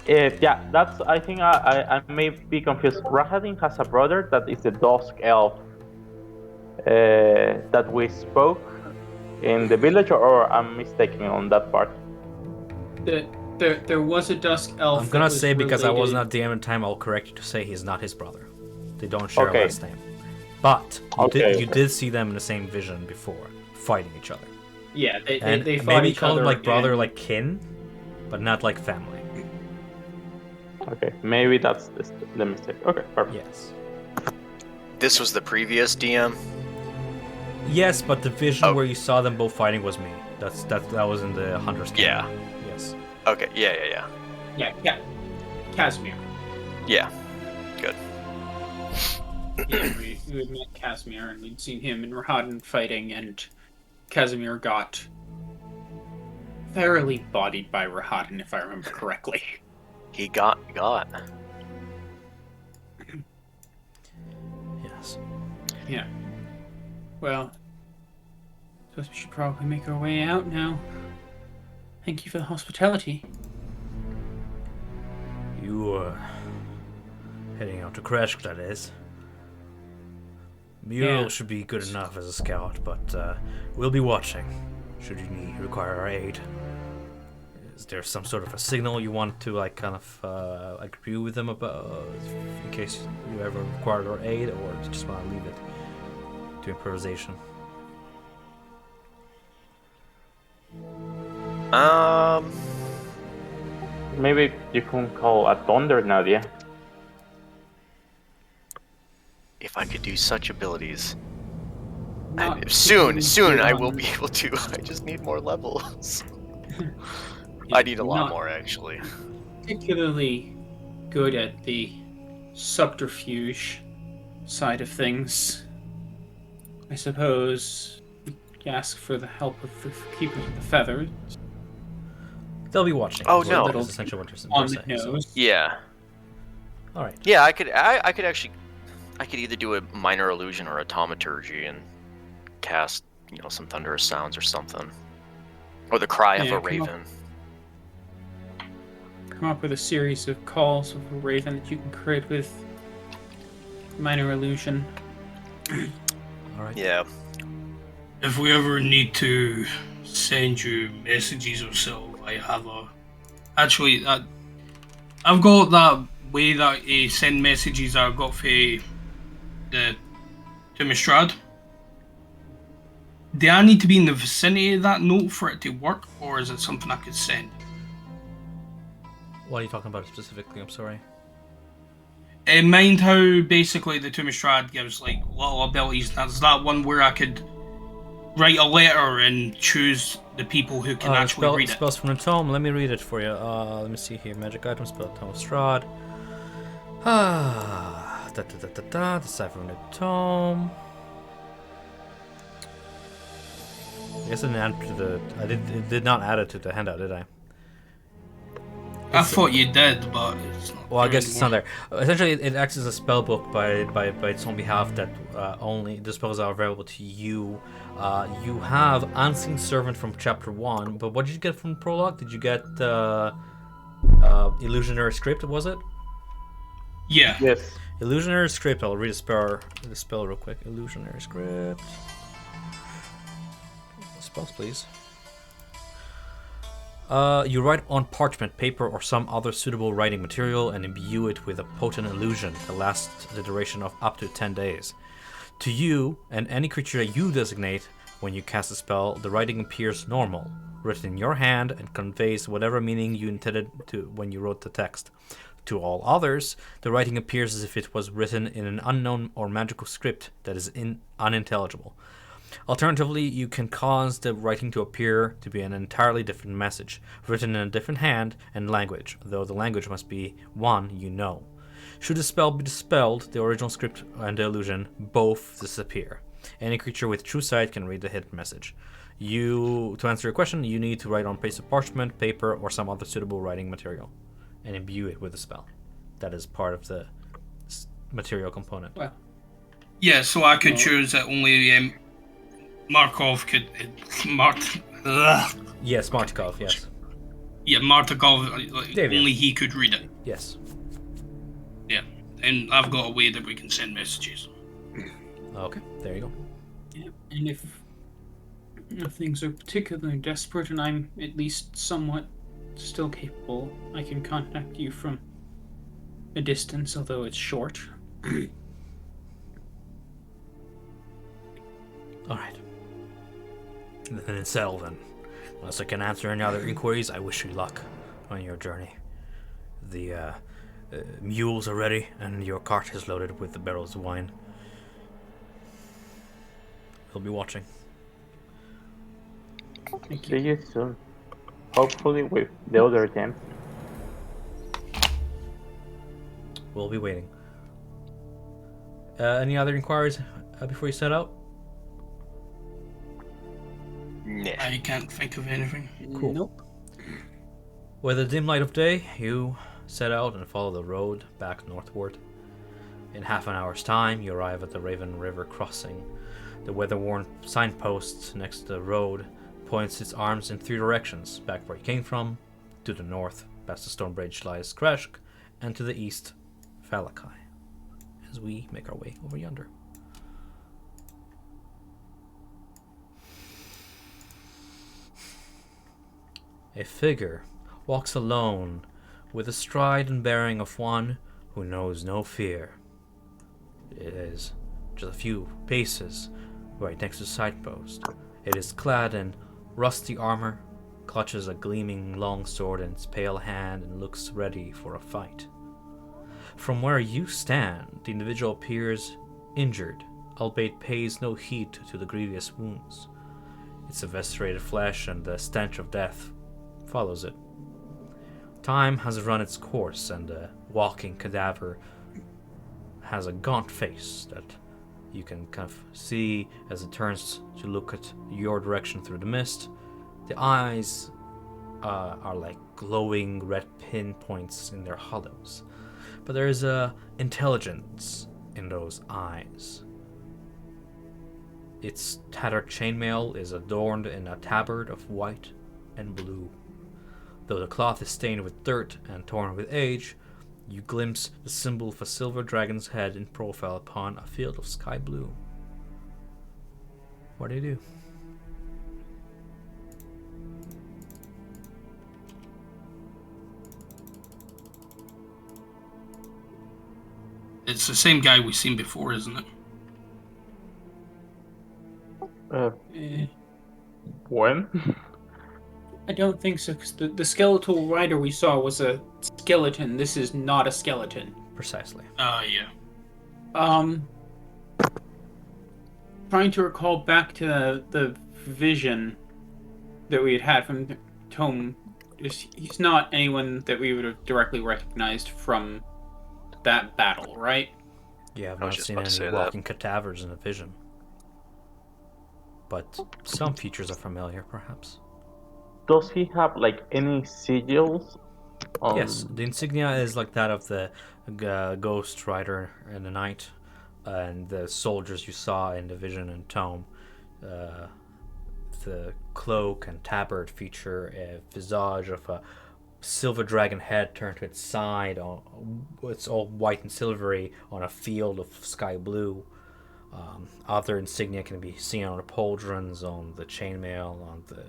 Yeah, that's. I think I may be confused. Rohadin has a brother that is the Dusk Elf that we spoke in the village, or I'm mistaken on that part. There was a Dusk Elf. I'm gonna say because I was related- not DM in time, I'll correct you to say he's not his brother. They don't share Okay. a last name. But you Okay. did see them in the same vision before, fighting each other. Yeah, And they fought maybe each call other them like brother, and- like kin, but not like family. Okay, maybe that's the mistake. Okay, perfect. Yes. This was the previous DM. Yes, but the vision Oh. where you saw them both fighting was me. That was in the Hunter's camp. Yeah. Yes. Okay. Yeah. Yeah, Casimir. Yeah. Good. Yeah, we had met Casimir and we'd seen him and Rohadin fighting, and Casimir got thoroughly bodied by Rohadin, if I remember correctly. He got. Yes. Yeah. Well, suppose we should probably make our way out now. Thank you for the hospitality. You heading out to Krezk, that is. Muriel Yeah. should be good enough as a scout, but we'll be watching. Should you require our aid. Is there some sort of a signal you want to like kind of agree with them about in case you ever require our aid, or do you just want to leave it to improvisation? Maybe you can call a thunder, Nadia. If I could do such abilities. Not Soon particularly I good will on- be able to. I just need more levels. I need a lot not more, actually. particularly good at the subterfuge side of things. I suppose we ask for the help of the Keepers of the Feathers They'll be watching. Oh, is no. is essentially what you're on the saying. So. nose. Yeah. All right. Yeah, I could actually, I could either do a minor illusion or a taumaturgy and cast, some thunderous sounds or something. Or the cry of Yeah, a come up- raven. Come up with a series of calls of a raven that you can create with minor illusion. All right. Yeah. If we ever need to send you messages or so, I have actually I've got that way that I send messages I got for the to Strahd. Do I need to be in the vicinity of that note for it to work, or is it something I could send? What are you talking about specifically? I'm sorry. Mind how basically the Tomb of Strahd gives like little abilities. That's that one where I could write a letter and choose the people who can actually read it. Spells from the tome. Let me read it for you. Let me see here. Magic item spell tome of Strahd. Decipher from the tome. I guess I didn't add to the. Did not add it to the handout, did I? I thought you did, but it's not. Well, I there guess it's not anymore. there. Essentially, it acts as a spell book by its own behalf that only the spells are available to you. You have Unseen Servant from Chapter 1, but what did you get from Prologue? Did you get Illusionary Script, was it? Yeah. Yes. Illusionary Script, I'll read the spell real quick. Illusionary Script. Spells, please. You write on parchment, paper, or some other suitable writing material and imbue it with a potent illusion that lasts the duration of up to 10 days. To you, and any creature that you designate when you cast a spell, the writing appears normal, written in your hand, and conveys whatever meaning you intended to when you wrote the text. To all others, the writing appears as if it was written in an unknown or magical script that is unintelligible. Alternatively, you can cause the writing to appear to be an entirely different message, written in a different hand and language, though the language must be one you know. Should the spell be dispelled, the original script and the illusion both disappear. Any creature with true sight can read the hidden message. To answer your question, you need to write on a piece of parchment, paper, or some other suitable writing material, and imbue it with the spell. That is part of the material component. Well, Yeah, so I could choose that only Markov could. Yes, Martikov, yes. Yeah, Markov, David. only he could read it. Yes. Yeah, and I've got a way that we can send messages. Okay, there you go. Yeah, and if things are particularly desperate and I'm at least somewhat still capable, I can contact you from a distance, although it's short. Alright. Then it's settled then. Unless I can answer any other inquiries, I wish you luck on your journey. The mules are ready, and your cart is loaded with the barrels of wine. We'll be watching. See you soon. Hopefully with the other team. We'll be waiting. Any other inquiries before you set out? Nah. I can't think of anything. Cool. Nope. With the dim light of day, you set out and follow the road back northward. In half an hour's time, you arrive at the Raven River crossing. The weather-worn signpost next to the road points its arms in three directions: back where you came from, to the north, past the stone bridge lies Krezk, and to the east, Valakai, as we make our way over yonder. A figure walks alone, with the stride and bearing of one who knows no fear. It is just a few paces right next to the signpost. It is clad in rusty armor, clutches a gleaming long sword in its pale hand, and looks ready for a fight. From where you stand, the individual appears injured, albeit pays no heed to the grievous wounds. Its eviscerated flesh and the stench of death follows it. Time has run its course, and the walking cadaver has a gaunt face that you can kind of see as it turns to look at your direction through the mist. The eyes are like glowing red pinpoints in their hollows, but there is a intelligence in those eyes. Its tattered chainmail is adorned in a tabard of white and blue. Though the cloth is stained with dirt and torn with age, you glimpse the symbol of a silver dragon's head in profile upon a field of sky blue. What do you do? It's the same guy we've seen before, isn't it? Eh, When? I don't think so, because the skeletal rider we saw was a skeleton. This is not a skeleton. Precisely. Yeah. Trying to recall back to the vision that we had from Tome. He's not anyone that we would have directly recognized from that battle, right? You have I was not just seen about to say any that. walking cadavers in a vision. but some features are familiar, perhaps. Does he have like any sigils? Yes, the insignia is like that of the Ghost Rider in the night, and the soldiers you saw in the Vision and Tome. The cloak and tabard feature a visage of a silver dragon head turned to its side. It's all white and silvery on a field of sky blue. Other insignia can be seen on the pauldrons, on the chainmail, on the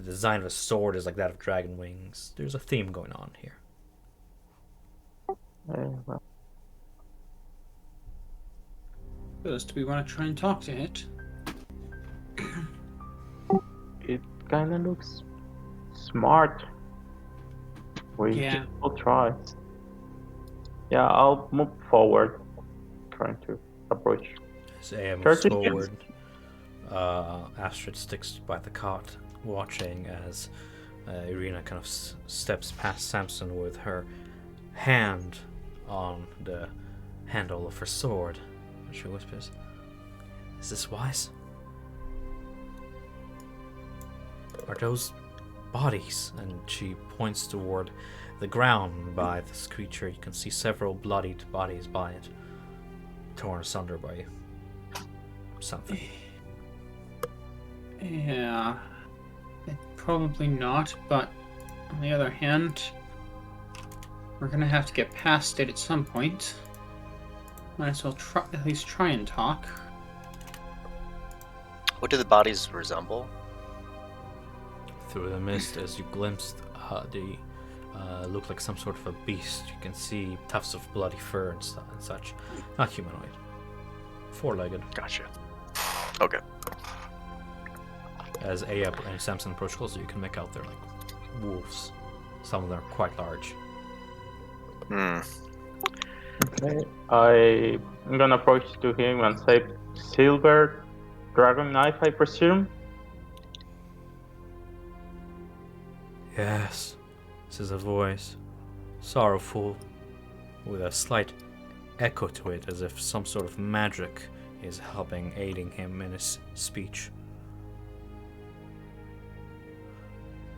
design of a sword is like that of dragon wings. There's a theme going on here. First, we want to try and talk to it. It kind of looks smart. Yeah. Will try. Yeah, I'll move forward, trying to approach. As Aya moves 30 forward, Astrid sticks by the cot, watching as Irina kind of steps past Samson with her hand on the handle of her sword. She whispers, "Is this wise? Are those bodies?" And she points toward the ground by this creature. You can see several bloodied bodies by it, torn asunder by something. Yeah. Probably not, but on the other hand, we're gonna have to get past it at some point. Might as well at least try and talk. What do the bodies resemble? Through the mist, as you glimpsed, they look like some sort of a beast. You can see tufts of bloody fur and such. Not humanoid. Four-legged. Gotcha. Okay. As Aya and Samson approach closer, you can make out they're like wolves. Some of them are quite large. Okay, I'm gonna approach to him and say, "Silver dragon knife, I presume." Yes, says a voice, sorrowful, with a slight echo to it, as if some sort of magic is helping, aiding him in his speech.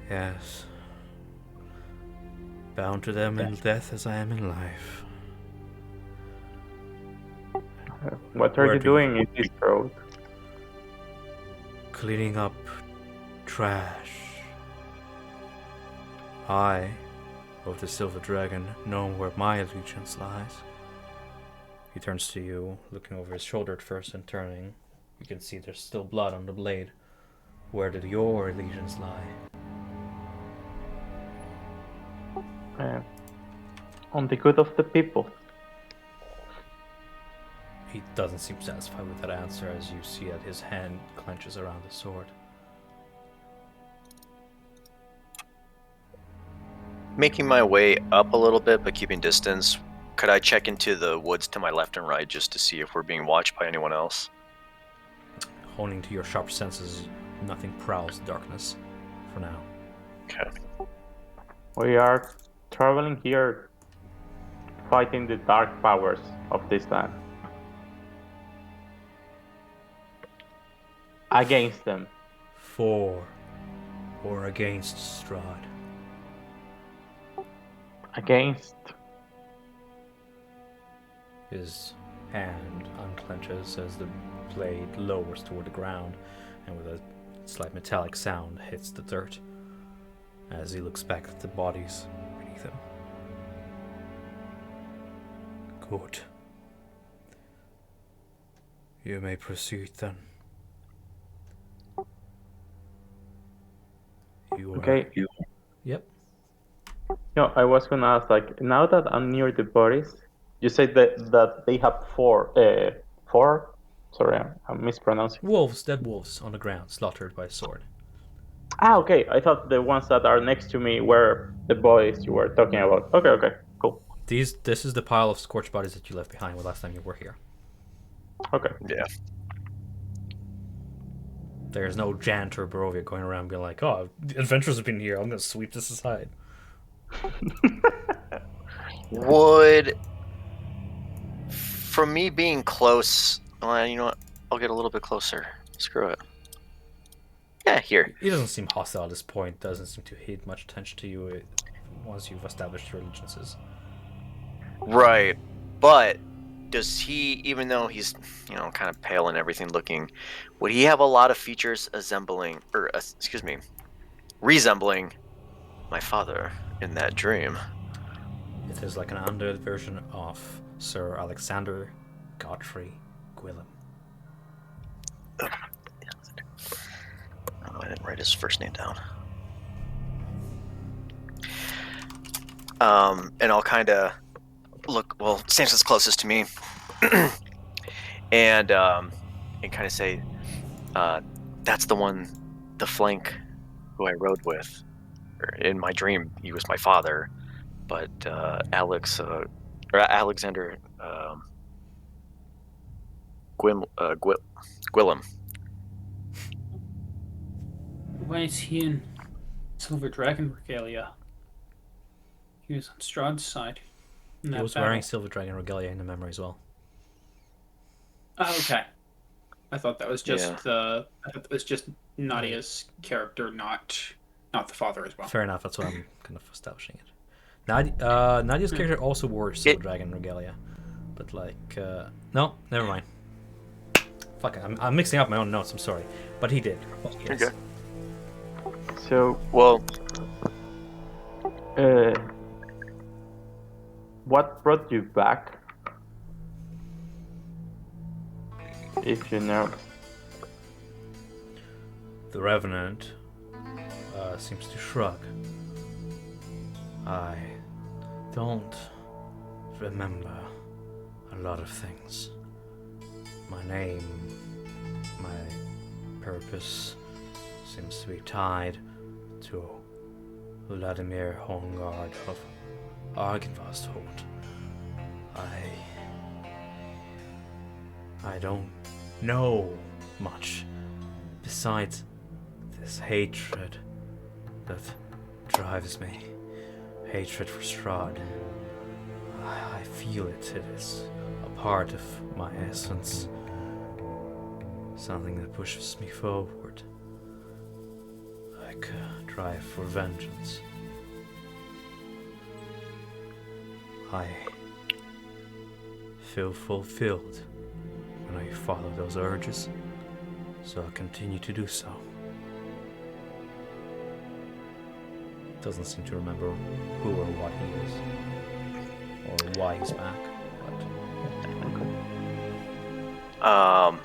Yes, bound to them in death as I am in life. What are you doing in this road? Cleaning up trash. I, of the Silver Dragon, know where my allegiance lies. He turns to you, looking over his shoulder at first and turning. You can see there's still blood on the blade. Where did your allegiance lie? On the good of the people. He doesn't seem satisfied with that answer, as you see that his hand clenches around the sword. Making my way up a little bit, but keeping distance, could I check into the woods to my left and right just to see if we're being watched by anyone else? Honing to your sharp senses, nothing prowls the darkness for now. Okay. We are traveling here, fighting the dark powers of this land. Against them. For or against Strahd? Against. His hand unclenches as the blade lowers toward the ground, and with a slight metallic sound hits the dirt as he looks back at the bodies beneath him. Good. You may proceed then. Okay. Yep. No, I was gonna ask, like, now that I'm near the bodies, you said that they have four. Sorry, I'm mispronouncing. Wolves, dead wolves on the ground, slaughtered by a sword. Ah, okay. I thought the ones that are next to me were the boys you were talking about. Okay, cool. This is the pile of scorched bodies that you left behind the last time you were here. Okay. Yeah. There's no janitor or Barovia going around being like, "Oh, the adventurers have been here. I'm gonna sweep this aside." Would, from me being close, well, you know what? I'll get a little bit closer. Screw it. Yeah, here. He doesn't seem hostile at this point. Doesn't seem to hate much attention to you once you've established your allegiances. Right, but does he, even though he's, you know, kind of pale and everything looking, would he have a lot of features resembling my father in that dream? It is like an undead version of Sir Alexander Godfrey Gwillem. Oh, I didn't write his first name down. And I'll kind of look. Well, Samson's closest to me, and kind of say, "That's the one, the flank, who I rode with. In my dream, he was my father, but Alexander Gwillem." Why is he in Silver Dragon regalia? He was on Strahd's side. in He that was battle. wearing Silver Dragon regalia in the memory as well. Oh, okay. I thought that was just Yeah. I thought that was just Nadia's character, not the father as well. Fair enough, that's what I'm kind of establishing it. Nadia's character also wore Silver Dragon regalia. But like, no, never mind. Fuck it, I'm mixing up my own notes, I'm sorry. But he did. Yes. Okay. So, Well, what brought you back? If you know. The Revenant seems to shrug. I don't remember a lot of things. My name, my purpose seems to be tied to Vladimir Hongard of Argynvostholt. I don't know much besides this hatred that drives me. Hatred for Strahd. I feel it. It is a part of my essence. Something that pushes me forward. Like a drive for vengeance. I feel fulfilled when I follow those urges, so I'll continue to do so. Doesn't seem to remember who or what he is, or why he's back. But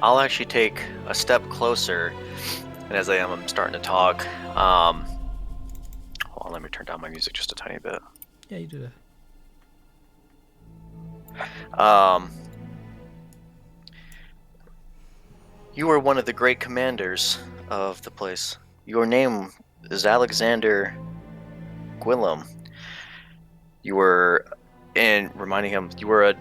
I'll actually take a step closer, and as I'm starting to talk, hold on, let me turn down my music just a tiny bit. yeah, you do that. You were one of the great commanders of the place. Your name is Alexander Gwillem. You were, and reminding him, you were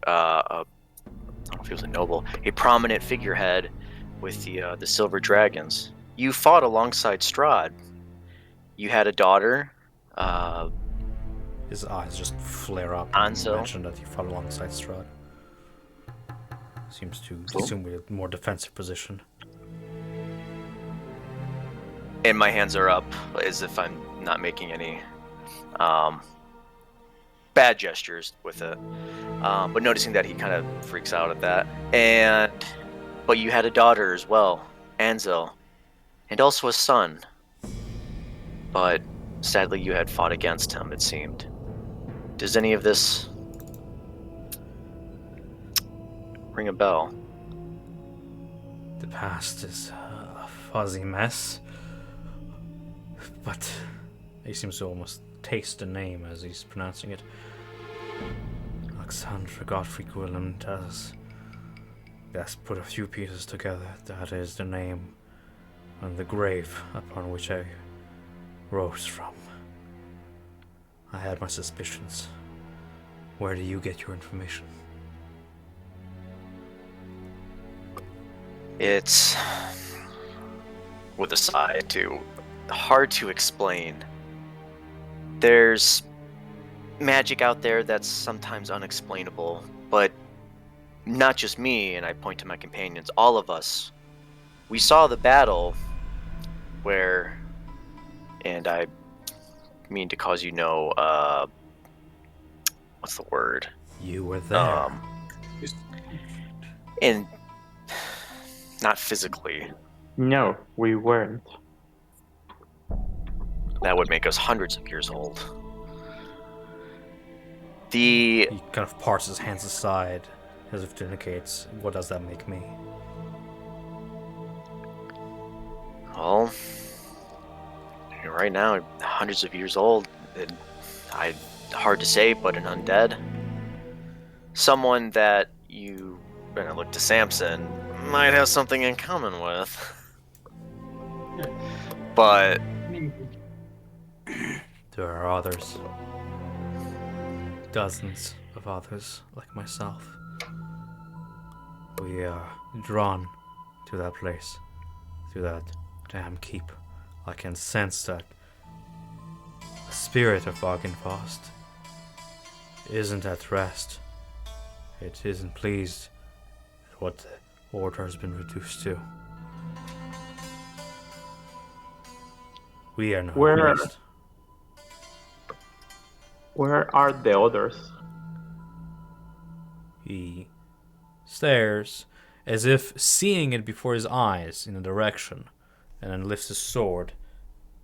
I don't know if he was a noble, a prominent figurehead with the Silver Dragons. You fought alongside Strahd. You had a daughter. His eyes just flare up Anso. and you mention that he fought alongside Strahd. Seems to assume a more defensive position. And my hands are up as if I'm not making any bad gestures with it. But noticing that he kind of freaks out at that. But you had a daughter as well, Anzel, and also a son. But sadly you had fought against him, it seemed. Does any of this ring a bell? The past is a fuzzy mess, but he seems to almost taste the name as he's pronouncing it. Alexander Godfrey Gwillem does. Let's put a few pieces together. That is the name and the grave upon which I rose from. I had my suspicions. Where do you get your information? It's, with a sigh too, hard to explain. There's magic out there that's sometimes unexplainable, but not just me, and I point to my companions, all of us, we saw the battle where, and I mean to cause you no, what's the word? You were there. And not physically. No, we weren't. That would make us hundreds of years old. The He kind of parts his hands aside, as if to indicate, what does that make me? well, right now, hundreds of years old. Hard to say, but an undead. Someone that you, when I look to Samson, might have something in common with. But There are others. Dozens of others like myself. We are drawn to that place, to that damn keep. I can sense that the spirit of Argynvost isn't at rest. It isn't pleased at what the order has been reduced to. We are not Where- pleased. Where are the others? He stares as if seeing it before his eyes in a direction, and then lifts his sword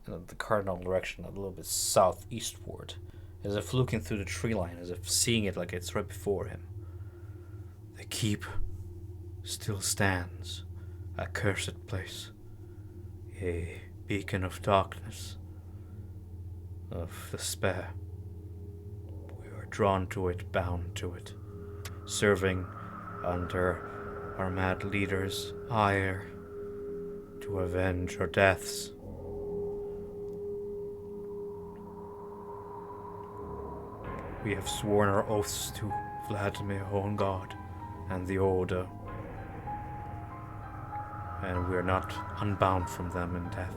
in the cardinal direction, a little bit southeastward, as if looking through the tree line, as if seeing it like it's right before him. The keep still stands, a cursed place, a beacon of darkness, of despair. We are drawn to it, bound to it, serving under our mad leader's ire to avenge our deaths. We have sworn our oaths to Vladimir, own God, and the Order, and we are not unbound from them in death.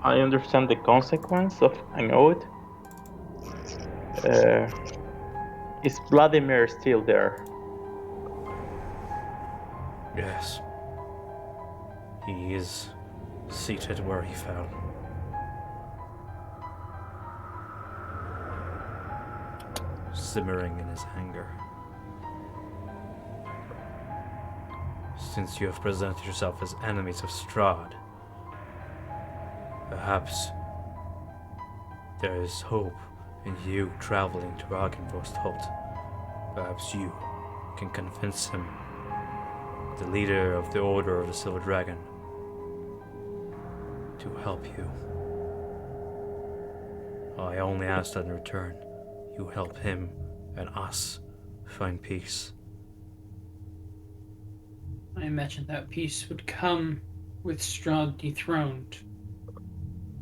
I understand the consequence of an oath. Is Vladimir still there? Yes. He is seated where he fell. Simmering in his anger. Since you have presented yourself as enemies of Strahd, perhaps there is hope in you traveling to Argynvostholt. Perhaps you can convince him, the leader of the Order of the Silver Dragon, to help you. I only ask that in return you help him and us find peace. I imagine that peace would come with Strahd dethroned,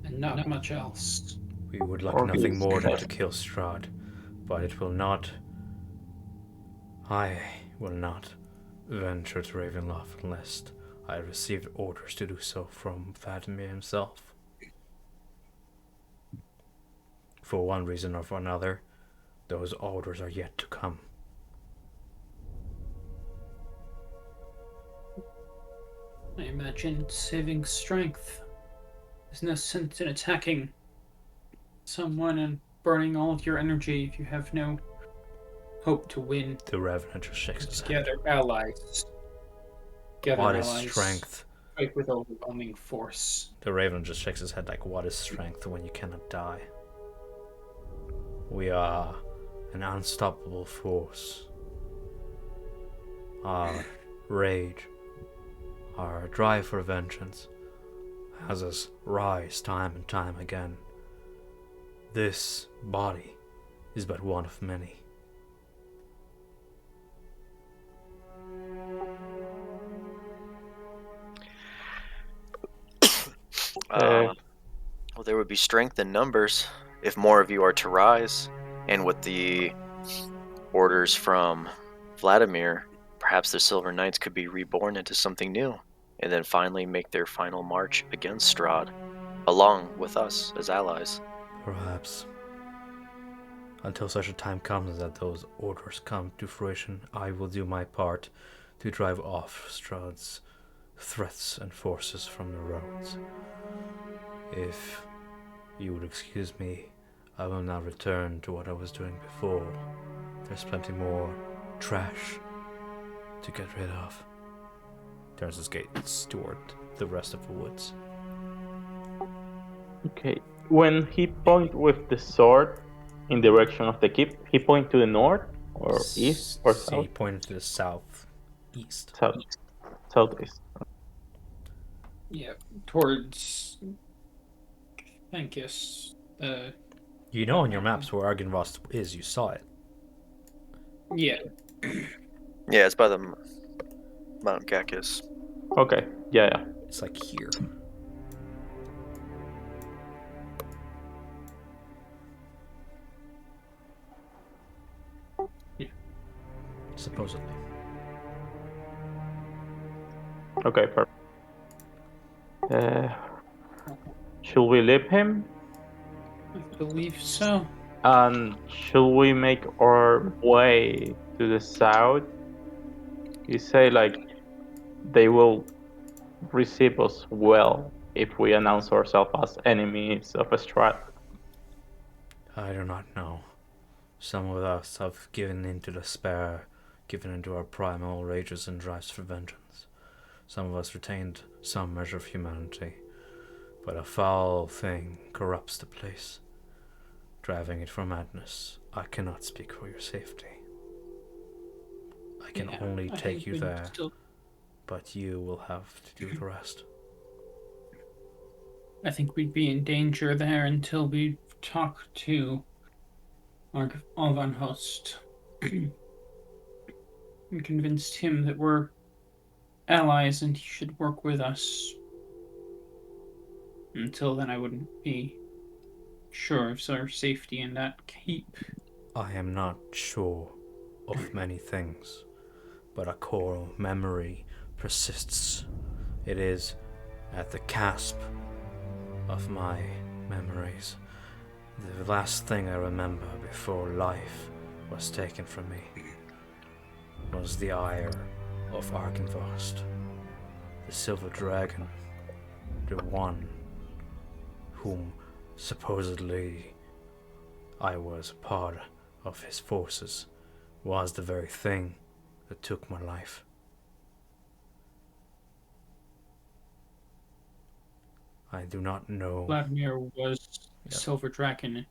and not much else. We would like Or nothing peace. more than to kill Strahd, but it will not. I will not venture to Ravenloft unless I received orders to do so from Vladimir himself. For one reason or for another, those orders are yet to come. I imagine saving strength. There's no sense in attacking someone and burning all of your energy if you have no hope to win. The Revenant just shakes his Just head. gather allies. Gather What is allies. strength? Fight with overwhelming force. The Raven just shakes his head like, what is strength when you cannot die? We are an unstoppable force. Our rage, our drive for vengeance, has us rise time and time again. This body is but one of many. Well, there would be strength in numbers if more of you are to rise, and with the orders from Vladimir, perhaps the Silver Knights could be reborn into something new, and then finally make their final march against Strahd, along with us as allies. Perhaps. Until such a time comes that those orders come to fruition, I will do my part to drive off Strahd's threats and forces from the roads. If you would excuse me, I will now return to what I was doing before. There's plenty more trash to get rid of. Turns his gaze toward the rest of the woods. Okay. When he points with the sword in direction of the keep, he points to the north or east or See, south? pointing to the southeast. South. Southeast. Yeah, towards. I guess. You know on your maps where Argynvost is. You saw it. Yeah. Yeah, it's by the Mount Cactus. Okay. Yeah. It's like here. Yeah. Supposedly. Okay. Perfect. Should we leave him? I believe so. And should we make our way to the south? You say like they will receive us well if we announce ourselves as enemies of Strahd. I do not know. Some of us have given in to despair, given into our primal rages and drives for vengeance. Some of us retained some measure of humanity, but a foul thing corrupts the place, driving it from madness. I cannot speak for your safety. I can only I take think you we'd there, still- but you will have to do the rest. I think we'd be in danger there until we talk to Argynvostholt and convinced him that we're allies and he should work with us. Until then, I wouldn't be sure of our safety in that keep. I am not sure of many things, but a core memory persists. It is at the cusp of my memories. The last thing I remember before life was taken from me was the ire of Argynvost, the silver dragon, the one whom supposedly I was a part of his forces, was the very thing that took my life. I do not know. Vladimir was Silver Dragon.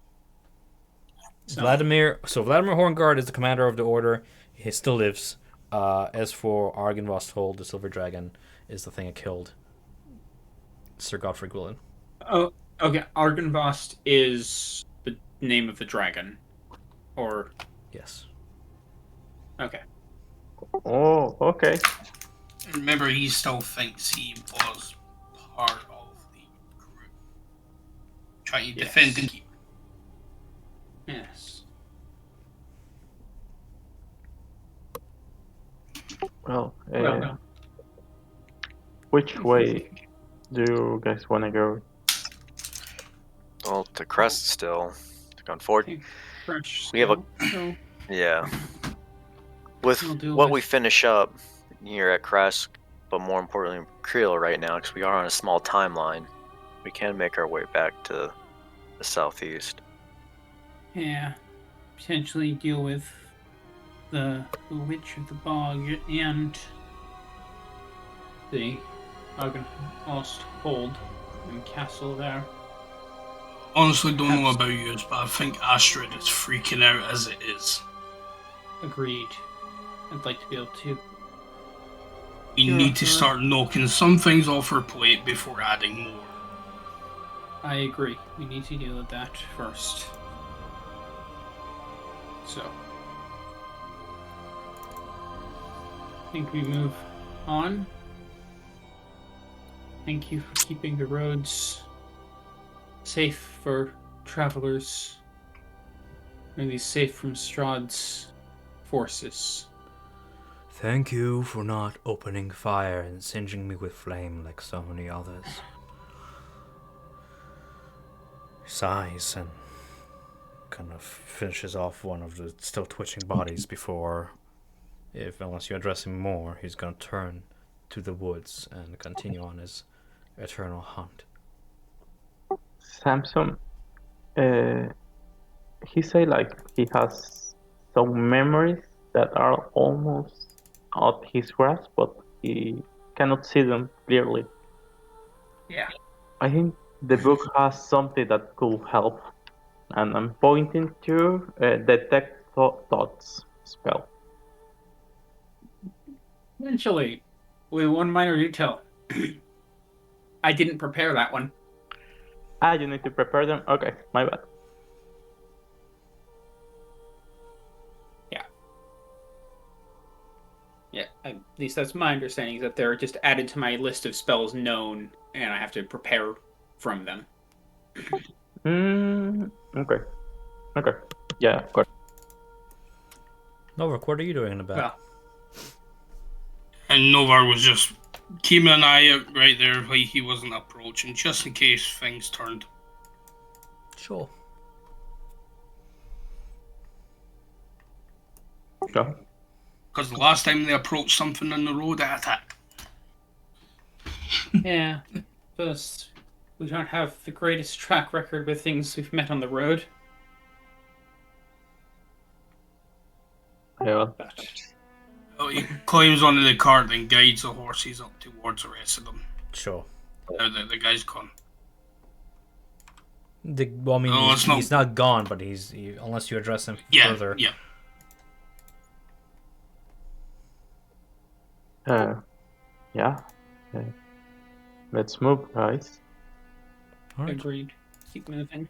Vladimir Horngard is the commander of the order. He still lives. As for Argynvostholt, the Silver Dragon, is the thing that killed Sir Godfrey Gwilyn. Oh, okay. Argynvost is the name of the dragon, or Yes. okay. Oh, okay. Remember, he still thinks he was part of the group trying to defend the keep. Yes. Well, Well, which way do you guys want to go? Well, to Krezk still. Going forward. fresh. We have a- so Yeah. With We'll do what with- we finish up here at Krezk, but more importantly, Creel right now, because we are on a small timeline, we can make our way back to the southeast. Yeah, potentially deal with the Witch of the Bog and the Argynvostholt and castle there. Honestly, don't know about you, but I think Astrid is freaking out as it is. Agreed. I'd like to be able to. We Sure, need to sure. start knocking some things off our plate before adding more. I agree. We need to deal with that first. So, I think we move on. Thank you for keeping the roads safe for travelers, or at least safe from Strahd's forces. Thank you for not opening fire and singeing me with flame like so many others. Sighs and kind of finishes off one of the still twitching bodies before, unless you address him more, he's gonna turn to the woods and continue on his eternal hunt. Samson, he say like he has some memories that are almost at his grasp, but he cannot see them clearly. Yeah. I think the book has something that could help, and I'm pointing to detect thoughts spell. Eventually, with one minor detail. I didn't prepare that one. You need to prepare them? Okay, my bad. Yeah, at least that's my understanding, is that they're just added to my list of spells known, and I have to prepare from them. Okay. Okay. Yeah, of course. Novak, what are you doing in the back? Well, And Novar was just keeping an eye out right there, like he wasn't approaching, just in case things turned. Sure. Go. Because the last time they approached something in the road, they attacked. yeah. Plus, we don't have the greatest track record with things we've met on the road. Yeah. But Oh, he climbs onto the cart and guides the horses up towards the rest of them. Sure. Now the guy's gone. Well, I mean, No, he's not gone, but unless you address him Yeah, further. yeah. Yeah. Let's move, guys. All right. agreed. Keep moving.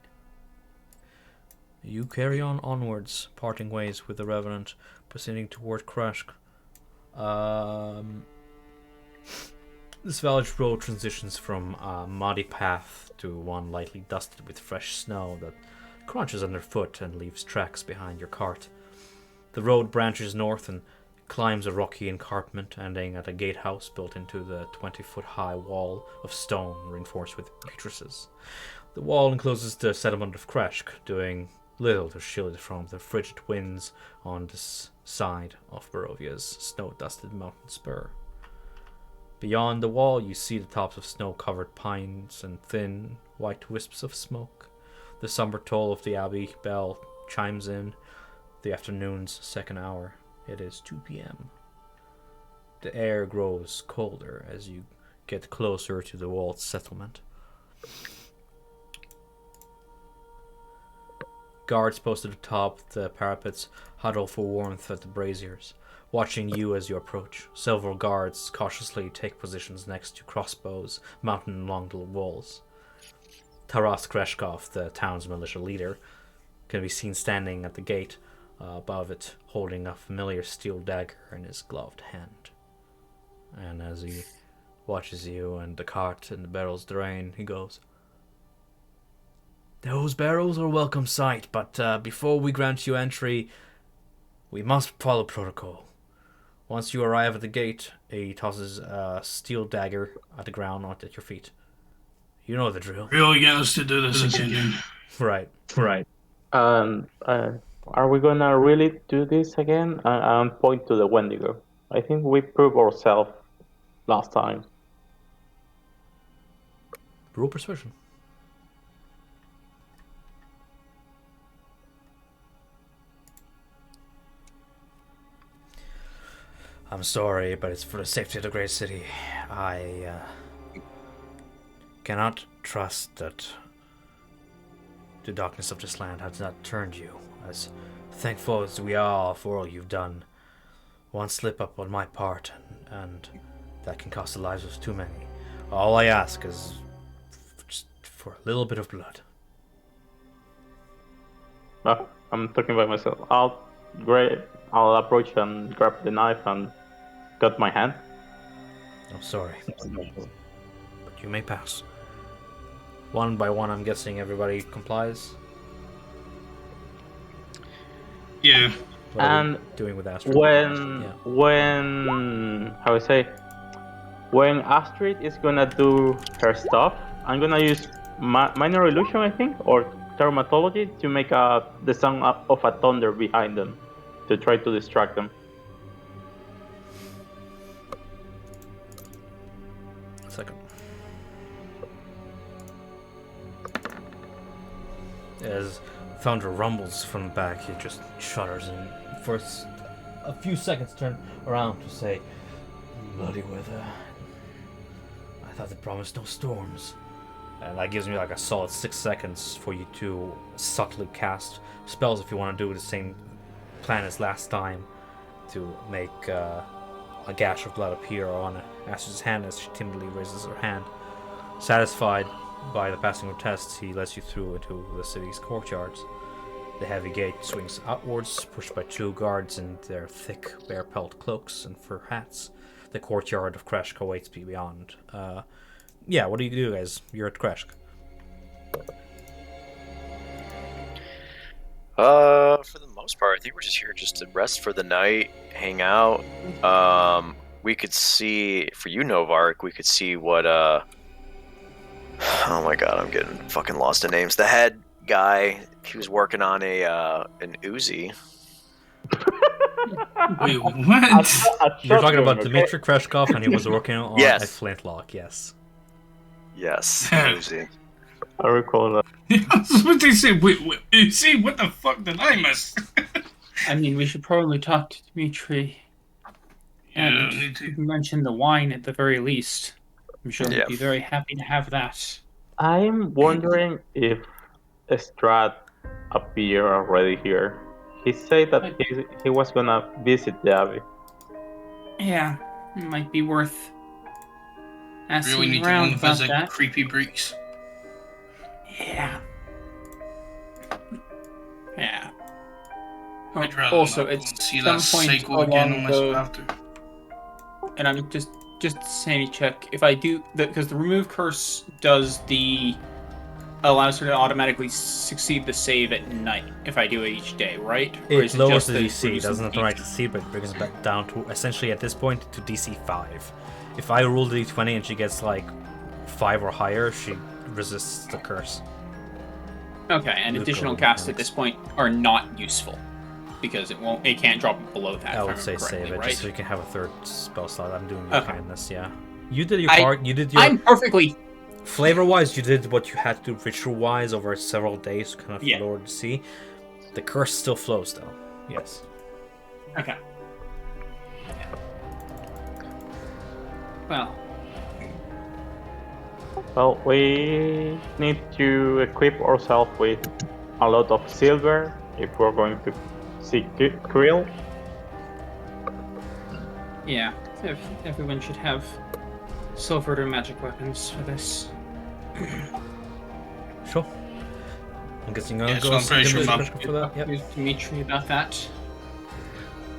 You carry on onwards, parting ways with the Revenant, proceeding toward Krezk. This village road transitions from a muddy path to one lightly dusted with fresh snow that crunches underfoot and leaves tracks behind your cart. The road branches north and climbs a rocky escarpment, ending at a gatehouse built into the 20-foot-high wall of stone reinforced with matrices. The wall encloses the settlement of Krezk, doing little to shield it from the frigid winds on this side of Barovia's snow-dusted mountain spur. Beyond the wall, you see the tops of snow-covered pines and thin, white wisps of smoke. The somber toll of the Abbey bell chimes in the afternoon's second hour. It is 2 p.m. The air grows colder as you get closer to the walled settlement. Guards posted atop the parapets huddle for warmth at the braziers, watching you as you approach. Several guards cautiously take positions next to crossbows mounted along the walls. Taras Kreshkov, the town's militia leader, can be seen standing at the gate above it, holding a familiar steel dagger in his gloved hand. And as he watches you and the cart and the barrels drain, he goes, "Those barrels are a welcome sight, but before we grant you entry, we must follow protocol. Once you arrive at the gate," he tosses a steel dagger at the ground at your feet. "You know the drill." Really get us to do this again. Right. Are we gonna really do this again? And point to the Wendigo. I think we proved ourselves last time. Roll persuasion. "I'm sorry, but it's for the safety of the great city. I cannot trust that the darkness of this land has not turned you. As thankful as we are for all you've done, one slip up on my part, and that can cost the lives of too many. All I ask is just for a little bit of blood." I'm talking by myself. I'll approach and grab the knife and cut my hand. "I'm sorry, but you may pass." One by one, I'm guessing everybody complies. Yeah. What are we And doing with Astrid? when Astrid is gonna do her stuff, I'm gonna use minor illusion, I think, or Thaumaturgy to make the sound of a thunder behind them to try to distract them. Second. As Thunder rumbles from the back, he just shudders and for a few seconds turn around to say, "Bloody weather. I thought they promised no storms." And that gives me like a solid 6 seconds for you to subtly cast spells if you want to do the same plan as last time to make a gash of blood appear on Asher's hand as she timidly raises her hand. Satisfied by the passing of tests, he lets you through into the city's courtyards. The heavy gate swings outwards, pushed by 2 guards in their thick, bear-pelt cloaks and fur hats. The courtyard of Krezk awaits beyond. Yeah, what do you do, guys? You're at Krezk. For the most part, I think we're just here just to rest for the night, hang out. We could see, for you, Novark, we could see what, oh my god, I'm getting fucking lost in names. The head guy, he was working on an Uzi. Wait, what? You're talking about Dmitry Kreshkov, and he was working on Yes. a flintlock, yes. Yes, Uzi. I recall that. That's what they say. Wait, see, what the fuck did I miss? I mean, we should probably talk to Dmitri. And Yeah, me too. mention the wine at the very least. I'm sure Yeah. he'd be very happy to have that. I'm wondering if Strahd appeared already here. He said that he was gonna visit the Abbey. Yeah, it might be worth asking Really need to around go about visit that. Creepy Breeks. Yeah. Yeah. I'd rather Also, not go it's and see some that point cycle again along unless the- you have to. And I'm just sanity check. If I do, because the remove curse does allows her to automatically succeed the save at night if I do it each day, right? Or It is lowers just the that it DC, reduces doesn't the right to see, but it brings it back down to, essentially at this point, to DC 5. If I roll the D20 and she gets like 5 or higher, she resists the curse. Okay, and Luke additional Owen casts at mechanics. this point are not useful because it can't drop below that. I if would remember say correctly, save it, right? just so you can have a third spell slot. I'm doing your Okay. kindness, yeah. You did your I- part, you did your... I'm perfectly Flavor-wise, you did what you had to do ritual-wise over several days to kind of Yeah. lower the sea. The curse still flows, though. Yes. okay. Well, Well, we need to equip ourselves with a lot of silver if we're going to see Krill. yeah. Everyone should have silvered or magic weapons for this. Sure. I'm guessing you're Yeah, gonna so go I'm pretty sure Dimitri my- Kreshkov for that. Yep. With Dmitri about that.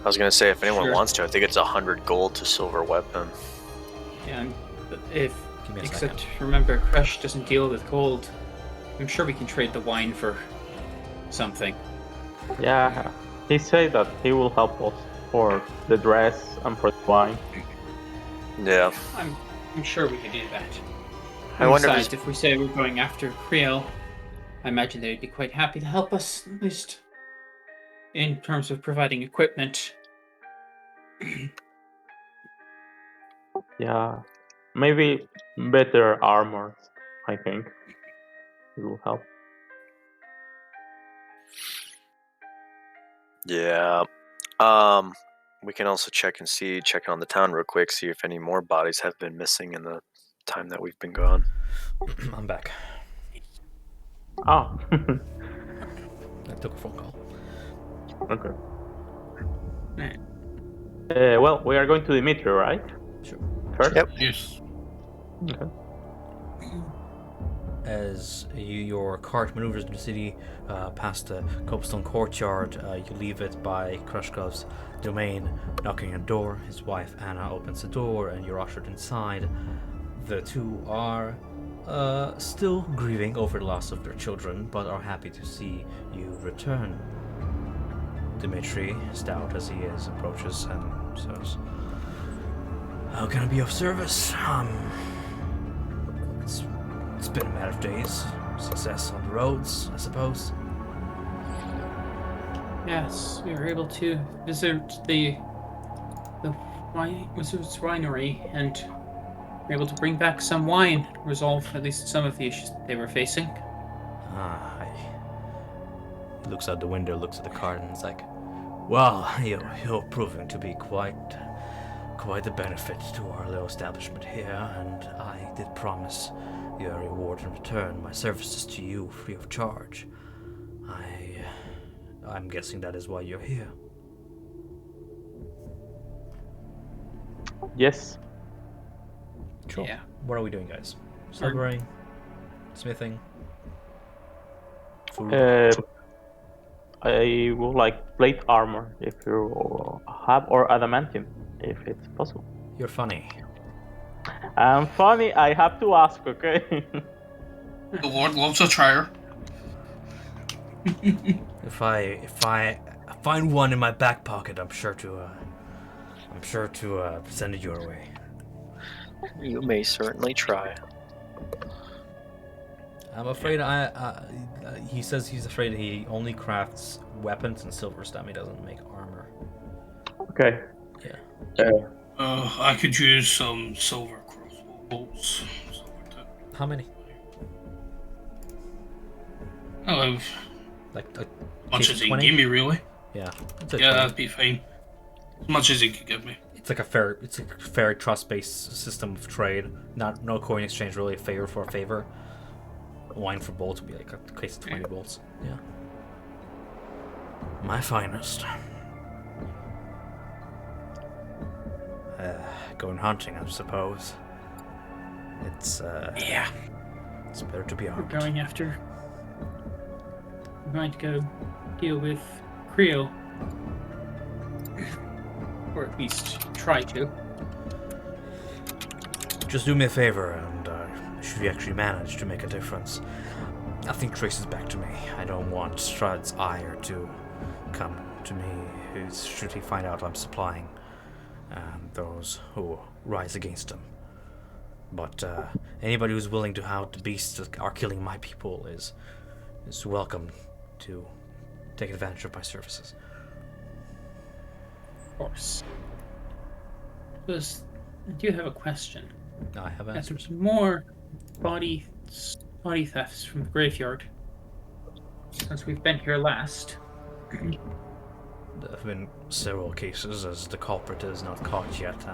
I was gonna say, if anyone Sure. wants to, I think it's 100 gold to silver weapon. Yeah, and if Give me a except second. remember, Kresh doesn't deal with gold. I'm sure we can trade the wine for something. Yeah, he said that he will help us for the dress and for the wine. Yeah. I'm sure we can do that. I wonder Besides, if we say we're going after Creel, I imagine they'd be quite happy to help us, at least in terms of providing equipment. Yeah, maybe better armor, I think. It will help. Yeah. We can also check on the town real quick, see if any more bodies have been missing in the time that we've been gone. I'm back. Oh, I took a phone call. okay. Right. Well, we are going to Dimitri, right? Sure. First? Yep. Yes. Okay. As your cart maneuvers in the city past the cobblestone courtyard, you leave it by Kreshkov's domain, knocking on a door. His wife Anna opens the door and you're ushered inside. The two are still grieving over the loss of their children, but are happy to see you return. Dmitri, stout as he is, approaches and says, "How can I be of service? It's been a matter of days. success on the roads, I suppose. Yes, we were able to visit the wizard's winery and were able to bring back some wine, resolve at least some of the issues that they were facing. He looks out the window, looks at the cart, and is like, "Well, you're proving to be quite the benefit to our little establishment here, and I did promise you a reward in return, my services to you free of charge. I'm guessing that is why you're here." Yes. Cool. Yeah. What are we doing, guys? Silvering, smithing, food. I would like plate armor if you have, or adamantium if it's possible. You're funny. I'm funny. I have to ask. Okay. The Lord loves a trier. If I find one in my back pocket, I'm sure to send it your way. You may certainly try. I'm afraid he says he's afraid he only crafts weapons and silver stuff. He doesn't make armor. Okay. Yeah. I could use some silver crossbow bolts. How many? I'll have Like as much as he can 20? give me, really. Yeah. Yeah, that'd be fine. As much as he could give me. It's a fair trust-based system of trade. No coin exchange, really. Favor for a favor. Wine for bolts would be like a case of 20 bolts. Yeah. My finest. Going hunting, I suppose. It's Yeah. It's better to be We're armed. going to go deal with Creel. Or at least try to. Just do me a favor, and should we actually manage to make a difference, nothing traces back to me. I don't want Strahd's ire to come to me, should he find out I'm supplying those who rise against him. But anybody who's willing to out the beasts that are killing my people is welcome to take advantage of my services. Of course. I do have a question. I have As answers. there's more body thefts from the graveyard since we've been here last. There have been several cases, as the culprit is not caught yet.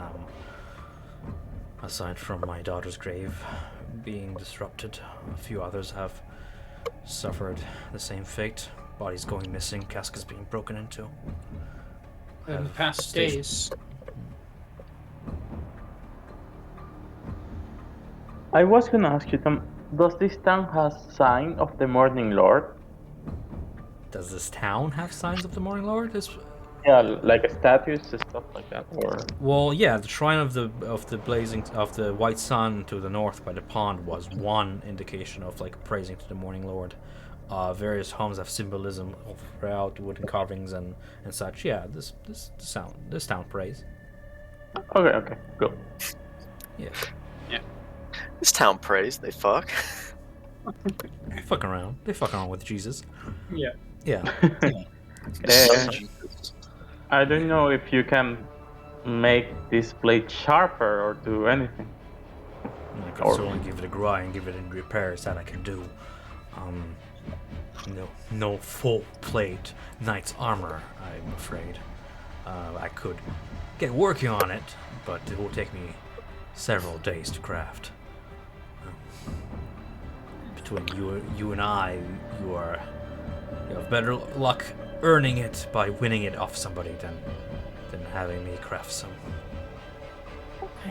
Aside from my daughter's grave being disrupted, a few others have suffered the same fate. Bodies going missing, caskets being broken into. In the Have past staged- days. I was gonna ask you, Tom. Does this town has sign of the Morning Lord? Does this town have signs of the Morning Lord? Yeah, like statues and stuff like that, or Well, yeah, the shrine of the white sun to the north by the pond was one indication of like praising to the Morning Lord. Various homes have symbolism throughout wooden carvings and such. Yeah, this town prays. okay, cool. Yeah, This town prays, they fuck. they fuck around. They fuck around with Jesus. Yeah. Yeah. I don't know if you can make this blade sharper or do anything. I could certainly give it a grind, give it in repairs that I can do. No full plate knight's armor, I'm afraid. I could get working on it, but it will take me several days to craft. Between you and I, you have better luck earning it by winning it off somebody than having me craft some.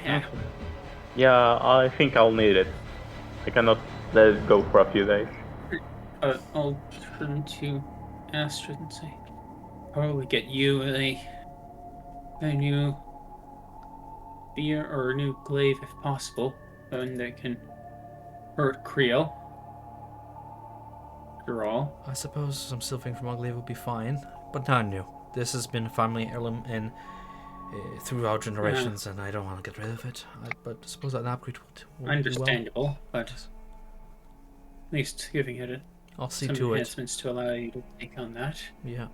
Yeah. Yeah, I think I'll need it. I cannot let it go for a few days. I'll turn to Astrid and say, probably get you a new beer or a new glaive if possible, and that can hurt Creel. After all. I suppose some silvering from Ugly would be fine, but not new. This has been a family heirloom throughout generations, and I don't want to get rid of it. But I suppose an upgrade would be well. Understandable, but At least giving it I'll see some to it. enhancements to allow you to take on that. Yeah.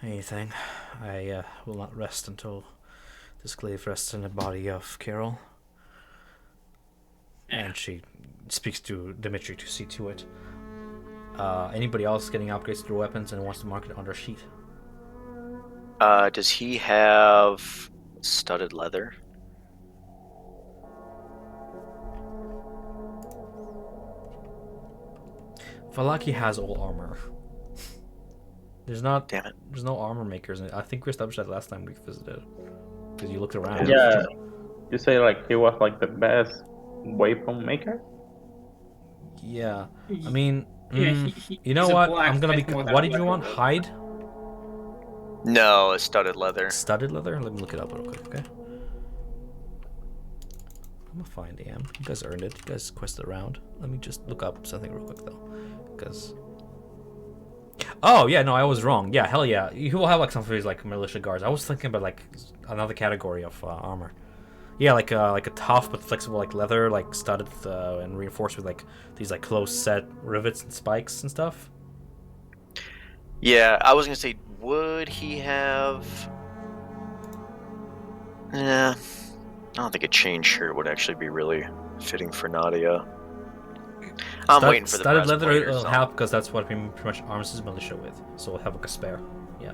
Anything. I will not rest until this glaive rests in the body of Carol. And she speaks to Dimitri to see to it. Anybody else getting upgrades to their weapons and wants to mark it on their sheet? Does he have studded leather? Valaki has all armor. There's not. Damn it. There's no armor makers. I think we established that last time we visited. Because you looked around. Yeah, you say like he was like the best weapon maker. Yeah. I mean, Yeah, you know he's a what? black I'm gonna be. man without What did you weapon. want? Hide? No, it's studded leather. Studded leather? Let me look it up real quick, okay? I'm gonna find AM. You guys earned it. You guys quested around. Let me just look up something real quick though, because. Oh yeah, no, I was wrong. Yeah, hell yeah. You will have like some of these like militia guards. I was thinking about like another category of armor. Yeah, like a tough but flexible like leather, like studded and reinforced with like these like close set rivets and spikes and stuff. Yeah, I was gonna say, would he have? Yeah, I don't think a chain shirt would actually be really fitting for Nadia. I'm waiting for the studded leather breastplate or will something. help because that's what he pretty much arms his militia with. So we'll have like a spare. Yeah.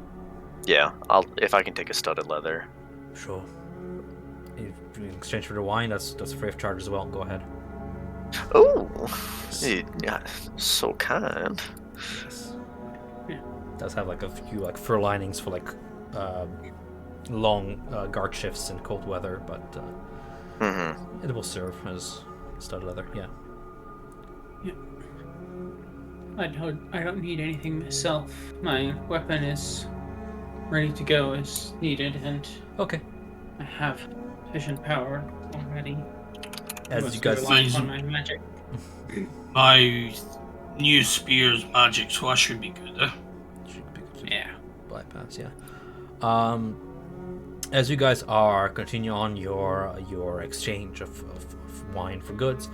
Yeah, if I can take a studded leather. Sure. In exchange for the wine, that's free of charge as well. Go ahead. Oh, yeah, so kind. Yes. Yeah. Does have like a few like fur linings for like long guard shifts in cold weather, but it will serve as studded leather. Yeah. I don't need anything myself. My weapon is ready to go as needed, and Okay. I have sufficient power already. As you Mostly guys relying see- on my magic. My new spear's magic, so I should be good. Yeah. bypass, yeah. As you guys are continue on your exchange of wine for goods,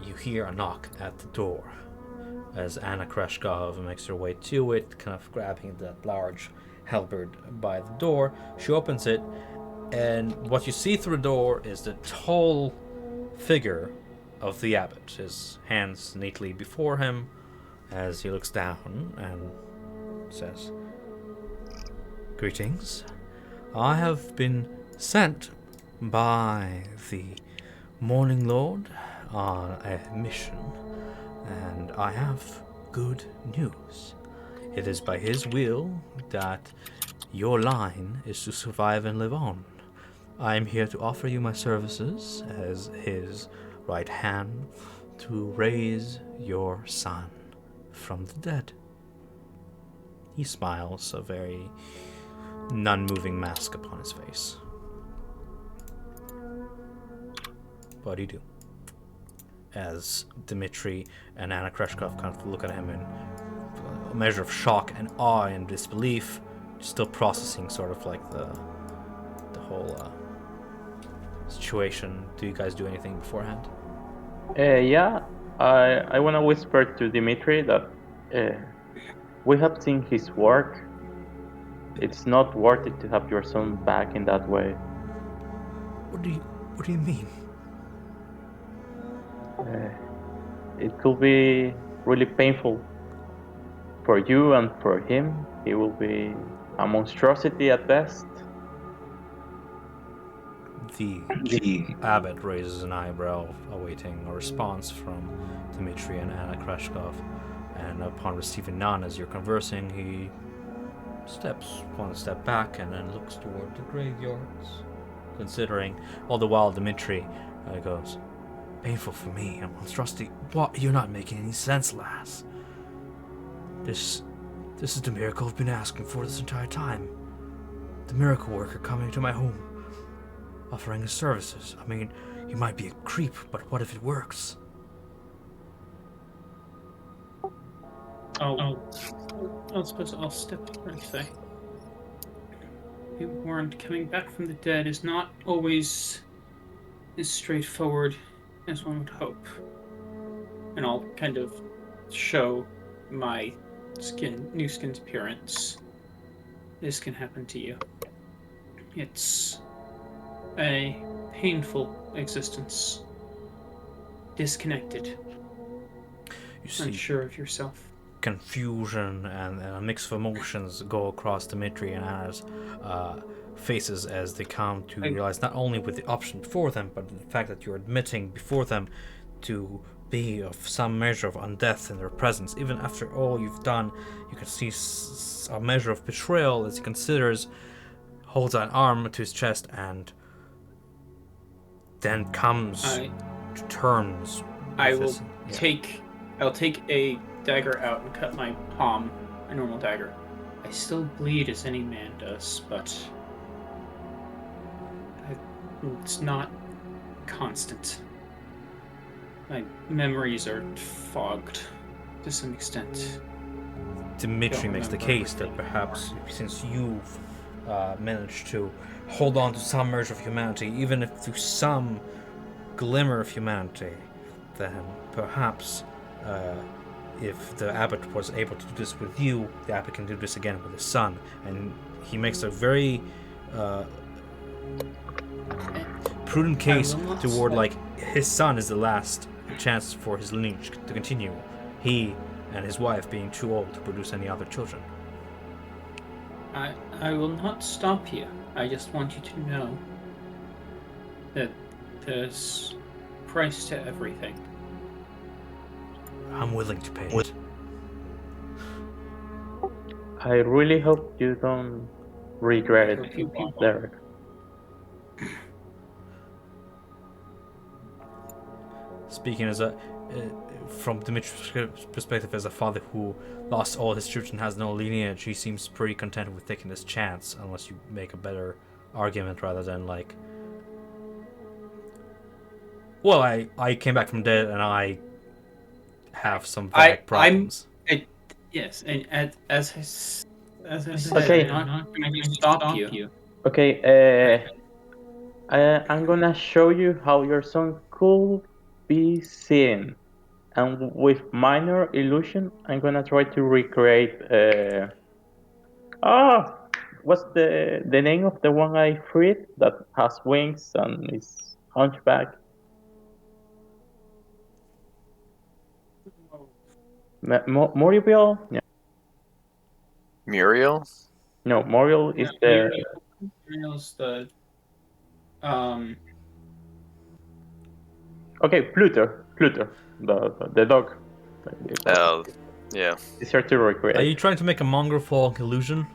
you hear a knock at the door. As Anna Krezk makes her way to it, kind of grabbing that large halberd by the door, she opens it, and what you see through the door is the tall figure of the abbot, his hands neatly before him, as he looks down and says, "Greetings. I have been sent by the Morning Lord on a mission, and I have good news. It is by his will that your line is to survive and live on. I am here to offer you my services as his right hand to raise your son from the dead." He smiles, a very non-moving mask upon his face. What do you do? As Dimitri and Anna Krezk kind of look at him in a measure of shock and awe and disbelief, still processing sort of like the whole situation. Do you guys do anything beforehand? Yeah, I want to whisper to Dimitri that we have seen his work. It's not worth it to have your son back in that way. What do you mean? It could be really painful for you and for him. He will be a monstrosity at best. The abbot raises an eyebrow, awaiting a response from Dimitri and Anna Krezk, and upon receiving none as you're conversing, he steps one step back and then looks toward the graveyards, considering. All the while, Dimitri goes, "Painful for me, a monstrosity. What? You're not making any sense, lass. This is the miracle I've been asking for this entire time. The miracle worker coming to my home, offering his services. I mean, he might be a creep, but what if it works?" I suppose I'll step up and say, being warned, coming back from the dead is not always as straightforward as one would hope. And I'll kind of show my new skin's appearance. This can happen to you. It's a painful existence. Disconnected. You see Unsure of yourself. confusion and a mix of emotions go across Dimitri and Anna's faces as they come to realize not only with the option before them, but the fact that you're admitting before them to be of some measure of undeath in their presence. Even after all you've done, you can see a measure of betrayal as he considers, holds an arm to his chest, and then comes to terms with I will this. I'll take a dagger out and cut my palm, a normal dagger. I still bleed as any man does, but it's not constant. My memories are fogged to some extent. Dimitri Don't makes the remember case that perhaps since you've managed to hold on to some measure of humanity, even if through some glimmer of humanity, then perhaps if the abbot was able to do this with you, the abbot can do this again with his son. And he makes a very prudent case toward, like, his son is the last chance for his lineage to continue. He and his wife being too old to produce any other children. I will not stop you. I just want you to know that there's price to everything. I'm willing to pay it. I really hope you don't regret it, Derek. Speaking as a from Dimitri's perspective as a father who lost all his children, has no lineage, he seems pretty content with taking this chance, unless you make a better argument rather than like, well, I came back from dead and I have some bad problems. Yes, and as I said, Okay. I'm not going to stop you. Okay, I'm gonna show you how your son could be seen. And with minor illusion, I'm gonna try to recreate. What's the name of the one I freed that has wings and is hunchback? Moriel? Yeah. Muriel? No, Moriel is the. Muriel's the Okay, Pluto, the dog. Oh, yeah. It's hard to recreate. Are you trying to make a mongrel folk illusion?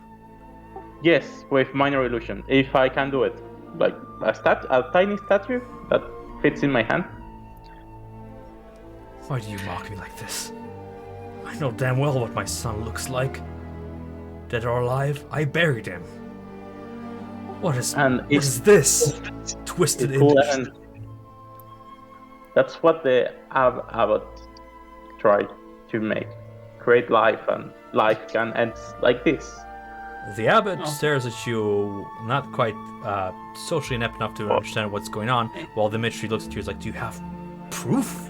Yes, with minor illusion. If I can do it, like a tiny statue that fits in my hand. Why do you mock me like this? I know damn well what my son looks like. Dead or alive, I buried him. What is this? Twisted image. That's what the abbot tried to make. Create life, and life can end like this. The abbot stares at you, not quite socially inept enough to understand what's going on, while Dimitri looks at you and is like, do you have proof?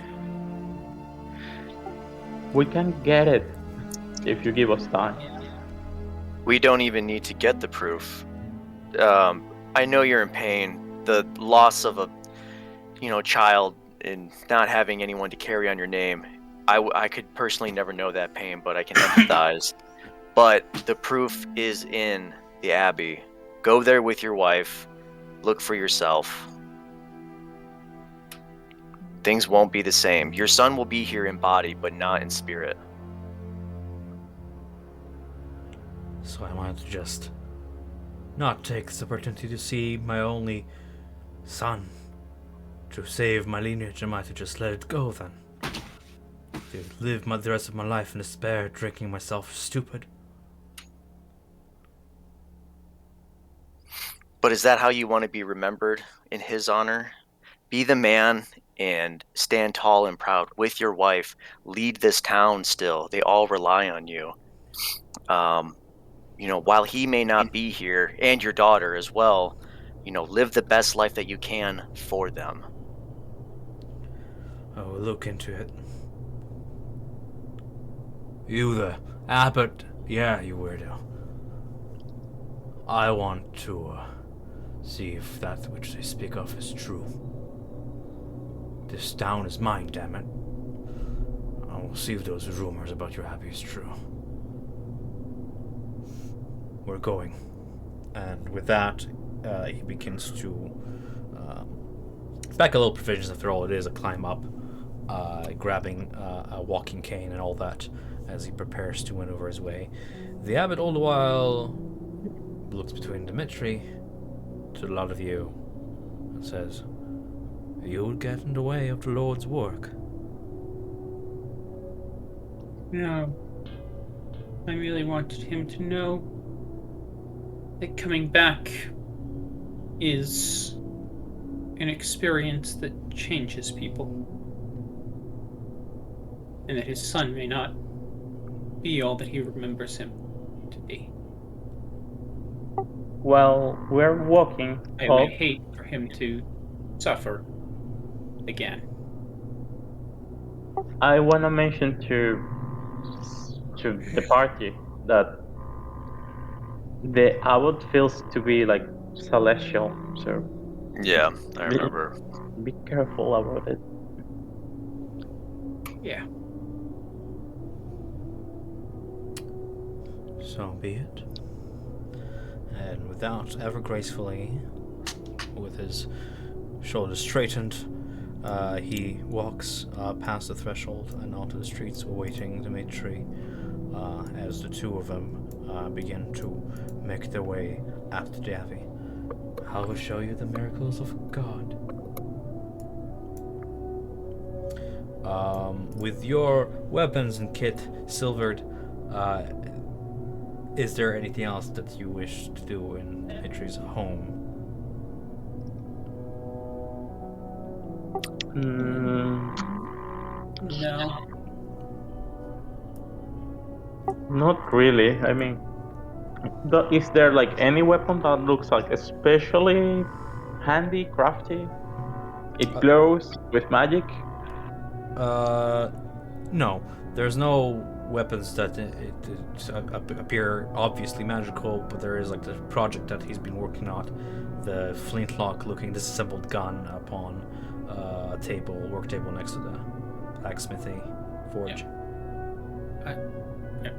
We can get it if you give us time. We don't even need to get the proof. I know you're in pain. The loss of a, child and not having anyone to carry on your name. I could personally never know that pain, but I can empathize. But the proof is in the Abbey. Go there with your wife. Look for yourself. Things won't be the same. Your son will be here in body, but not in spirit. So I wanted to just not take this opportunity to see my only son, to save my lineage. Am I to just let it go then? To live the rest of my life in despair, drinking myself stupid? But is that how you want to be remembered in his honor? Be the man and stand tall and proud with your wife. Lead this town still. They all rely on you. While he may not be here, and your daughter as well, live the best life that you can for them. I will look into it. You the abbot? Yeah, you weirdo. I want to see if that which they speak of is true. This town is mine, damn it. I will see if those rumors about your Abbey is true. We're going. And with that, he begins to back a little provisions. After all, it is a climb up, grabbing a walking cane and all that as he prepares to maneuver his way. The abbot all the while looks between Dimitri to a lot of you and says, "You'll get in the way of the Lord's work." No. I really wanted him to know that coming back is an experience that changes people. And that his son may not be all that he remembers him to be. Well, we're walking I up. would hate for him to suffer again. I want to mention to the party that the abbot feels to be like celestial, so Yeah, I remember. be careful about it. Yeah. So be it. And without ever gracefully, with his shoulders straightened, he walks past the threshold and onto the streets, awaiting Dimitri as the two of them begin to make their way after the Abbey. I will show you the miracles of God. With your weapons and kit silvered, is there anything else that you wish to do in Dimitri's home? No. Not really. I mean, is there like any weapon that looks like especially handy, crafty? It glows with magic. No. There's no weapons that appear obviously magical, but there is like the project that he's been working on, the flintlock-looking disassembled gun upon a work table next to the blacksmithy forge. Yeah.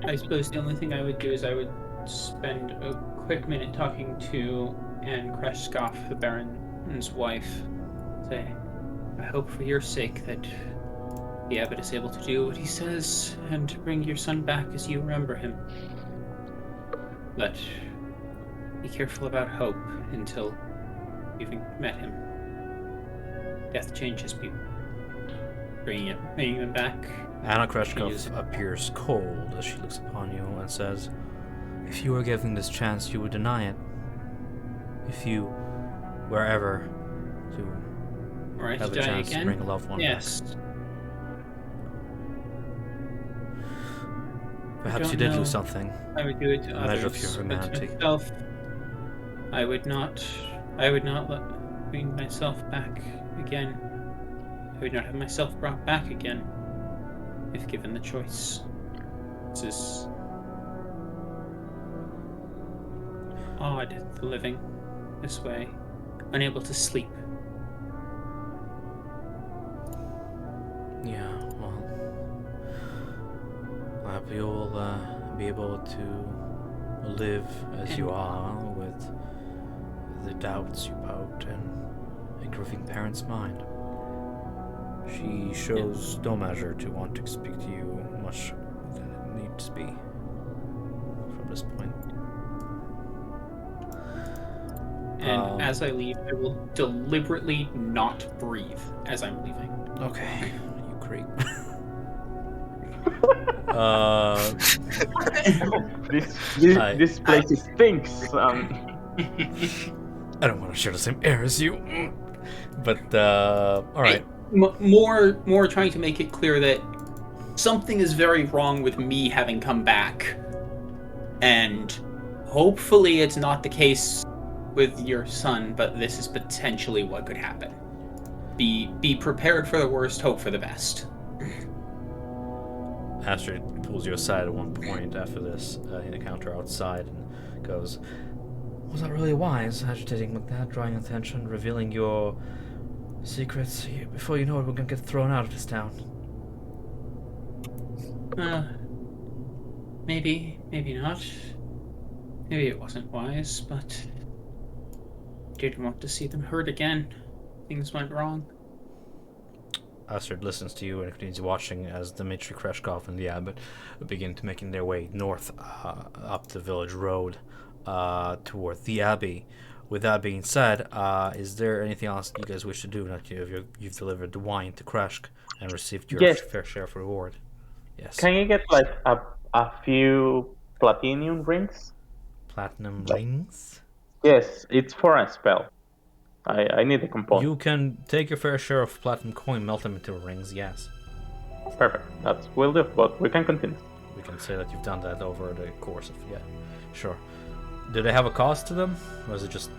I suppose the only thing I would do is I would spend a quick minute talking to Anne Krezk, the Baron's wife. Say, I hope for your sake that the abbot is able to do what he says and to bring your son back as you remember him. But be careful about hope until you've met him. Death changes people. Bringing them back. Anna Krezk appears cold as she looks upon you and says, "If you were given this chance, you would deny it. If you were ever to have a chance to bring a loved one back. Perhaps you did lose something. I would do it to a measure others, of your humanity. but to myself, I would not bring myself back again. I would not have myself brought back again if given the choice. This is odd, the living this way, unable to sleep. Yeah, well, I hope you'll be able to live as you are with the doubts you poked in a grieving parent's mind. She shows no measure to want to speak to you much than it needs to be from this point. And as I leave, I will deliberately not breathe as I'm leaving. Okay, you creep. This place stinks. I don't want to share the same air as you, but all right. More trying to make it clear that something is very wrong with me having come back, and hopefully it's not the case with your son, but this is potentially what could happen. be prepared for the worst, hope for the best. Astrid pulls you aside at one point after this encounter outside and goes, "Was that really wise, agitating like that, drawing attention, revealing your secrets? Before you know it, we're gonna get thrown out of this town." Maybe not. Maybe it wasn't wise, but didn't want to see them hurt again. Things went wrong. Astrid listens to you and continues watching as Dmitry Krezkov and the abbot begin to making their way north up the village road toward the Abbey. With that being said, is there anything else you guys wish to do? That you've delivered the wine to Krezk and received your Yes. fair share of reward. Yes. Can you get like a few platinum rings? Platinum rings? Yes, it's for a spell. I need a component. You can take your fair share of platinum coin, melt them into rings, yes. Perfect. That's will do, but we can continue. We can say that you've done that over the course of, yeah, sure. Do they have a cost to them? Or is it just...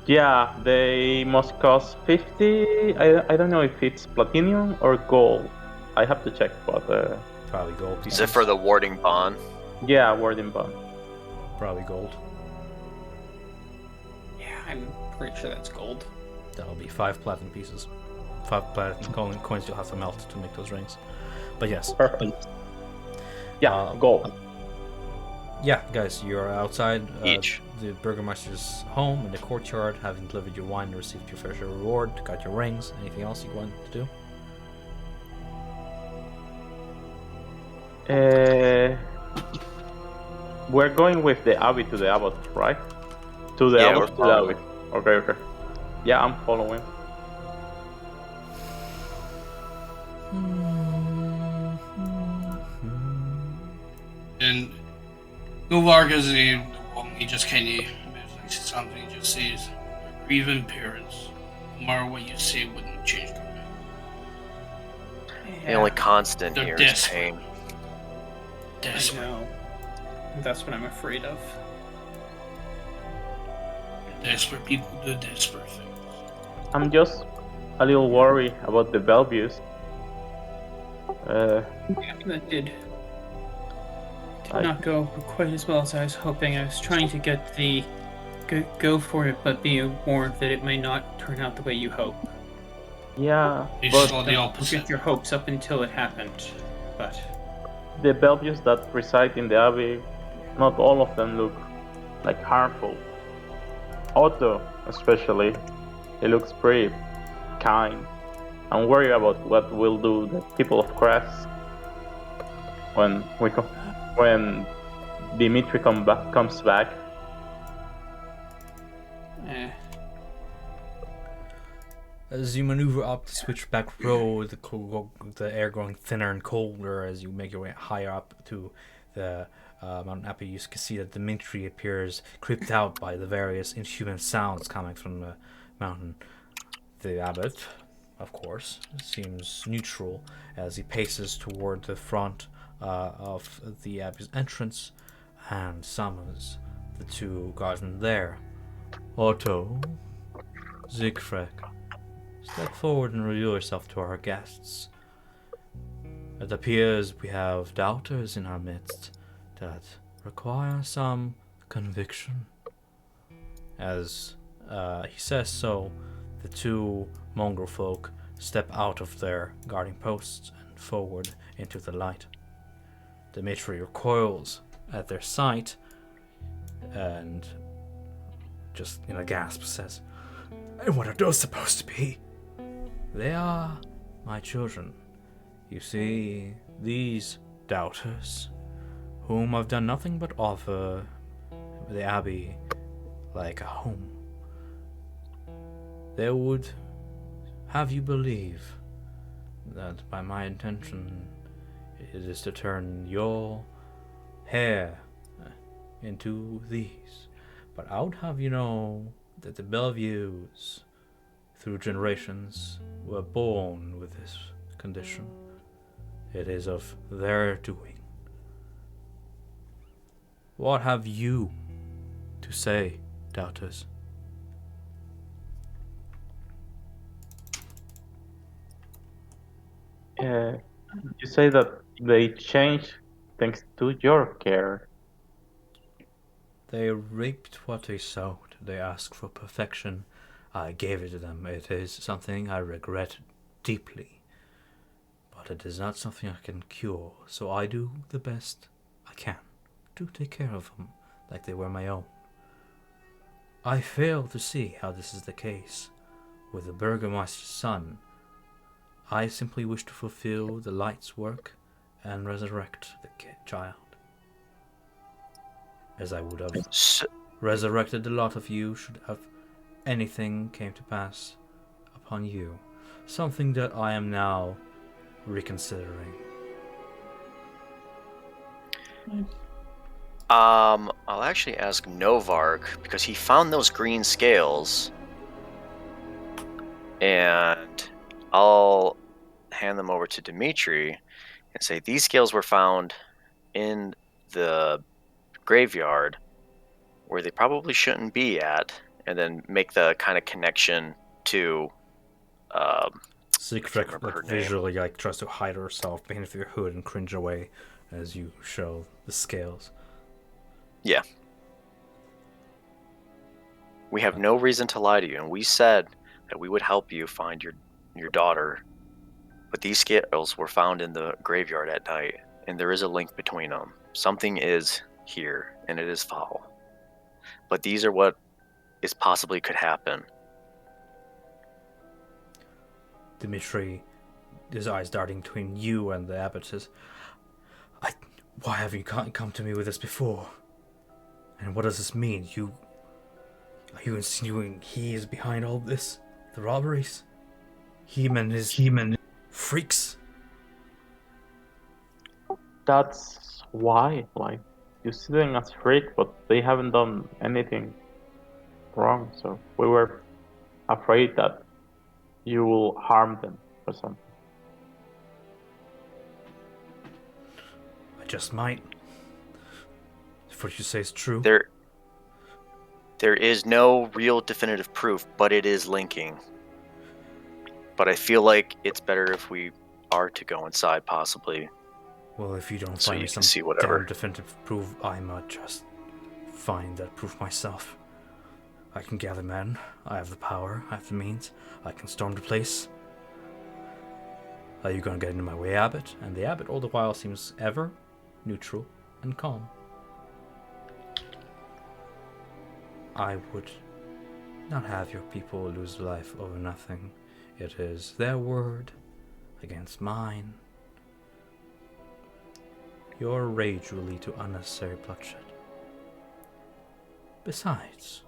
Yeah, they must cost 50. I don't know if it's platinum or gold. I have to check, but Probably gold. Is it for the warding bond? yeah, wording bond. Probably gold. Yeah, I'm pretty sure that's gold. That'll be 5 platinum pieces. 5 platinum coins you'll have to melt to make those rings. But yes. Perfect. Yeah, gold. Yeah, guys, you're outside Each. the Burgermeister's home in the courtyard, having delivered your wine and received your fair share of reward, got your rings. Anything else you want to do? We're going with the Abbey to the Abbot, right? To the Yeah, Abbot we're to the following. Abbey. Okay. Yeah, I'm following. And Gulvarg is he just kind of like something. He just says, "Grieving parents. No matter what you say, wouldn't change their mind. The only constant They're here is desperate. pain. I Desperate. know. That's what I'm afraid of. Desperate people do desperate things." I'm just a little worried about the Bellevues. Yeah, that did I- not go quite as well as I was hoping. I was trying to get the go for it, but be warned that it may not turn out the way you hope. Yeah, You but saw the Don't opposite. get your hopes up until it happened. But the Bellevues that reside in the Abbey, not all of them look like harmful. Otto, especially, he looks pretty kind. I'm worried about what will do the people of Krezk when Dimitri comes back. As you maneuver up the switchback road, the air growing thinner and colder as you make your way higher up to the Mount Abbey, you can see that Dimitri appears creeped out by the various inhuman sounds coming from the mountain. The abbot, of course, seems neutral as he paces toward the front of the Abbey's entrance and summons the 2 guardsmen there. Otto, Siegfried, step forward and reveal yourself to our guests. It appears we have doubters in our midst that require some conviction. As he says so, the 2 mongrel folk step out of their guarding posts and forward into the light. Dimitri recoils at their sight and, just in a gasp, says, "And what are those supposed to be?" "They are my children. You see, these doubters, whom I've done nothing but offer the Abbey like a home. They would have you believe that by my intention it is to turn your hair into these. But I would have you know that the Bellevues, through generations, were born with this condition. It is of their doing. What have you to say, doubters?" You say that they changed thanks to your care. They reaped what they sowed. They asked for perfection. I gave it to them. It is something I regret deeply. But it is not something I can cure, so I do the best I can to take care of them like they were my own. I fail to see how this is the case with the Burgomaster's son. I simply wish to fulfill the light's work and resurrect the child. As I would have resurrected a lot of you should have anything came to pass upon you. Something that I am now reconsidering. I'll actually ask Novark, because he found those green scales, and I'll hand them over to Dimitri and say these scales were found in the graveyard where they probably shouldn't be at, and then make the kind of connection to Siegfried visually tries to hide herself behind your hood and cringe away as you show the scales. Yeah. We have no reason to lie to you, and we said that we would help you find your daughter. But these scales were found in the graveyard at night, and there is a link between them. Something is here, and it is foul. But these are what is possibly could happen. Dimitri, his eyes darting between you and the abbot, says, why have you come to me with this before? And what does this mean? Are you insinuating he is behind all this? The robberies? Him and his freaks? That's why, you see them as freak, but they haven't done anything wrong, so we were afraid that you will harm them or something. I just might. If what you say is true. There is no real definitive proof, but it is linking. But I feel like it's better if we are to go inside, possibly. Well, if you don't So find you me can some see whatever. damn definitive proof, I might just find that proof myself. I can gather men. I have the power. I have the means. I can storm the place. Are you going to get into my way, Abbot? And the Abbot all the while seems ever neutral and calm. I would not have your people lose life over nothing. It is their word against mine. Your rage will lead to unnecessary bloodshed. Besides,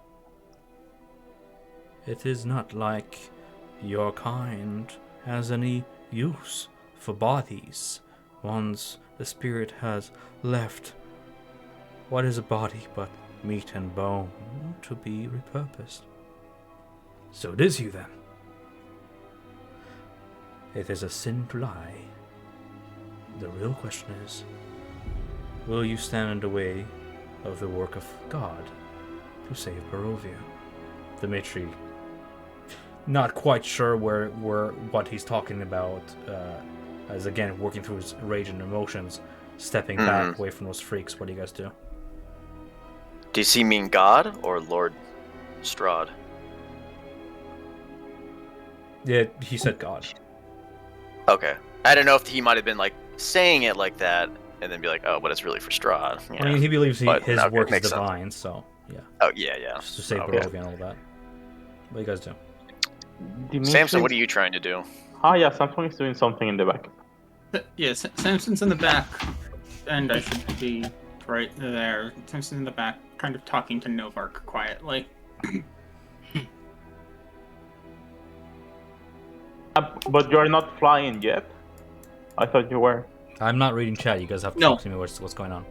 it is not like your kind has any use for bodies. Once the spirit has left, what is a body but meat and bone to be repurposed? So it is you then. It is a sin to lie. The real question is, will you stand in the way of the work of God to save Barovia? Dimitri, not quite sure where what he's talking about, as again working through his rage and emotions, stepping back away from those freaks. What do you guys do? Does he mean God or Lord Strahd? Yeah, he said God. Okay. I don't know if he might have been saying it like that and then be like, oh, but it's really for Strahd. Yeah. I mean, he believes his okay, work is makes sense. divine, so yeah. Oh, yeah. Just to save Okay. Barovia and all that. What do you guys do? Dimitri... Samson, what are you trying to do? Ah, yeah, Samson is doing something in the back. Yes, Samson's in the back, and I should be right there. Samson's in the back, kind of talking to Novark quietly. But you're not flying yet? I thought you were. I'm not reading chat. You guys have to talk to me what's going on.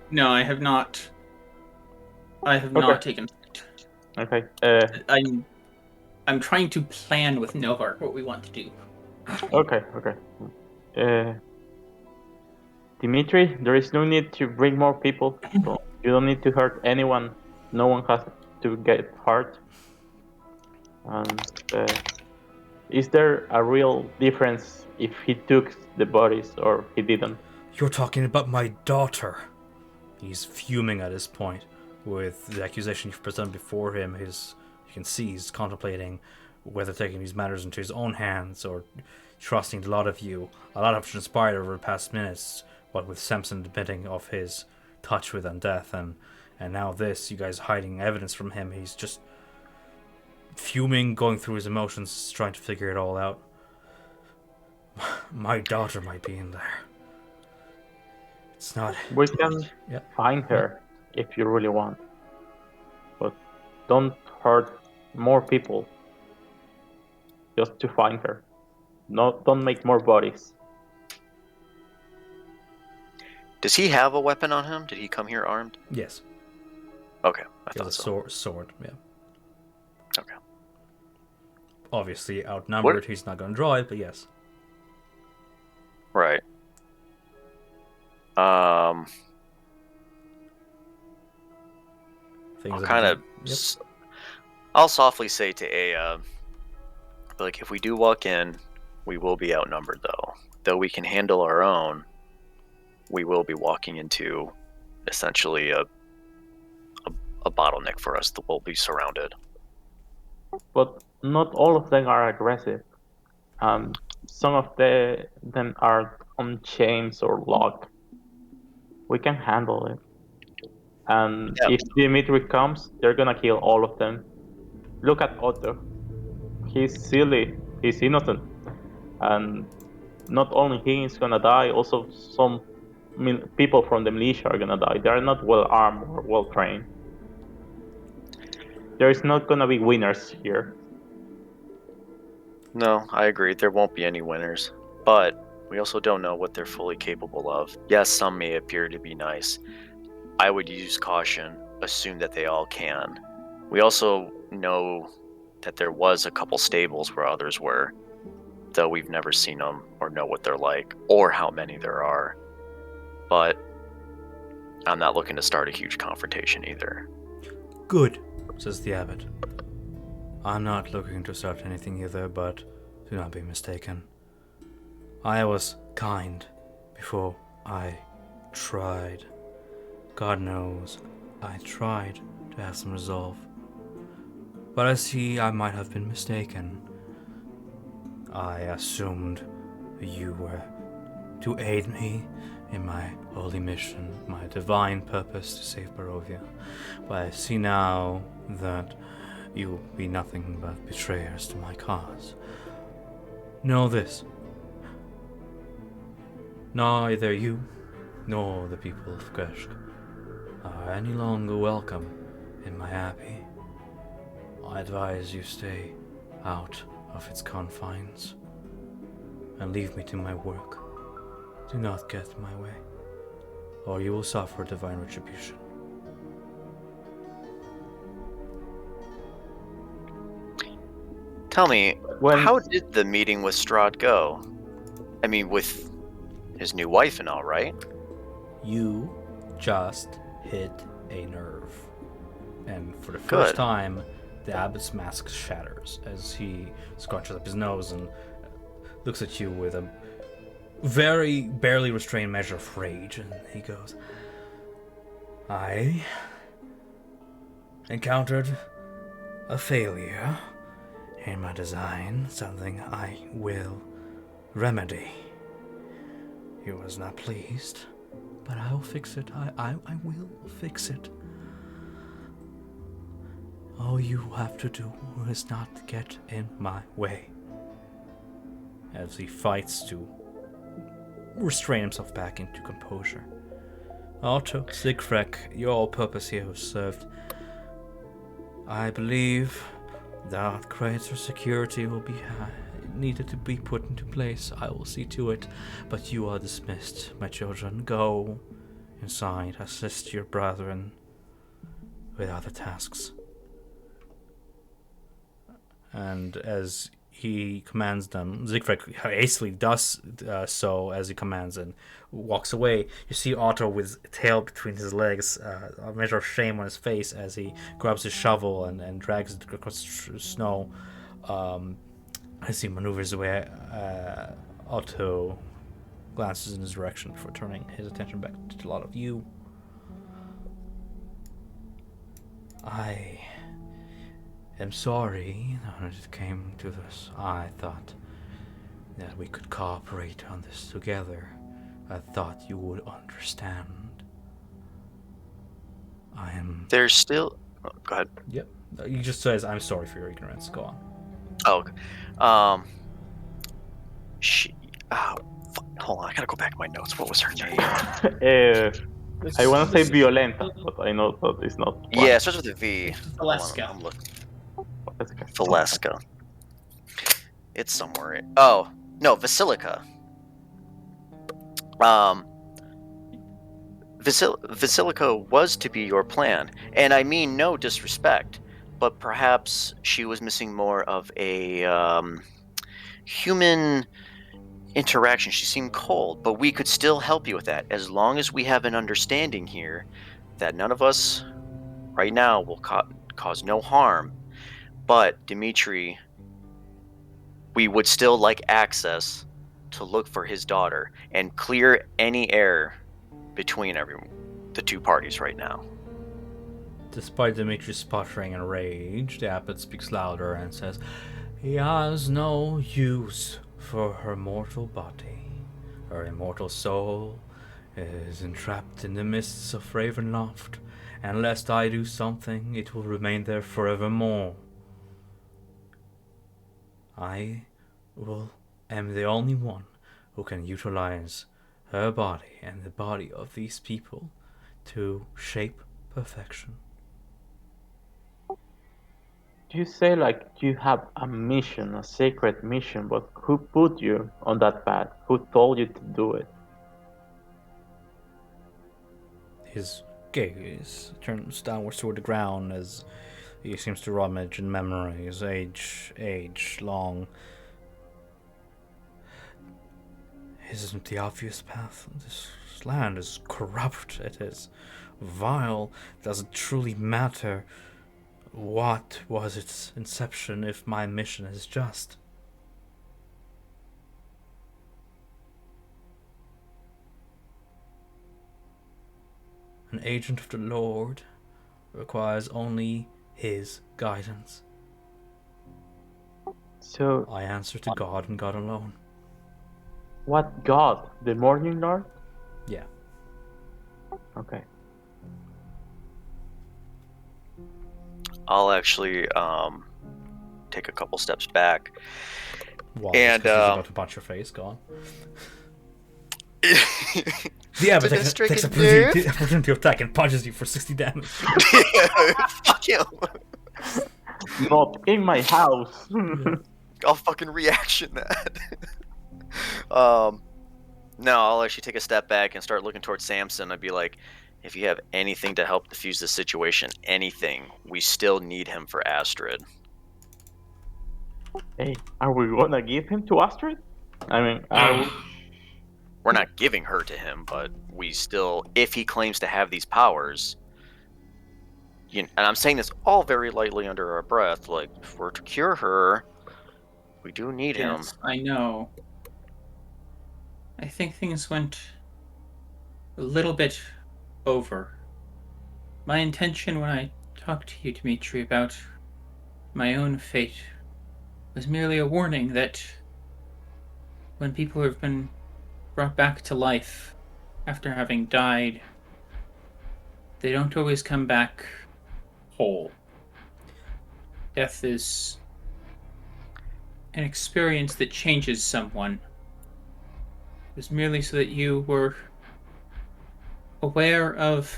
No, I have not. I have not taken. Okay. I'm trying to plan with Novark what we want to do. Okay. Dimitri, there is no need to bring more people. You don't need to hurt anyone. No one has to get hurt. And Is there a real difference if he took the bodies or he didn't? You're talking about my daughter. He's fuming at this point with the accusation you've presented before him. You can see he's contemplating whether taking these matters into his own hands or trusting a lot of you. A lot have transpired over the past minutes, what with Samson admitting of his touch with undeath, and now this, you guys hiding evidence from him. He's just fuming, going through his emotions, trying to figure it all out. My daughter might be in there. It's not... We can find her if you really want. But don't hurt more people just to find her. Don't make more bodies. Does he have a weapon on him? Did he come here armed? Yes. Okay, I He has thought a so. sword, yeah. Okay. Obviously outnumbered, he's not going to draw it, but yes. Right. Things I'll kind of... I'll softly say to Aya, like, if we do walk in, we will be outnumbered, though. Though we can handle our own, we will be walking into essentially a bottleneck for us that will be surrounded. But not all of them are aggressive. Some of them are on chains or locked. We can handle it. And if Dimitri comes, they're gonna kill all of them. Look at Otto. He's silly. He's innocent. And not only he is gonna die, also some people from the militia are gonna die. They are not well armed or well trained. There is not gonna be winners here. No, I agree. There won't be any winners. But we also don't know what they're fully capable of. Yes, some may appear to be nice. I would use caution, assume that they all can. We also know that there was a couple stables where others were, though we've never seen them or know what they're like, or how many there are. But I'm not looking to start a huge confrontation either. Good, says the abbot. I'm not looking to start anything either, but do not be mistaken. I was kind before I tried. God knows, I tried to have some resolve. But I see I might have been mistaken. I assumed you were to aid me in my holy mission, my divine purpose to save Barovia. But I see now that you will be nothing but betrayers to my cause. Know this. Neither you nor the people of Krezk are any longer welcome in my abbey. I advise you stay out of its confines and leave me to my work. Do not get in my way, or you will suffer divine retribution. Tell me, how did the meeting with Strahd go? I mean, with his new wife and all, right? You just hit a nerve. And for the first time, the abbot's mask shatters as he scrunches up his nose and looks at you with a very barely restrained measure of rage, and he goes, I encountered a failure in my design, something I will remedy. He was not pleased, but I will fix it. I will fix it. All you have to do is not get in my way. As he fights to restrain himself back into composure. Otto, Siegfried, your all-purpose here was served. I believe that greater security will be needed to be put into place. I will see to it, but you are dismissed, my children. Go inside, assist your brethren with other tasks. And as he commands them, Siegfried hastily does so as he commands and walks away. You see Otto with tail between his legs, a measure of shame on his face as he grabs his shovel and drags it across the snow. As he maneuvers away, Otto glances in his direction before turning his attention back to a lot of you. I am sorry that it came to this. I thought that we could cooperate on this together. I thought you would understand. I am... There's still... Oh, go ahead. Yep. He just says, I'm sorry for your ignorance. Go on. Oh, she... Oh, hold on, I gotta go back to my notes. What was her name? I want to say Violenta, but I know that it's not. One. Yeah, it starts with a V. Valeska. I'm looking. That's okay. Valeska. It's somewhere. Oh, no, Vasilica. Vasilica was to be your plan, and I mean no disrespect, but perhaps she was missing more of a human interaction. She seemed cold, but we could still help you with that as long as we have an understanding here that none of us right now will cause no harm. But Dimitri, we would still like access to look for his daughter and clear any air between the two parties right now. Despite Dimitri's sputtering and rage, the abbot speaks louder and says, he has no use for her mortal body. Her immortal soul is entrapped in the mists of Ravenloft, and lest I do something, it will remain there forevermore. I am the only one who can utilize her body and the body of these people to shape perfection. You say like you have a mission, a sacred mission, but who put you on that path? Who told you to do it? His gaze turns downwards toward the ground as he seems to rummage in memories, age long. Isn't the obvious path? This land is corrupt. It is vile. Does it truly matter what was its inception if my mission is just? An agent of the Lord requires only his guidance. So I answer to God and God alone. what God? The Morning Lord? Yeah. Okay. I'll actually take a couple steps back. Why? And, Because he's about to punch your face. Go on. The abbot takes opportunity to attack and punches you for 60 damage. Fuck him. Not in my house. I'll fucking reaction that. No, I'll actually take a step back and start looking towards Samson. I'd be like, if you have anything to help defuse the situation, anything, we still need him for Astrid. Hey, are we gonna give him to Astrid? I mean, We're not giving her to him, but we still, if he claims to have these powers, and I'm saying this all very lightly under our breath, like, if we're to cure her, we do need him. Yes, I know. I think things went a little bit over. My intention when I talked to you, Dimitri, about my own fate was merely a warning that when people have been brought back to life after having died, they don't always come back whole. Death is an experience that changes someone. It was merely so that you were aware of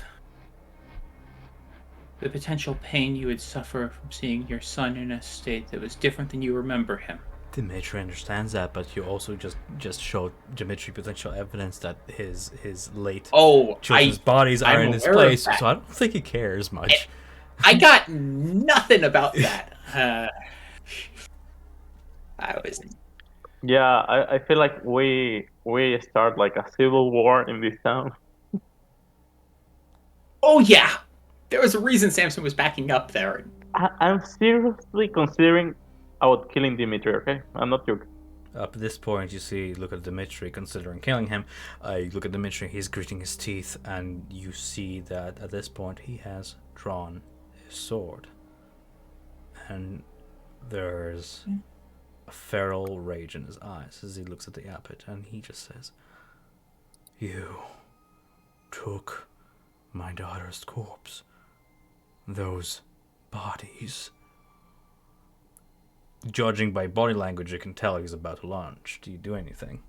the potential pain you would suffer from seeing your son in a state that was different than you remember him. Dimitri understands that, but you also just showed Dimitri potential evidence that his late children's bodies are in this place, so I don't think he cares much. I got nothing about that. I was. Yeah, I feel like we start like a civil war in this town. Oh yeah, there was a reason Samson was backing up there. I'm seriously considering about killing Dimitri, okay? I'm not joking. Up at this point, look at Dmitri considering killing him. You look at Dmitri, he's gritting his teeth, and you see that at this point he has drawn his sword. And there's a feral rage in his eyes as he looks at the abbot, and he just says, "You took my daughter's corpse. Those bodies." Judging by body language, you can tell he's about to lunge. Do you do anything?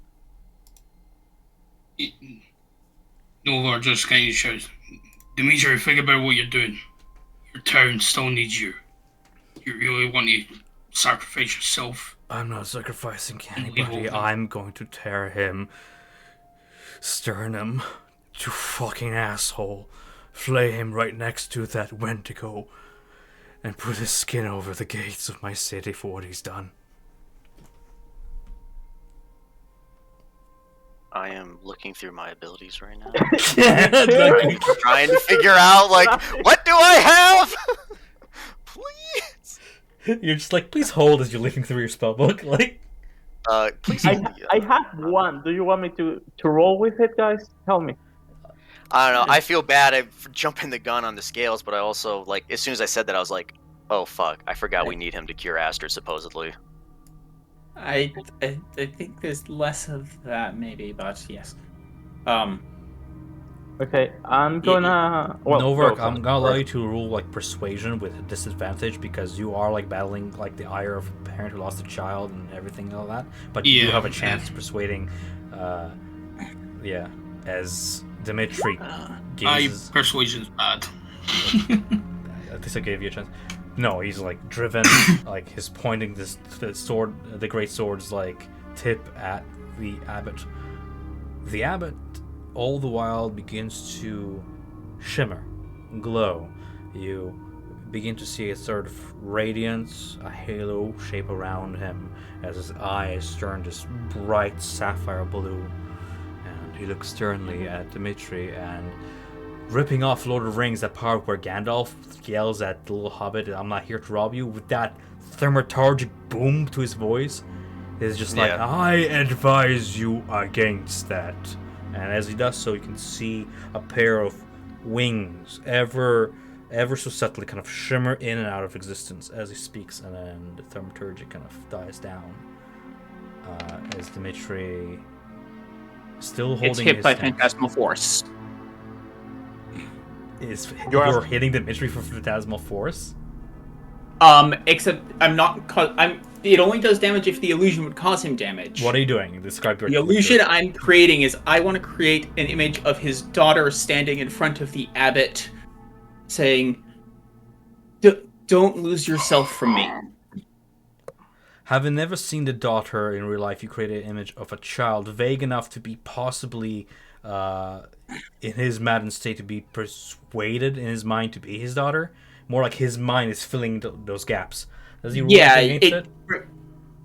Nova just kind of shouts, "Dimitri, think about what you're doing. Your town still needs you. You really want to sacrifice yourself?" I'm not sacrificing anybody. I'm going to tear him sternum to fucking asshole, flay him right next to that Wendigo, and put his skin over the gates of my city for what he's done. I am looking through my abilities right now. Like, Trying to figure out, like, what do I have? Please. you're just like, please hold as you're looking through your spellbook. Like, Please. I have one. Do you want me to roll with it, guys? Tell me. I don't know. I feel bad for jumping the gun on the scales, but I also, like, as soon as I said that, I was like, oh, fuck. I forgot we need him to cure Aster, supposedly. I think there's less of that, maybe, but yes. Okay, I'm gonna... Well, Novark, go, I'm gonna allow you to roll like persuasion with a disadvantage because you are like battling like the ire of a parent who lost a child and everything and all that. But you do have a chance persuading, as Dimitri gazes. Persuasion's bad. At least I gave you a chance. No, he's like driven, like he's pointing the sword, the great sword's like tip at the abbot. The abbot, all the while, begins to shimmer, glow. You begin to see a sort of radiance, a halo shape around him as his eyes turn this bright sapphire blue. And he looks sternly at Dimitri and, ripping off Lord of the Rings, that part where Gandalf yells at the little hobbit, "I'm not here to rob you," with that thaumaturgic boom to his voice, is just like, I advise you against that. And as he does so, you can see a pair of wings ever so subtly kind of shimmer in and out of existence as he speaks, and then the thaumaturgy kind of dies down as Dimitri, still holding It's hit his by stance, Phantasmal Force. You're hitting Dimitri for Phantasmal Force? Except I'm not. It only does damage if the illusion would cause him damage. What are you doing? Describe your... The illusion I'm creating is I want to create an image of his daughter standing in front of the abbot, saying, "Don't lose yourself from me." Having never seen the daughter in real life, you created an image of a child vague enough to be possibly, in his maddened state, to be persuaded in his mind to be his daughter. More like his mind is filling those gaps. Does he roll against it?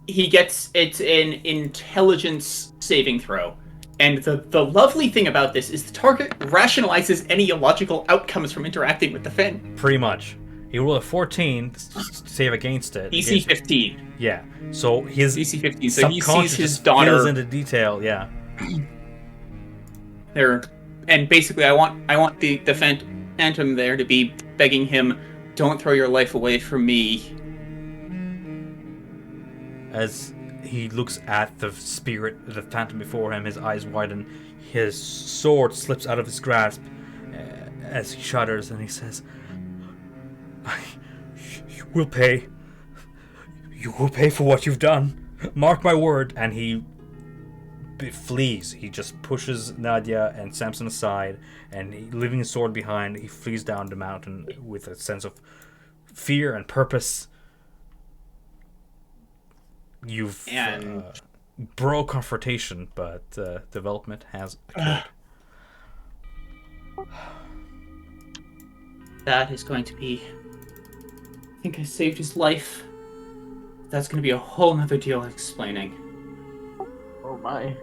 He gets it's an intelligence saving throw. And the lovely thing about this is the target rationalizes any illogical outcomes from interacting with the Finn. Pretty much. He rolled a 14 to save against it. DC 15. Yeah. So his DC 15. So he sees his fills daughter into detail. Yeah. there, and basically I want the Phantom there to be begging him, "Don't throw your life away for me." As he looks at the spirit, the phantom before him, his eyes widen, his sword slips out of his grasp as he shudders, and he says, "You will pay. You will pay for what you've done. Mark my word." And he flees. He just pushes Nadia and Samson aside, and leaving his sword behind, he flees down the mountain with a sense of fear and purpose. You've bro confrontation, but development has occurred. That is going to be... I think I saved his life. That's going to be a whole nother deal explaining. Oh my.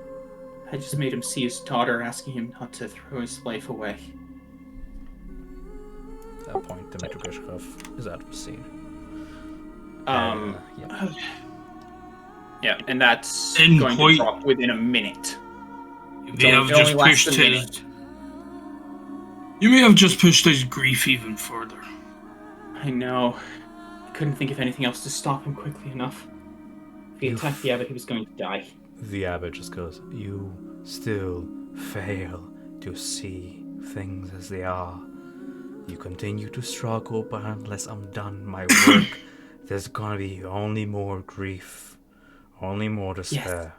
I just made him see his daughter, asking him not to throw his life away. At that point, Dmitry Krezk is out of the scene. Yeah. Yeah, and that's In going point- to drop within a minute. You It's may only- have it just only lasts pushed a his. minute. You may have just pushed his grief even further. I know. I couldn't think of anything else to stop him quickly enough. If he attacked the abbot, he was going to die. The abbot just goes, "You still fail to see things as they are. You continue to struggle, but unless I'm done my work, there's gonna be only more grief, only more despair."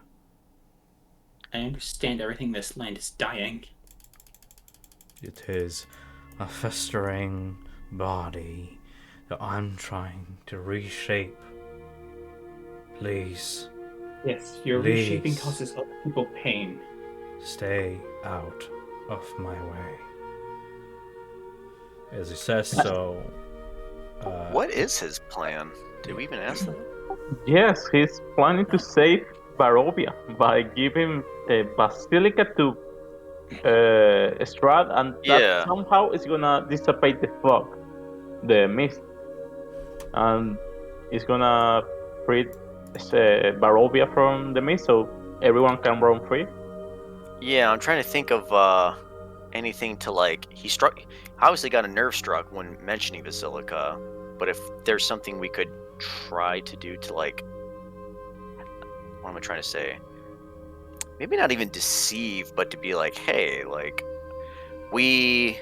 I understand everything in this land is dying. It is a festering body that I'm trying to reshape. Please, Yes, your Please. reshaping causes other people pain. stay out of my way. As he says so, What is his plan? Did we even ask that? Yes, he's planning to save Barovia by giving a basilica to Strahd, and that Yeah. somehow is gonna dissipate the fog, the mist, and it's gonna free Barovia from the mist, so everyone can roam free. Yeah, I'm trying to think of anything to like. He obviously got a nerve struck when mentioning Basilica, but if there's something we could try to do to like, what am I trying to say? Maybe not even deceive, but to be like, hey, like, we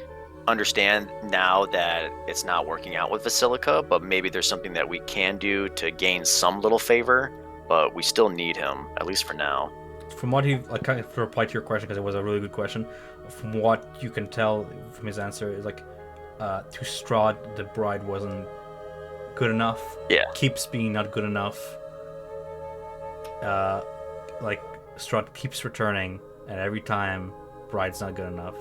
understand now that it's not working out with Basilica, but maybe there's something that we can do to gain some little favor, but we still need him, at least for now. from what he, like, kind of to reply to your question, because it was a really good question, from what you can tell from his answer, is like, to Strahd, the bride wasn't good enough. Yeah. Keeps being not good enough. Like, Strahd keeps returning, and every time, bride's not good enough.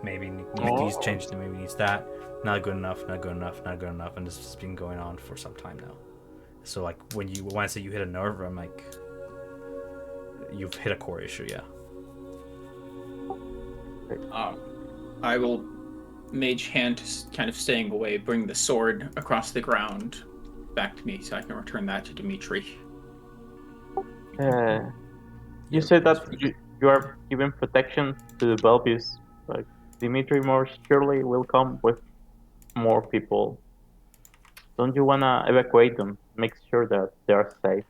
Maybe needs these changes, maybe needs that. Not good enough, not good enough, not good enough, and this has been going on for some time now. So, like, when I say you hit a nerve, I'm like, you've hit a core issue, yeah. I will mage hand, kind of staying away, bring the sword across the ground back to me so I can return that to Dimitri. You said that you are giving protection to the Belvius. Like, Dimitri more surely will come with more people. Don't you wanna evacuate them? Make sure that they are safe.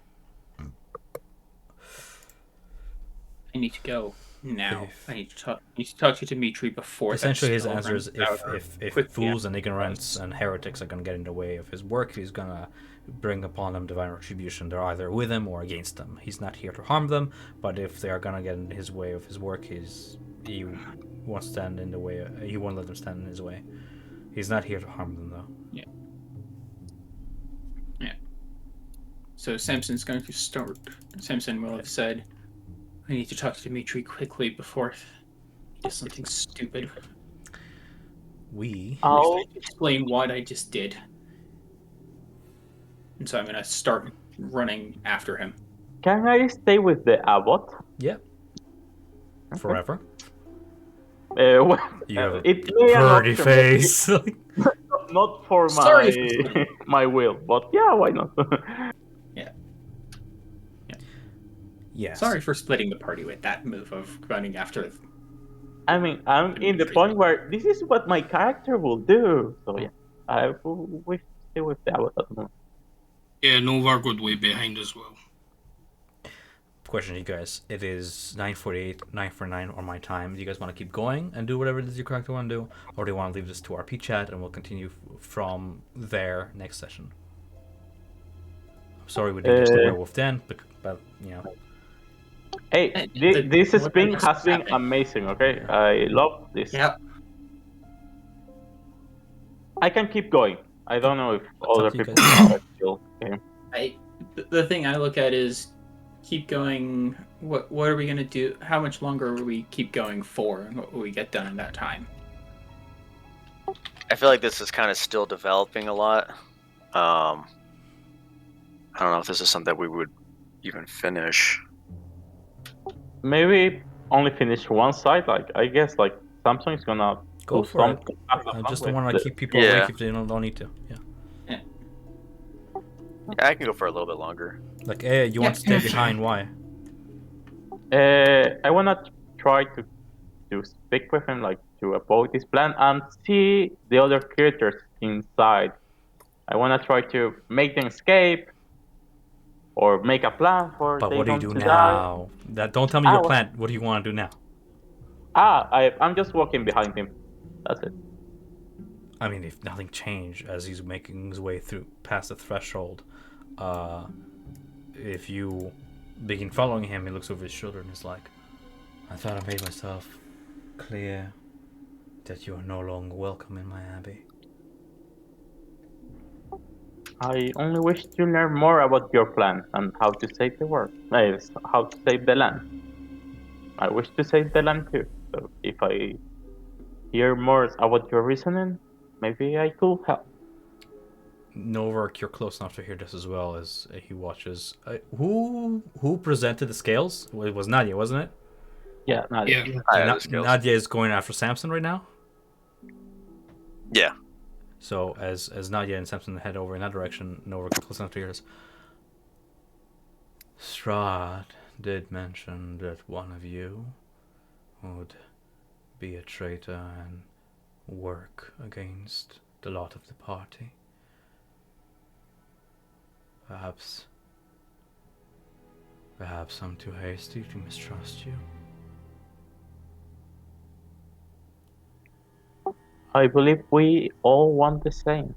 I need to go now. I need to talk to Dimitri before. Essentially, his that answer is spell runs out, or if quickly fools and after. ignorants and heretics are going to get in the way of his work, he's going to bring upon them divine retribution. They're either with him or against them. He's not here to harm them, but if they are going to get in his way of his work, he won't stand in the way. He won't let them stand in his way. He's not here to harm them, though. Yeah. So Samson's going to start. Samson will have said, I need to talk to Dimitri quickly before he does something stupid. I'll Explain what I just did. And so I'm going to start running after him. Can I stay with the abbot? Yeah. Forever. Well, You have a it may be an pretty option, face. but not for Sorry. my will, but yeah, why not? Yes. Sorry for splitting the party with that move of running after. I mean, I'm in the point where this is what my character will do. So yeah, I will wish to stay with the abbot at the moment. Yeah, Novarg would way behind as well. Question to you guys. It is 9:48, 9:49 on my time. Do you guys want to keep going and do whatever it is your character want to do? Or do you want to leave this to RP chat and we'll continue from there next session? I'm sorry we didn't get to the werewolf den, but you know. Hey, this spin has been amazing, okay? I love this. Yeah. I can keep going. I don't know if other up to you people guys. are still okay. The thing I look at is keep going. What are we gonna do? How much longer will we keep going for, and what will we get done in that time? I feel like this is kind of still developing a lot. I don't know if this is something that we would even finish. Maybe only finish one side. Like I guess, like Samsung is gonna Go do for it. something I just don't want to keep people Yeah. awake if they don't need to. Yeah. Yeah, I can go for a little bit longer. Like, you want to stay behind? Why? I wanna try to speak with him, like to oppose his plan, and see the other creatures inside. I wanna try to make them escape or make a plan for But they what do you don't do to die. now? Don't tell me Ah, your well, plan. What do you want to do now? I'm just walking behind him. That's it. I mean, if nothing changed as he's making his way through past the threshold, if you begin following him, he looks over his shoulder and is like, "I thought I made myself clear that you are no longer welcome in my abbey." I only wish to learn more about your plan and how to save the world. How to save the land. I wish to save the land too. So if I hear more about your reasoning, maybe I could help. Novark, you're close enough to hear this as well as he watches. Who presented the scales? It was Nadia, wasn't it? Yeah, not Yeah. The skills. Nadia is going after Samson right now. Yeah. So as Nadia and Samson head over in that direction, Novark close enough to hear this. Strahd did mention that one of you would be a traitor and work against the lot of the party. Perhaps I'm too hasty to mistrust you. I believe we all want the same.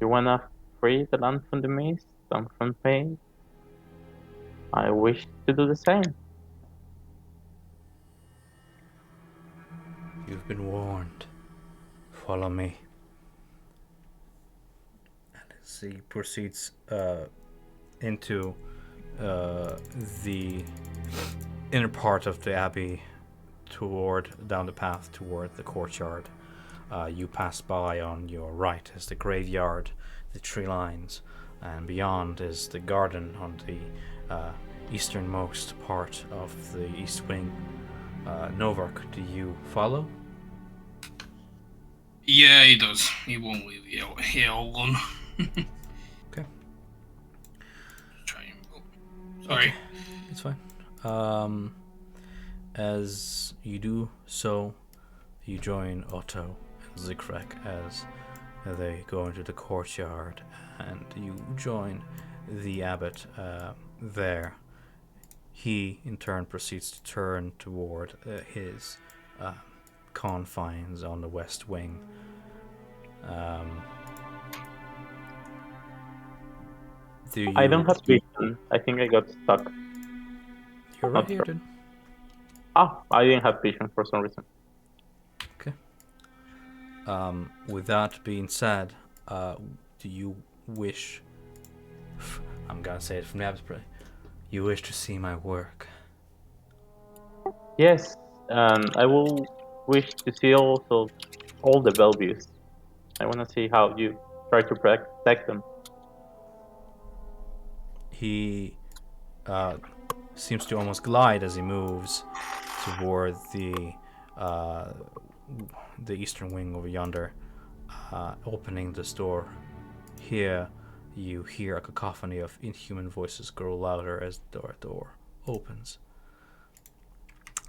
You wanna free the land from the mist and from pain? I wish to do the same. You've been warned. Follow me. And as he proceeds into the inner part of the abbey, down the path toward the courtyard, you pass by on your right is the graveyard, the tree lines, and beyond is the garden on the easternmost part of the east wing. Novark, do you follow? Yeah, he does. He won't leave you out here alone. Okay. Try and go. Sorry. It's fine. As you do so, you join Otto and Zikrek as they go into the courtyard, and you join the abbot there. He, in turn, proceeds to turn toward his confines on the west wing. I don't have vision. I think I got stuck. You're right here, dude. I didn't have vision for some reason. Okay. With that being said, do you wish... I'm gonna say it from the abstract. You wish to see my work? Yes, I will wish to see also all the Bellevues. I want to see how you try to protect them. He seems to almost glide as he moves toward the eastern wing over yonder, opening this door. Here, you hear a cacophony of inhuman voices grow louder as the door opens.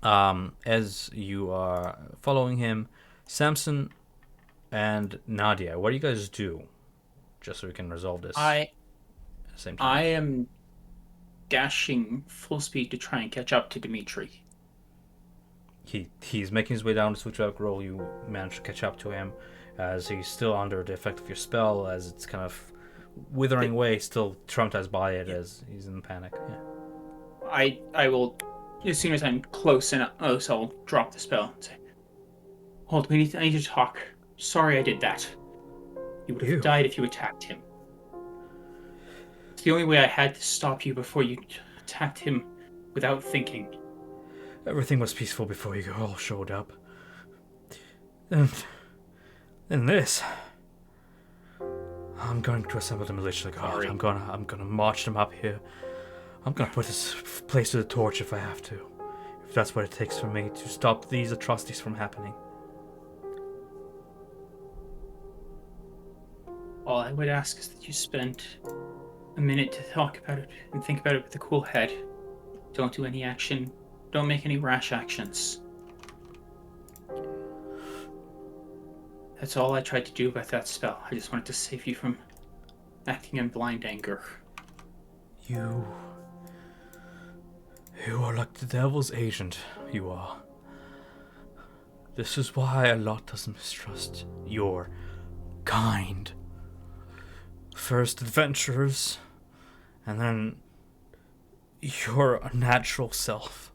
As you are following him, Samson and Nadia, what do you guys do? Just so we can resolve this at the same time. I am dashing full speed to try and catch up to Dimitri. He's making his way down the switchback roll. You manage to catch up to him as he's still under the effect of your spell, as it's kind of withering away, still traumatized by it as he's in panic. Yeah. I will, as soon as I'm close enough, I'll drop the spell and say, "Hold, I need to talk. Sorry I did that. You would have died if you attacked him. It's the only way I had to stop you before you attacked him without thinking." Everything was peaceful before you all showed up. And this, I'm going to assemble the militia guard. I'm gonna march them up here. I'm gonna put this place to the torch if I have to. If that's what it takes for me to stop these atrocities from happening. All I would ask is that you spend a minute to talk about it and think about it with a cool head. Don't do any action. Don't make any rash actions. That's all I tried to do with that spell. I just wanted to save you from acting in blind anger. You are like the devil's agent, you are. This is why a lot doesn't mistrust your kind. First adventurers, and then your natural self.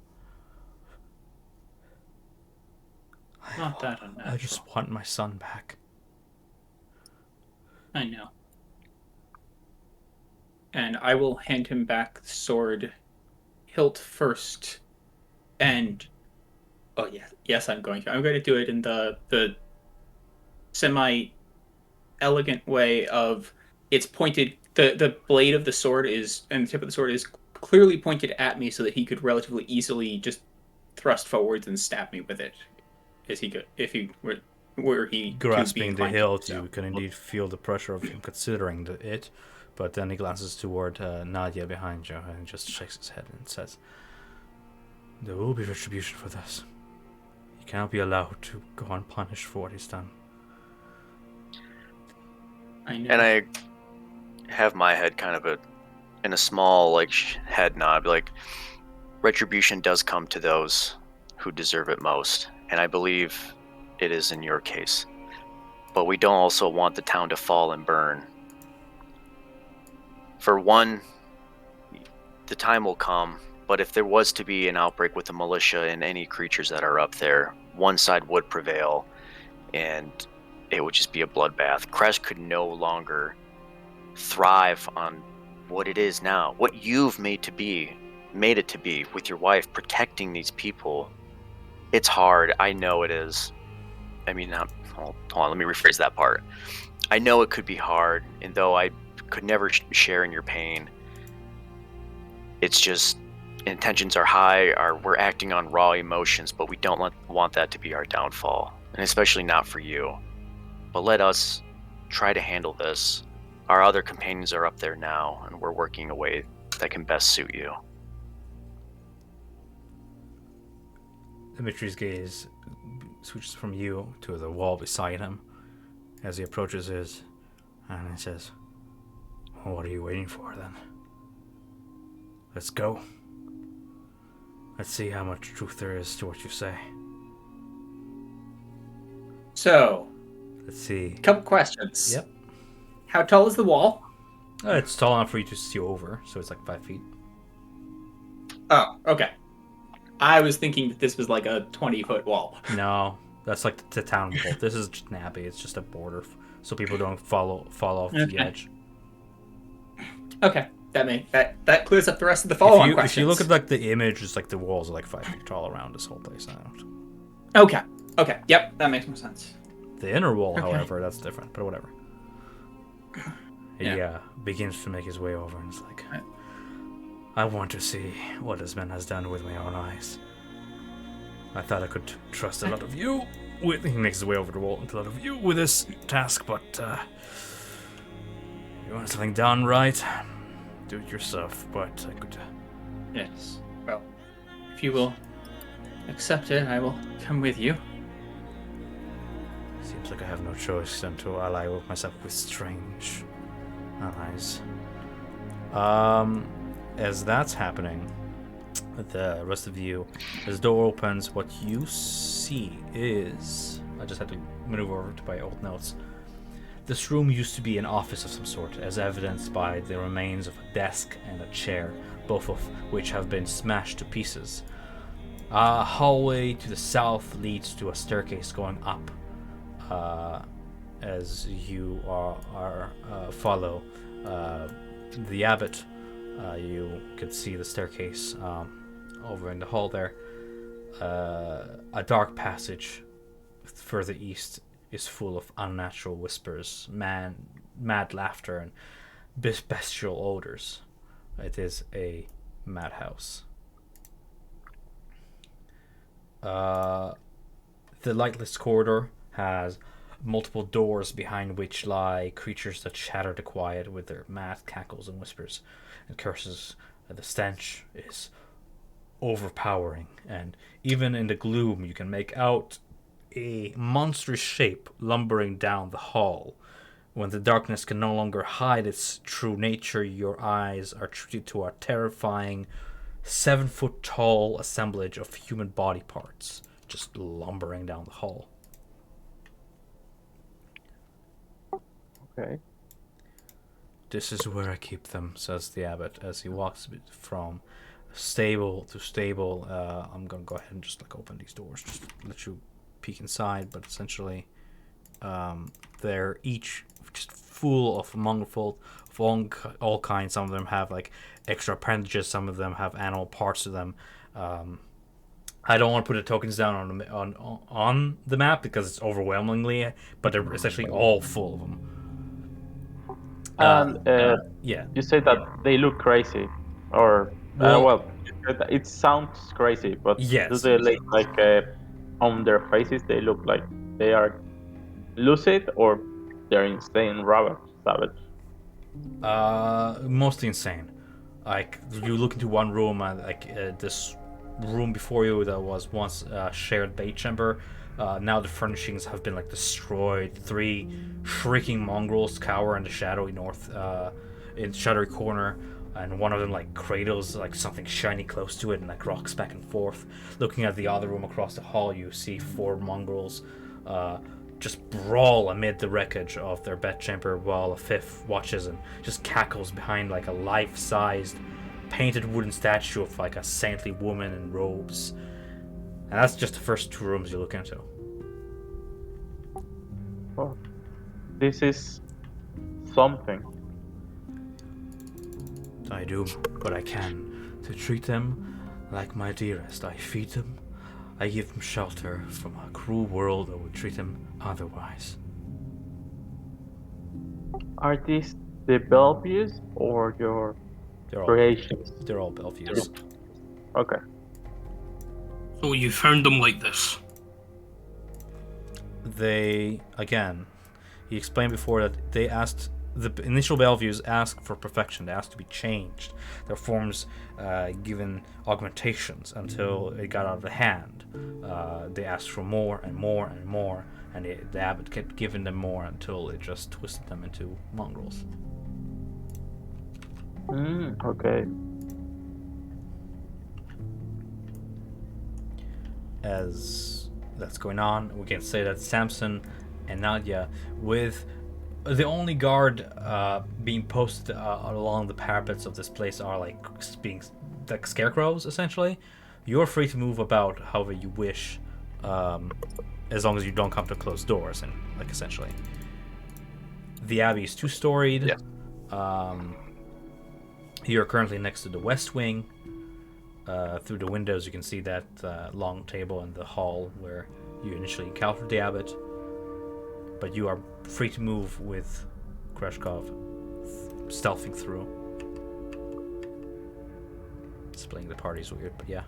Not that unnatural. I just want my son back. I know. And I will hand him back the sword, hilt first, and yes, I'm going to. I'm going to do it in the semi-elegant way of it's pointed. The blade of the sword is, and the tip of the sword is clearly pointed at me, so that he could relatively easily just thrust forwards and stab me with it, as he could if he were he grasping the hilt. So. You can indeed feel the pressure of him considering it. But then he glances toward Nadia behind you and just shakes his head and says, "There will be retribution for this. He cannot be allowed to go unpunished for what he's done." I know. And I have my head kind of in a small head nod, like retribution does come to those who deserve it most, and I believe it is in your case. But we don't also want the town to fall and burn. For one, the time will come, but if there was to be an outbreak with the militia and any creatures that are up there, one side would prevail, and it would just be a bloodbath. Krezk could no longer thrive on what it is now, what you've made it to be with your wife, protecting these people. It's hard. I know it is. I mean, hold on, let me rephrase that part. I know it could be hard, and though I could never share in your pain, it's just intentions are high, we're acting on raw emotions, but we don't want that to be our downfall, and especially not for you. But let us try to handle this. Our other companions are up there now, and we're working a way that can best suit you. Dimitri's gaze switches from you to the wall beside him as he approaches his, and he says, "Well, what are you waiting for then? Let's go. Let's see how much truth there is to what you say." So, Let's see. couple questions. Yep. How tall is the wall? It's tall enough for you to see over, so it's like 5 feet. Oh, okay. I was thinking that this was like a 20-foot wall. No, that's like the town wall. This is just an abbey. It's just a border, so people don't fall off the edge. Okay, that clears up the rest of the follow-on questions. If you look at like the image, it's like the walls are like 5 feet tall around this whole place now. Okay, yep, that makes more sense. The inner wall, Okay. however, that's different. But whatever. Yeah. He begins to make his way over, and it's like, I want to see what this man has done with my own eyes. I thought I could trust a lot of you. He makes his way over the wall and a lot of you with this task, but you want something done right, do it yourself. But I could. Yes. Well, if you will accept it, I will come with you. Seems like I have no choice than to ally myself with strange allies. As that's happening, the rest of you, as the door opens, what you see is... I just had to maneuver over to my old notes. This room used to be an office of some sort, as evidenced by the remains of a desk and a chair, both of which have been smashed to pieces. A hallway to the south leads to a staircase going up. As you follow the abbot, you can see the staircase over in the hall there. A dark passage further east is full of unnatural whispers, mad laughter, and bestial odors. It is a madhouse. The lightless corridor has multiple doors behind which lie creatures that shatter the quiet with their mad cackles and whispers and curses. The stench is overpowering, and even in the gloom you can make out a monstrous shape lumbering down the hall. When the darkness can no longer hide its true nature, your eyes are treated to a terrifying 7-foot tall assemblage of human body parts just lumbering down the hall. Okay. This is where I keep them, says the abbot as he walks from stable to stable. I'm gonna go ahead and just like open these doors, just let you peek inside. But essentially, they're each just full of Mongolfold of all kinds. Some of them have like extra appendages. Some of them have animal parts to them. I don't want to put the tokens down on the map because it's overwhelmingly, but they're essentially all full of them. And Yeah. you say that they look crazy, or Well- it sounds crazy, but Yes. do they like on their faces they look like they are lucid or they're insane, savage? Mostly insane. Like you look into one room and this room before you that was once a shared bait chamber. Now the furnishings have been like destroyed. 3 shrieking mongrels cower in the shadowy in shadowy corner, and one of them like cradles like something shiny close to it and like rocks back and forth. Looking at the other room across the hall, you see 4 mongrels just brawl amid the wreckage of their bedchamber, while a 5th watches and just cackles behind like a life-sized painted wooden statue of like a saintly woman in robes. And that's just the first 2 rooms you look into. Oh, this is something. I do what I can to treat them like my dearest. I feed them, I give them shelter from a cruel world that would treat them otherwise. Are these the Bellevues or your creations? They're all Bellevues. Okay. So you found them like this? He explained before that they asked, the initial Bellevues asked for perfection. They asked to be changed. Their forms given augmentations until it got out of hand. They asked for more and more and more, and the abbot kept giving them more until it just twisted them into mongrels. Okay. As that's going on, we can say that Samson and Nadia, with the only guard being posted along the parapets of this place, are like being like scarecrows essentially. You're free to move about however you wish, as long as you don't come to closed doors. And like essentially, the abbey is 2-storied. Yeah. You're currently next to the west wing. Through the windows, you can see that long table in the hall where you initially encountered the abbot. But you are free to move with Krezk stealthing through. Splitting the party's weird, but yeah.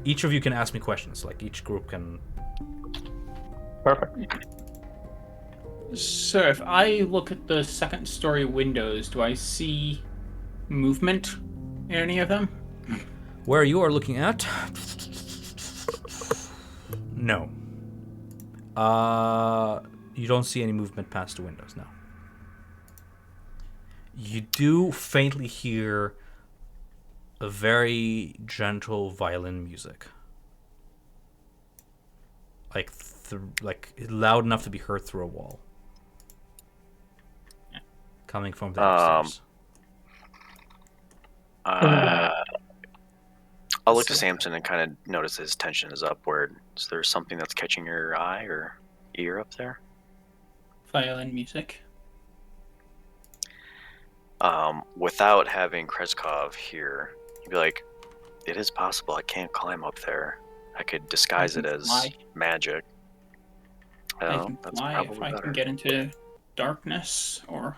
Each of you can ask me questions. Like each group can. Perfect. So if I look at the 2nd-story windows, do I see movement in any of them? Where you are looking at? No. You don't see any movement past the windows, no. You do faintly hear a very gentle violin music. Like loud enough to be heard through a wall. Coming from the upstairs. I'll look to Samson and kind of notice his tension is upward. Is there something that's catching your eye or ear up there? Violin music. Without having Krezk here, you'd be like, it is possible I can't climb up there. I could disguise it as magic. I can fly if I can get into darkness or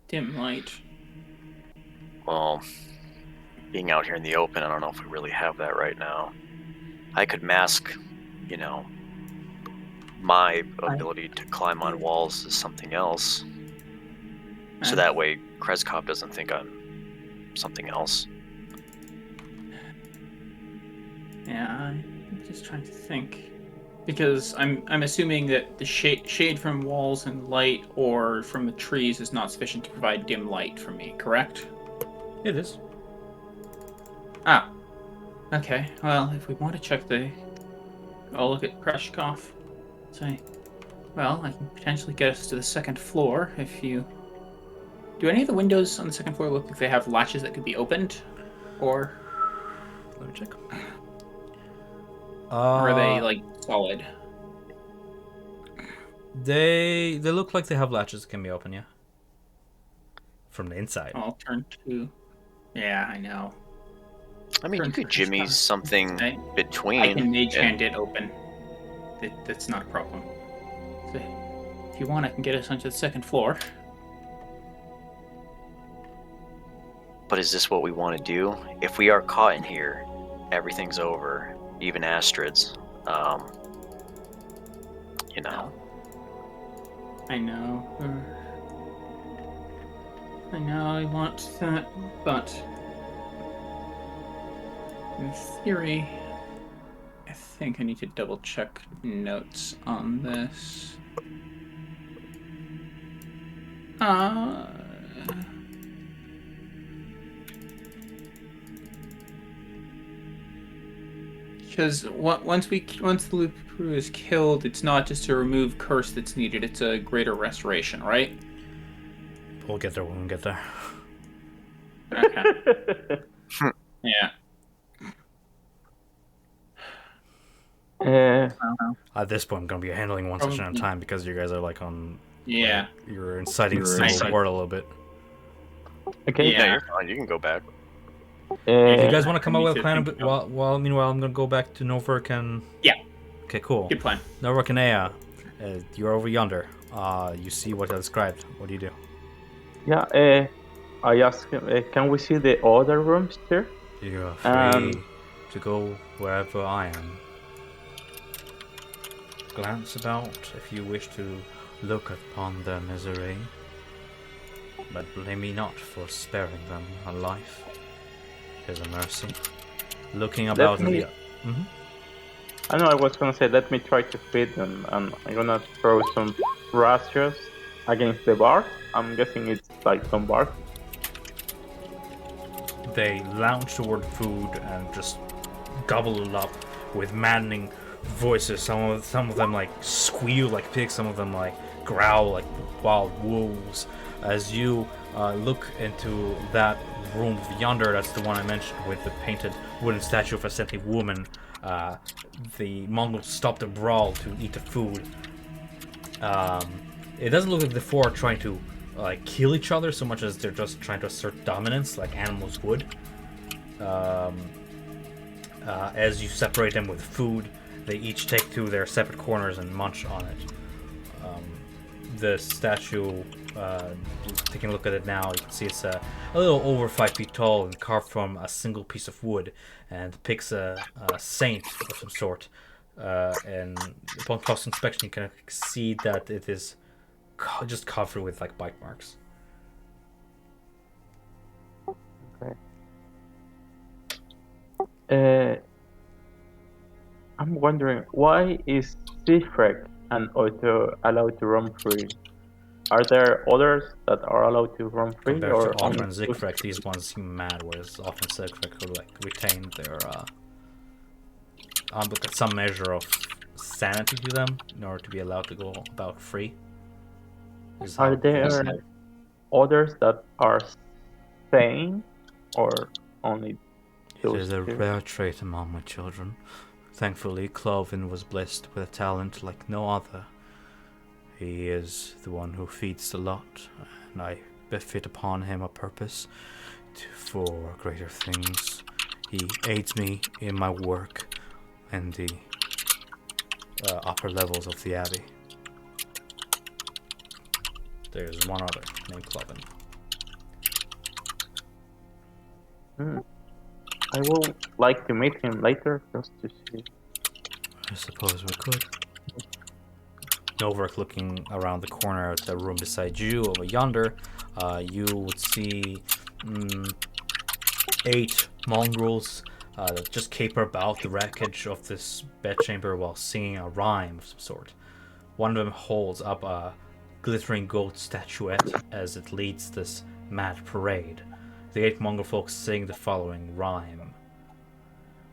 dim light. Well, being out here in the open, I don't know if we really have that right now. I could mask, you know, my ability to climb on walls as something else. So that way Krezk doesn't think I'm something else. Yeah, I'm just trying to think. Because I'm assuming that the shade from walls and light or from the trees is not sufficient to provide dim light for me, correct? It is. Ah. Okay, well, if we want to check I'll look at Krezk. Say, well, I can potentially get us to the second floor if you... Do any of the windows on the second floor look like they have latches that could be opened? Or Let me check. are they, like, solid? They look like they have latches that can be open, yeah. From the inside. I'll turn to... Yeah, I know. I mean, you could jimmy something between. I can mage hand it open. That's not a problem. So, if you want, I can get us onto the second floor. But is this what we want to do? If we are caught in here, everything's over. Even Astrid's. You know. I know. I know I want that, but in theory, I think I need to double check notes on this. Because once the Lupu is killed, it's not just a remove curse that's needed; it's a greater restoration, right? We'll get there when we get there. Okay. Yeah. At this point, I'm gonna be handling one session at a time because you guys are like on. Yeah. Like, you're inciting the civil war a little bit. Okay. Yeah, you're fine. You can go back. If you guys want to come up with a plan, meanwhile, I'm gonna go back to Novark and. Yeah. Okay, cool. Good plan. Novark and Aya, you're over yonder. You see what I described. What do you do? Yeah. I ask him, can we see the other rooms here? You're free to go wherever I am. Glance about if you wish to look upon their misery, but blame me not for sparing them a life. Here's a mercy. Looking about in the... I know I was gonna say, let me try to feed them, and I'm gonna throw some rations against the bar. I'm guessing it's like some bar. They lounge toward food and just gobble it up with maddening voices. Some of them like squeal like pigs, some of them like growl like wild wolves. As you look into that room yonder, that's the one I mentioned with the painted wooden statue of a sentient woman. The Mongols stopped the brawl to eat the food. It doesn't look like the four are trying to like kill each other so much as they're just trying to assert dominance like animals would. As you separate them with food, they each take to their separate corners and munch on it. The statue, taking a look at it now, you can see it's a little over 5 feet tall and carved from a single piece of wood, and depicts a saint of some sort. And upon close inspection, you can see that it is just covered with like bite marks. Okay. I'm wondering, why is Sifrek and Otto allowed to roam free? Are there others that are allowed to roam free? Compared Or to Otto only and Zigfrek, these ones seem mad, whereas Otto and Zigfrek could like retain their some measure of sanity to them in order to be allowed to go about free. Are there others that are sane, or only those It is a two? rare trait among my children. Thankfully, Cloven was blessed with a talent like no other. He is the one who feeds the lot, and I befit upon him a purpose for greater things. He aids me in my work in the upper levels of the Abbey. There's one other named Cloven. I will like to meet him later just to see I suppose we could. Novak looking around the corner at the room beside you, over yonder, you would see 8 mongrels that just caper about the wreckage of this bedchamber while singing a rhyme of some sort. One of them holds up a glittering gold statuette as it leads this mad parade. The 8 mongrel folks sing the following rhyme.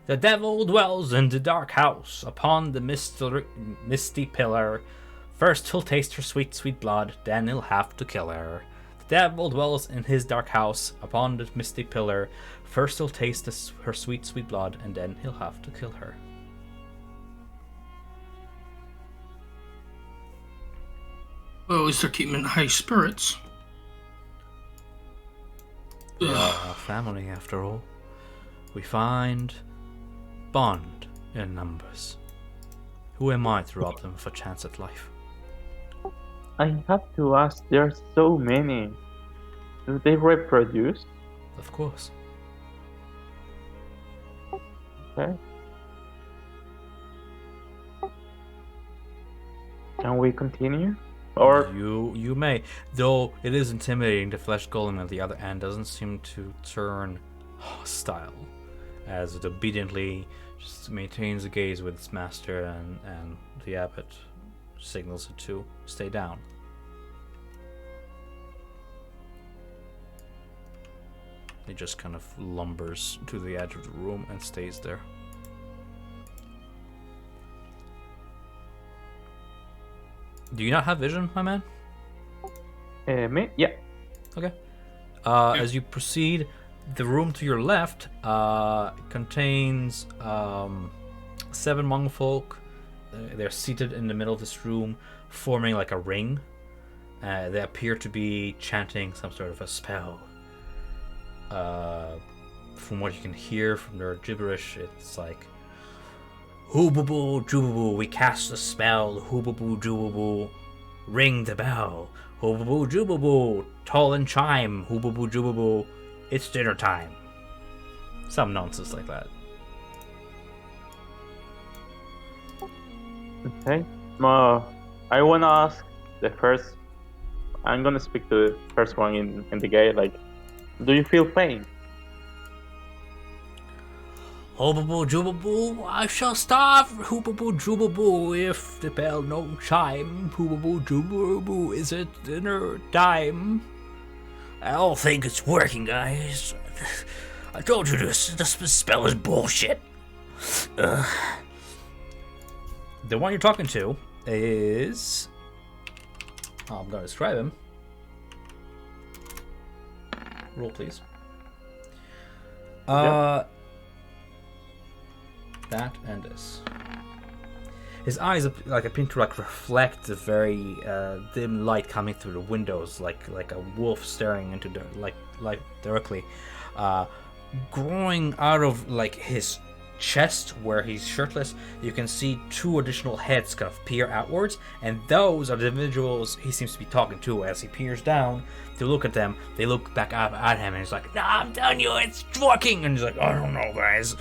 The devil dwells in the dark house upon the misty pillar. First he'll taste her sweet, sweet blood, then he'll have to kill her. The devil dwells in his dark house upon the misty pillar. First he'll taste her sweet, sweet blood, and then he'll have to kill her. Well, at least they're keeping in high spirits. We are a family, after all. We find bond in numbers. Who am I to rob them of a chance at life? I have to ask, there are so many. Do they reproduce? Of course. Okay. Can we continue? Or You may, though it is intimidating. The flesh golem at the other end doesn't seem to turn hostile, as it obediently just maintains a gaze with its master, and the abbot signals it to stay down. He just kind of lumbers to the edge of the room and stays there. Do you not have vision, my man? me? Yeah. Okay. As you proceed, the room to your left contains 7 monk folk. They're seated in the middle of this room, forming like a ring. They appear to be chanting some sort of a spell. From what you can hear from their gibberish, it's like Hoobaboo Joobaboo, we cast a spell. Hoobaboo Joobaboo, ring the bell. Hoobaboo Joobaboo, toll and chime. Hoobaboo Joobaboo, it's dinner time. Some nonsense like that. Okay. I wanna ask the first. I'm gonna speak to the first one in the gate. Like, do you feel pain? Hoobaboo Joobaboo, I shall starve. Hoobaboo Joobaboo, if the bell no chime. Hoobaboo Joobaboo, is it dinner time? I don't think it's working, guys. I told you this spell is bullshit. The one you're talking to is... I'm gonna describe him. Roll, please. That and this. His eyes appear to reflect the very dim light coming through the windows, like a wolf staring into the light directly. Growing out of his chest, where he's shirtless, you can see 2 additional heads kind of peer outwards, and those are the individuals he seems to be talking to. As he peers down to look at them, they look back up at him, and he's like, "Nah, I'm telling you, it's working." And he's like, "I don't know, guys."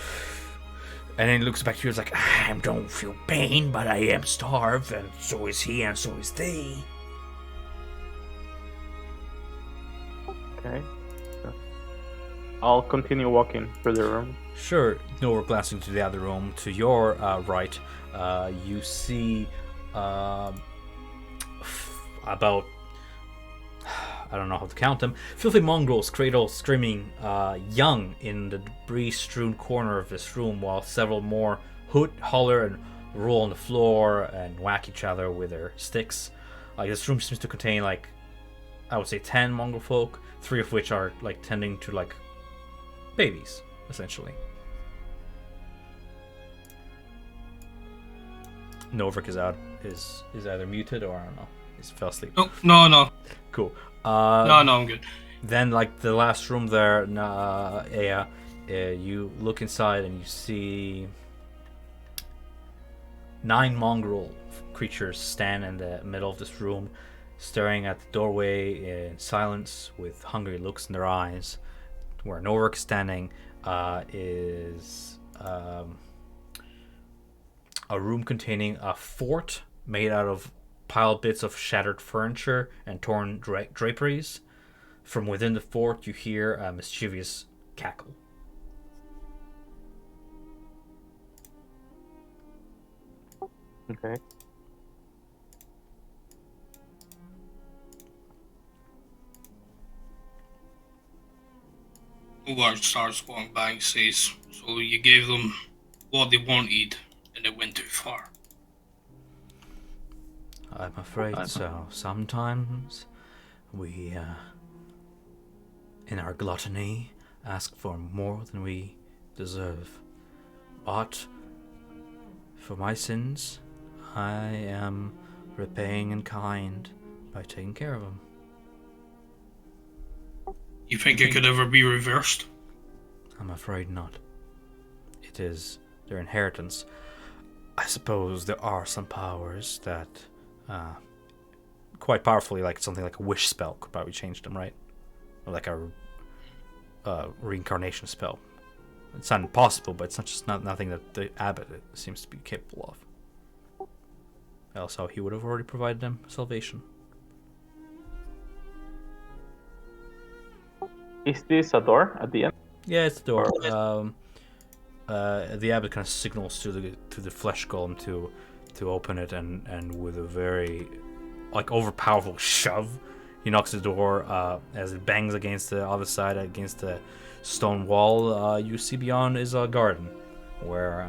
And then he looks back to you and is like, "I don't feel pain, but I am starved, and so is he, and so is they." Okay. I'll continue walking through the room. Sure. Nowhere glancing to the other room. To your right, you see about, I don't know how to count them, filthy mongrels cradle screaming young in the debris-strewn corner of this room, while several more hoot, holler, and roll on the floor and whack each other with their sticks. This room seems to contain, I would say 10 mongrel folk, 3 of which are tending to babies, essentially. Novak is either muted or I don't know. He's fell asleep. Oh, no. Cool. No, I'm good. Then, the last room there, you look inside and you see 9 mongrel creatures stand in the middle of this room, staring at the doorway in silence with hungry looks in their eyes. Where Novak is standing is a room containing a fort made out of piled bits of shattered furniture and torn draperies. From within the fort, you hear a mischievous cackle. Okay. Ugar starts walking by and says, "So you gave them what they wanted, and it went too far." I'm afraid so. Sometimes we, in our gluttony, ask for more than we deserve. But for my sins, I am repaying in kind by taking care of them. You think it could ever be reversed? I'm afraid not. It is their inheritance. I suppose there are some powers that, quite powerfully, like something like a wish spell could probably change them, right? Or like a reincarnation spell. It's not impossible, but it's nothing that the abbot seems to be capable of. Else how he would have already provided them salvation. Is this a door at the end? Yeah, it's the door. The abbot kind of signals to the flesh golem to open it, and with a very overpowerful shove, he knocks the door. As it bangs against the other side, against the stone wall, you see beyond is a garden where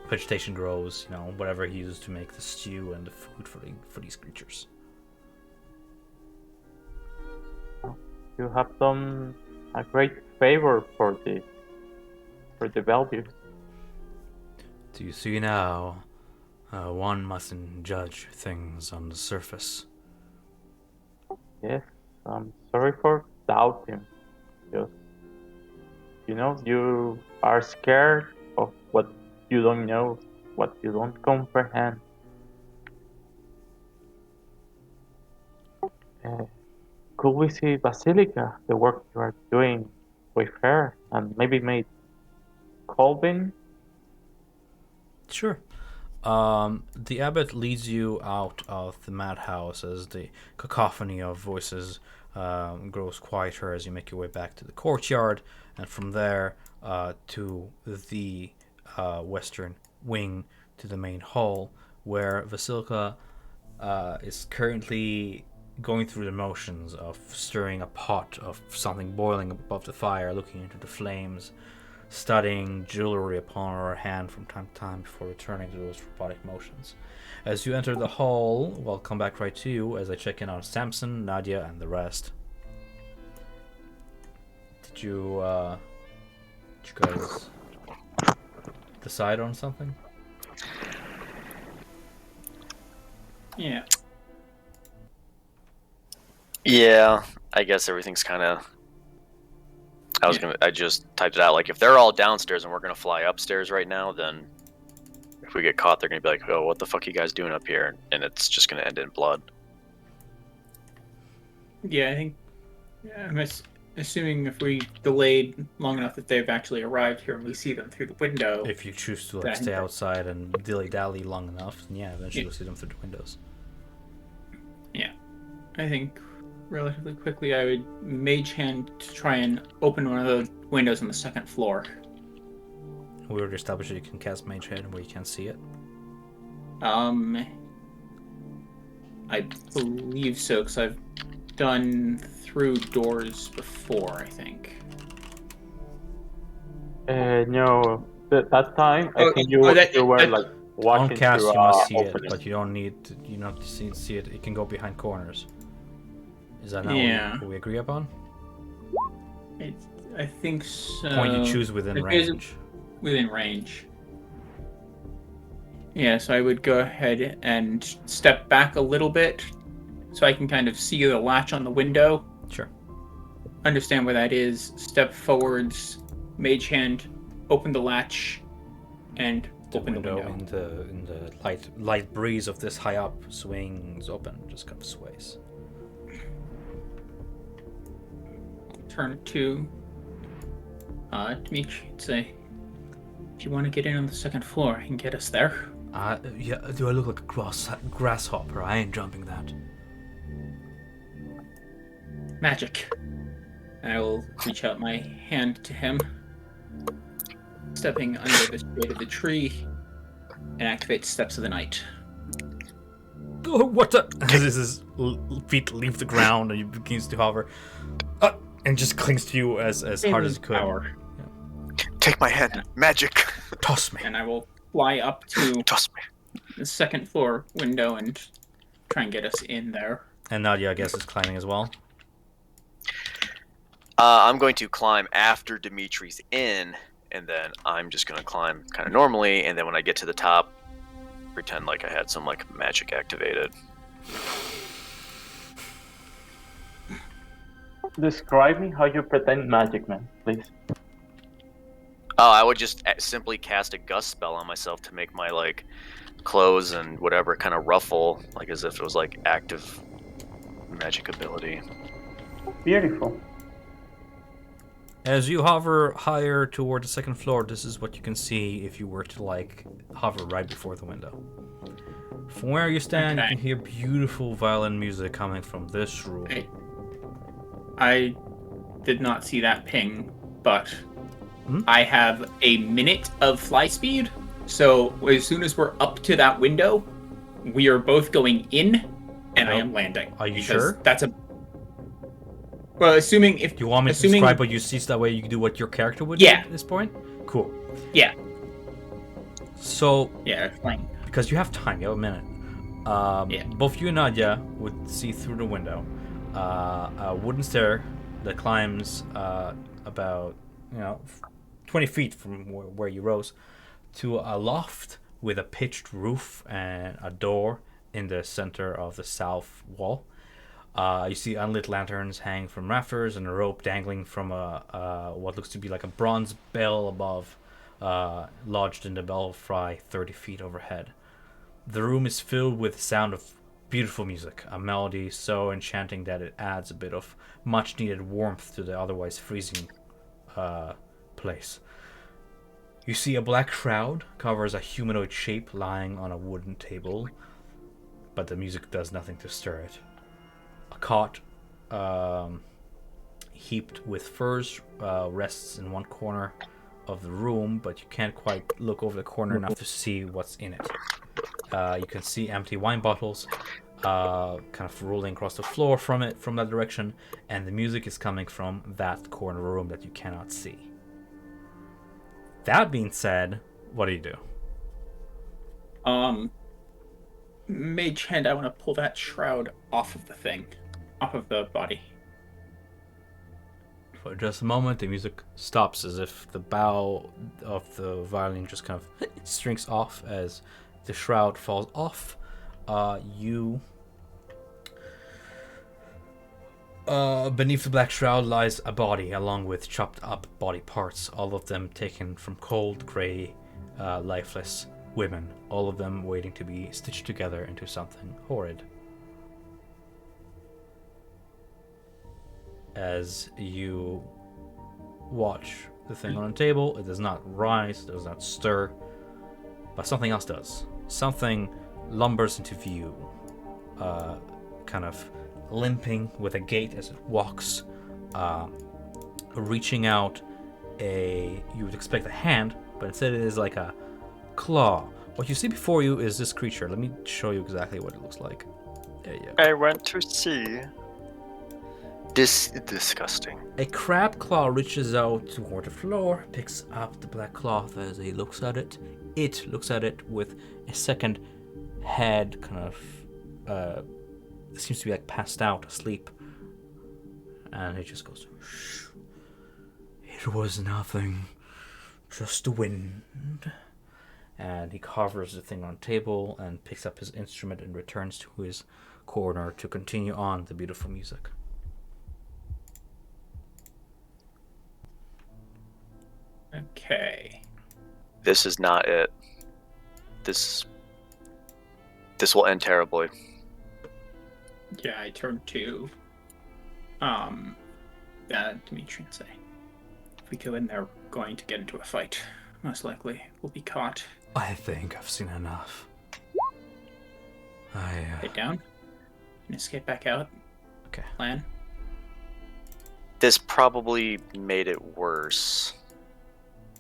vegetation grows. Whatever he uses to make the stew and the food for these creatures. You have done a great favor for the Bellevue. Do you see now? One mustn't judge things on the surface. Yes, I'm sorry for doubting. Just, you are scared of what you don't know, what you don't comprehend. Could we see Basilica, the work you are doing with her, and maybe make Colvin? Sure. The abbot leads you out of the madhouse as the cacophony of voices grows quieter as you make your way back to the courtyard, and from there to the western wing to the main hall, where Basilica is currently going through the motions of stirring a pot of something boiling above the fire, looking into the flames, studying jewelry upon her hand from time to time before returning to those robotic motions. As you enter the hall, I'll come back right to you as I check in on Samson, Nadia, and the rest. Did you guys decide on something? Yeah. Yeah, I guess everything's kind of. I just typed it out. Like, if they're all downstairs and we're gonna fly upstairs right now, then if we get caught, they're gonna be like, "Oh, what the fuck you guys doing up here?" And it's just gonna end in blood. Yeah, I think. Yeah, I'm assuming if we delayed long enough that they've actually arrived here and we see them through the window. If you choose to stay outside and dilly-dally long enough, then yeah, eventually you'll see them through the windows. Yeah, I think relatively quickly I would mage hand to try and open one of the windows on the second floor. We already established that you can cast mage hand where you can't see it. I believe so, because I've done through doors before, I think. No, that time I think you were like watching on cast through you must see it, opening. but you don't need to, see it. It can go behind corners. Is that not what we agree upon? I think so. Point you choose within range. Within range. Yeah, so I would go ahead and step back a little bit so I can kind of see the latch on the window. Sure. Understand where that is. Step forwards, mage hand, open the latch, and open the window. In the light breeze of this high up swings open, just kind of sways. Turn to Dimitri and say, If you want to get in on the second floor, I can get us there. Yeah, do I look like a grasshopper? I ain't jumping that. Magic. And I will reach out my hand to him, stepping under the shade of the tree, and activate Steps of the Night. Oh, what the? As his feet leave the ground and he begins to hover, and just clings to you as hard as he could. Power. Take my hand. Magic. Toss me. And I will fly up to Toss me. the second floor window and try and get us in there. And Nadia, I guess, is climbing as well. I'm going to climb after Dimitri's in, and then I'm just going to climb kind of normally, and then when I get to the top, pretend like I had some like magic activated. Describe me how you pretend magic, man, please. Oh, I would just simply cast a gust spell on myself to make my like clothes and whatever kind of ruffle, like as if it was like active magic ability. Beautiful. As you hover higher toward the second floor, this is what you can see if you were to like hover right before the window. From where you stand, you can hear beautiful violin music coming from this room. I did not see that ping, but I have a minute of fly speed, so as soon as we're up to that window, we are both going in, and I am landing. Are you sure? That's a... Well, assuming if... Do you want me to describe what you see so that way you can do what your character would do at this point? Cool. Yeah. So... Yeah, fine. Because you have time, you have a minute. Both you and Nadia would see through the window a wooden stair that climbs about 20 feet from where you rose to a loft with a pitched roof and a door in the center of the south wall. You see unlit lanterns hang from rafters and a rope dangling from what looks to be like a bronze bell above, lodged in the belfry 30 feet overhead. The room is filled with the sound of beautiful music, a melody so enchanting that it adds a bit of much-needed warmth to the otherwise freezing place. You see a black shroud covers a humanoid shape lying on a wooden table, but the music does nothing to stir it. A cot heaped with furs rests in one corner of the room, but you can't quite look over the corner enough to see what's in it. You can see empty wine bottles kind of rolling across the floor from that direction, and the music is coming from that corner of the room that you cannot see. That being said, what do you do? Mage hand, I want to pull that shroud off of the thing, off of the body. For just a moment, the music stops as if the bow of the violin just kind of strings off as the shroud falls off. Beneath the black shroud lies a body along with chopped up body parts, all of them taken from cold, grey, lifeless women, all of them waiting to be stitched together into something horrid. As you watch the thing on the table, it does not rise, it does not stir, but something else does. Something lumbers into view, kind of limping with a gait as it walks, reaching out you would expect a hand, but instead it is like a claw. What you see before you is this creature. Let me show you exactly what it looks like. There you go. I want to see. This is disgusting. A crab claw reaches out toward the floor, picks up the black cloth as he looks at it. It looks at it with a second head, kind of seems to be like passed out, asleep. And it just goes, shh. It was nothing, just the wind. And he covers the thing on the table and picks up his instrument and returns to his corner to continue on the beautiful music. Okay. This is not it. This will end terribly. Yeah, I turn to Dimitri and say, if we go in there, we're going to get into a fight. most likely will be caught. I think I've seen enough. Get down and escape back out. Okay. Plan. This probably made it worse.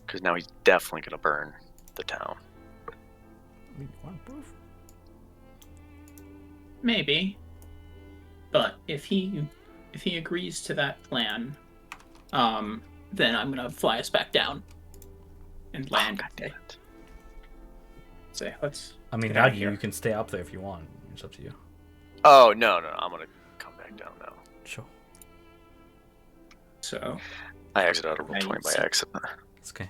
Because now he's definitely going to burn the town. Maybe. But if he agrees to that plan, then I'm gonna fly us back down and land. Say, let's. I mean, get now out of here. you can stay up there if you want. It's up to you. Oh, no. I'm going to come back down now. Sure. So. I exited out of roll I 20 by see. accident. It's okay.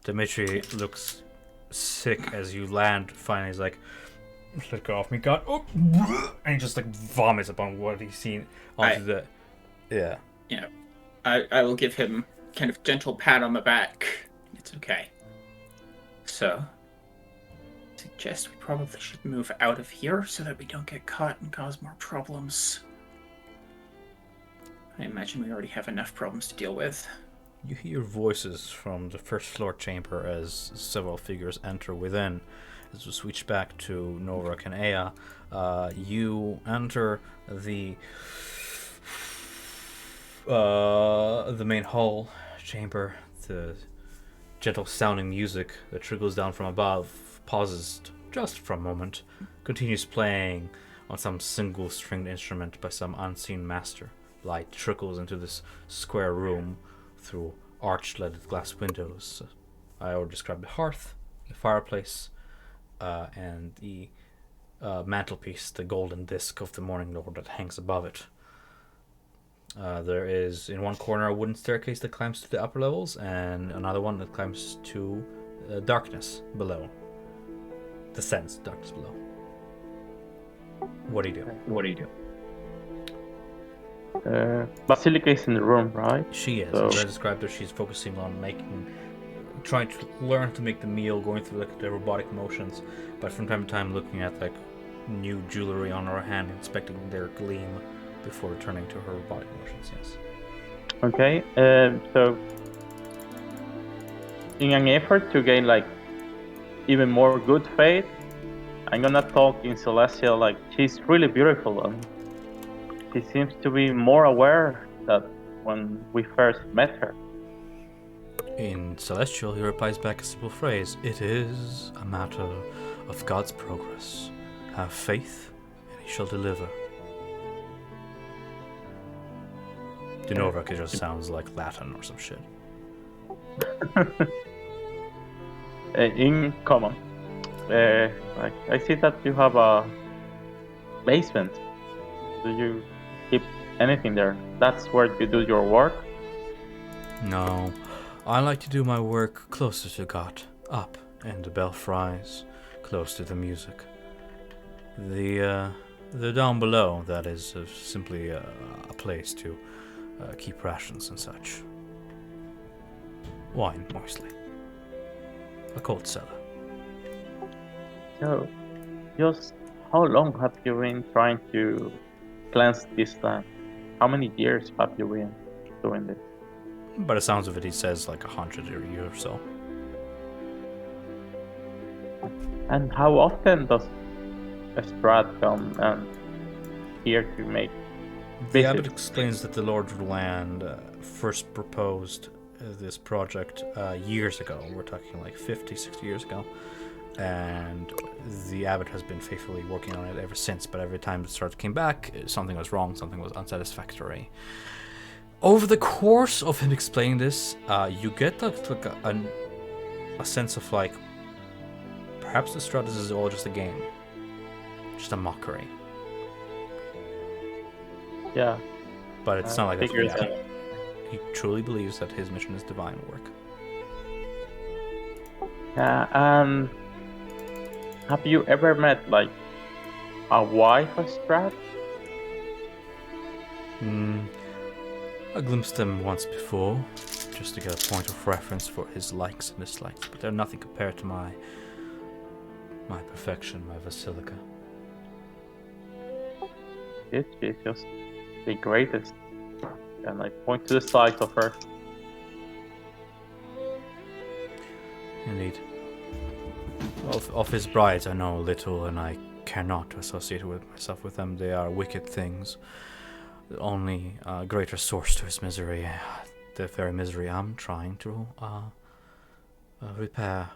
Dimitri looks sick as you land. Finally, he's like, "Let go of me, God!" Oh, and he just like vomits upon what he's seen onto the. Yeah. Yeah. I will give him kind of gentle pat on the back. It's okay. So. Suggest we probably should move out of here so that we don't get caught and cause more problems. I imagine we already have enough problems to deal with. You hear voices from the first floor chamber as several figures enter within. As we switch back to Novak and Aya, you enter the main hall chamber. The gentle sounding music that trickles down from above pauses just for a moment, continues playing on some single stringed instrument by some unseen master. Light trickles into this square room through arch-leaded glass windows. I already described the hearth, the fireplace, and the mantelpiece, the golden disc of the Morning Lord that hangs above it. There is, in one corner, a wooden staircase that climbs to the upper levels, and another one that climbs to darkness below. Descends darkness below. What do you do? Basilica is in the room, right? She is. So- As I described her, she's focusing on trying to learn to make the meal, going through like the robotic motions, but from time to time looking at like new jewelry on her hand, inspecting their gleam before returning to her robotic motions. Yes. Okay, so in an effort to gain like even more good faith, I'm gonna talk in Celestial like she's really beautiful and she seems to be more aware that when we first met her. In Celestial, he replies back a simple phrase: "It is a matter of God's progress. Have faith, and He shall deliver." Dinovak, it just sounds like Latin or some shit. In common, I see that you have a basement. Do you keep anything there? That's where you do your work? No, I like to do my work closer to God, up in the belfries, close to the music. The down below, that is simply a place to keep rations and such. Wine, mostly. A cold cellar. So, just how long have you been trying to cleanse this land? How many years have you been doing this? By the sounds of it, he says like 100 a year or so. And how often does Strahd come and here to make The abbot visits? explains that the Lord of the Land first proposed this project years ago. We're talking like 50, 60 years ago. And the abbot has been faithfully working on it ever since, but every time the Strahd came back, something was wrong, something was unsatisfactory. Over the course of him explaining this, you get like a sense of like, perhaps the Strahd is all just a game, just a mockery. Yeah. But it's not like that. figures Yeah. out. He truly believes that his mission is divine work. Yeah, have you ever met like a wife of Strahd? I glimpsed him once before, just to get a point of reference for his likes and dislikes, but they're nothing compared to my perfection, my Basilica. She's just the greatest. And I point to the side of her. Indeed. Of his brides I know little, and I care not to associate myself with them. They are wicked things. Only a greater source to his misery. The very misery I'm trying to repair,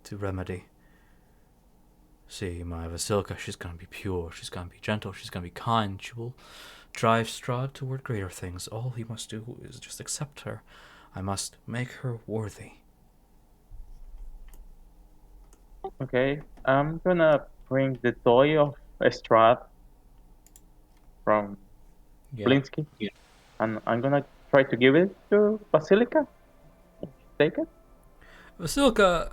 to remedy. See, my Vasilka, she's gonna be pure, she's gonna be gentle, she's gonna be kind. She will drive Strahd toward greater things. All he must do is just accept her. I must make her worthy. Okay, I'm gonna bring the toy of Strahd from Blinsky, and I'm gonna try to give it to Basilica. Take it. Vasilka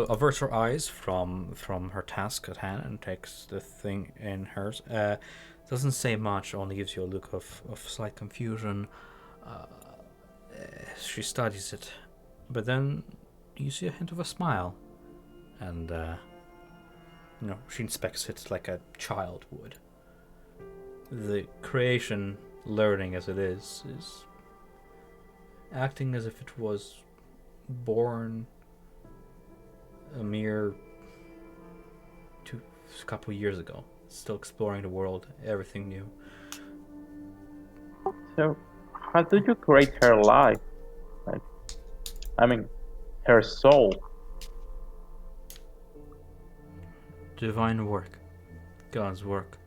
averts her eyes from her task at hand and takes the thing in hers. Doesn't say much, only gives you a look of slight confusion. She studies it, but then you see a hint of a smile, and she inspects it like a child would. The creation, learning as it is acting as if it was born a mere couple years ago, still exploring the world, everything new. So, how did you create her life? Her soul. Divine work, God's work,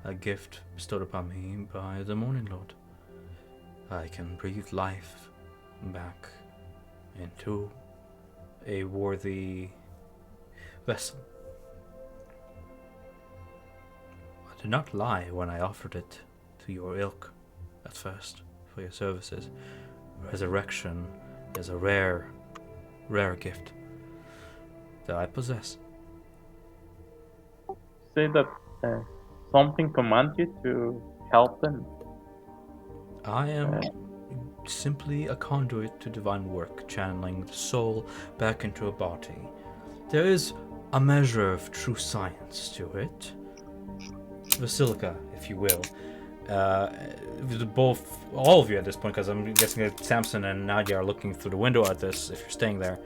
a gift bestowed upon me by the Morning Lord. I can breathe life back into a worthy vessel. I did not lie when I offered it to your ilk at first for your services. Resurrection is a rare gift that I possess. Say that something commands you to help them. I am simply a conduit to divine work, channeling the soul back into a body. There is a measure of true science to it. Basilica, if you will. All of you at this point, because I'm guessing that Samson and Nadia are looking through the window at this, if you're staying there.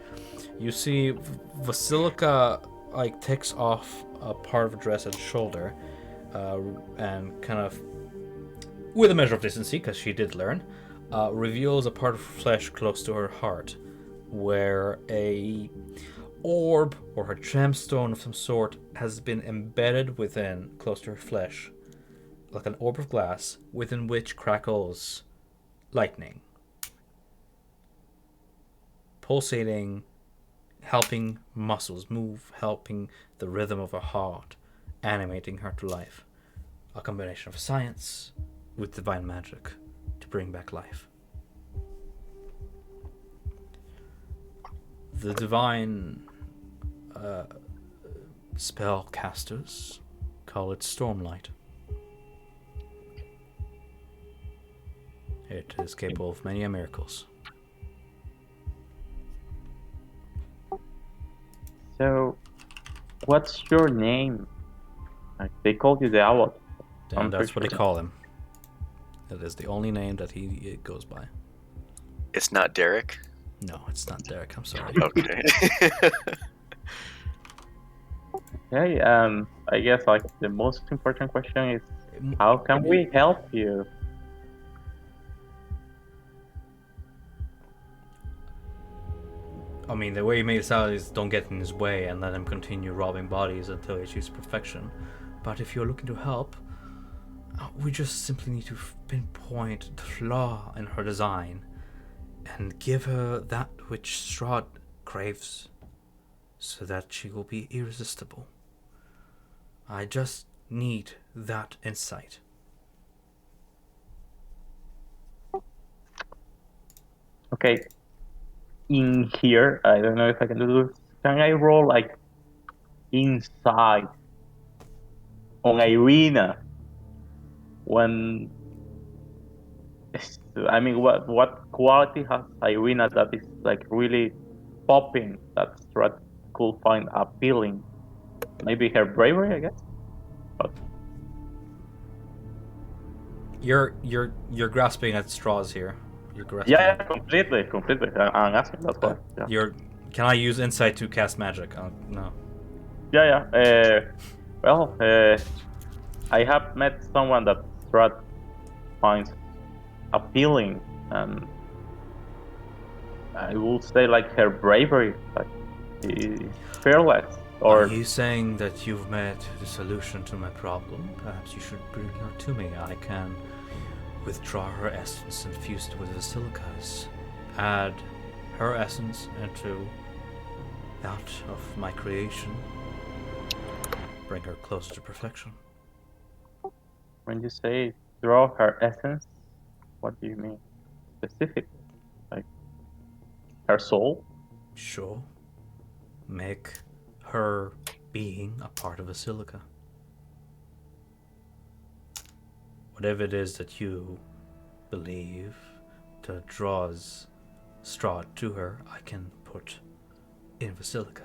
You see Basilica takes off a part of a dress at the shoulder, and kind of, with a measure of decency, because she did learn, reveals a part of flesh close to her heart, where a orb or a gemstone of some sort has been embedded within, close to her flesh, like an orb of glass, within which crackles lightning, pulsating, helping muscles move, helping the rhythm of her heart, animating her to life. A combination of science with divine magic to bring back life. The divine spellcasters call it Stormlight. It is capable of many miracles. So, what's your name? They called you the Owl. And that's what they call him. That is the only name that he goes by. It's not Derek? No, it's not Derek. I'm sorry. Okay. Okay, I guess the most important question is, how can we help you? I mean, the way he made it sound is don't get in his way and let him continue robbing bodies until he achieves perfection. But if you're looking to help, we just simply need to pinpoint the flaw in her design and give her that which Strahd craves, so that she will be irresistible. I just need that insight. Okay, in here, I don't know if I can do this. Can I roll inside on Irina? When what quality has Irina that is really popping that Strahd could find appealing? Maybe her bravery, I guess. But you're grasping at straws here. You're grasping. Yeah, completely. I'm asking that one. Yeah. Can I use insight to cast magic? No. Yeah. Well, I have met someone that Strahd finds appealing, and I will say like her bravery, like she's fearless. Are Or you saying that you've met the solution to my problem? Perhaps you should bring her to me. I can withdraw her essence infused with basilicas, add her essence into that of my creation, bring her closer to perfection. when you say draw her essence, what do you mean specifically? Like her soul? Sure. Make her being a part of basilica. Whatever it is that you believe that draws Strahd to her, I can put in basilica.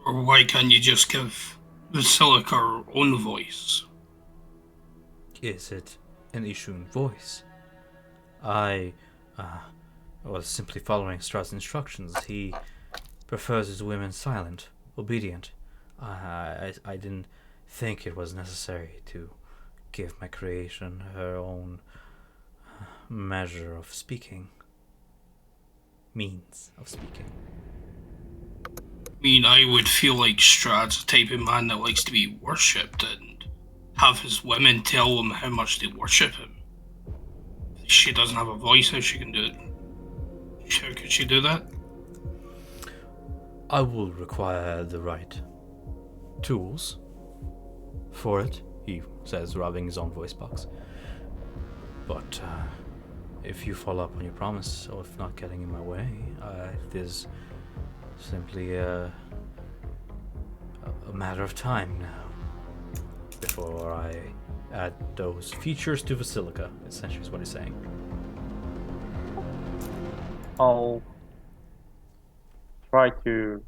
Or why can't you just give Basilica her own voice? Is it an issuing voice? I was simply following Strahd's instructions. He prefers his women silent, obedient. I didn't think it was necessary to give my creation her own measure of speaking. Means of speaking. I mean, I would feel like Strahd's the type of man that likes to be worshipped and have his women tell him how much they worship him. If she doesn't have a voice, how she can do it? How could she do that? I will require the right tools for it, he says, rubbing his own voice box. But if you follow up on your promise, or if not getting in my way, it is simply a matter of time now before I add those features to Basilica, essentially is what he's saying. I'll try to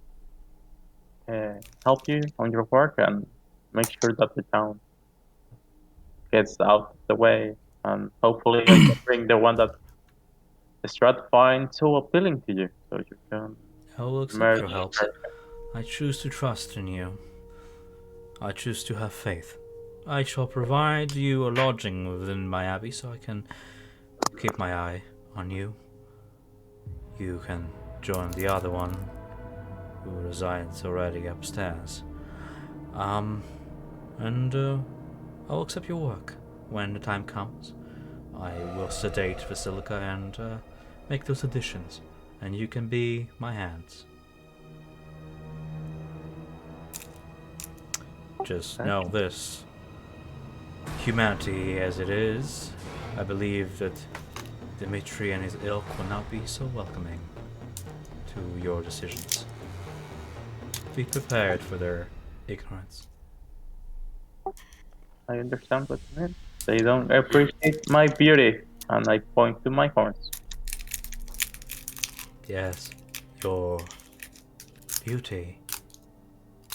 help you on your work and make sure that the town gets out of the way, and hopefully I can bring the one that Strahd finds so appealing to you, so you can I will accept marry your help. her. I choose to trust in you. I choose to have faith. I shall provide you a lodging within my abbey so I can keep my eye on you. You can join the other one who resides already upstairs. I'll accept your work when the time comes. I will sedate Basilica and make those additions, and you can be my hands. Just know this. Humanity as it is, I believe that Dimitri and his ilk will not be so welcoming to your decisions. Be prepared for their ignorance. I understand what you mean. They don't appreciate my beauty, and I point to my horns. Yes, your beauty,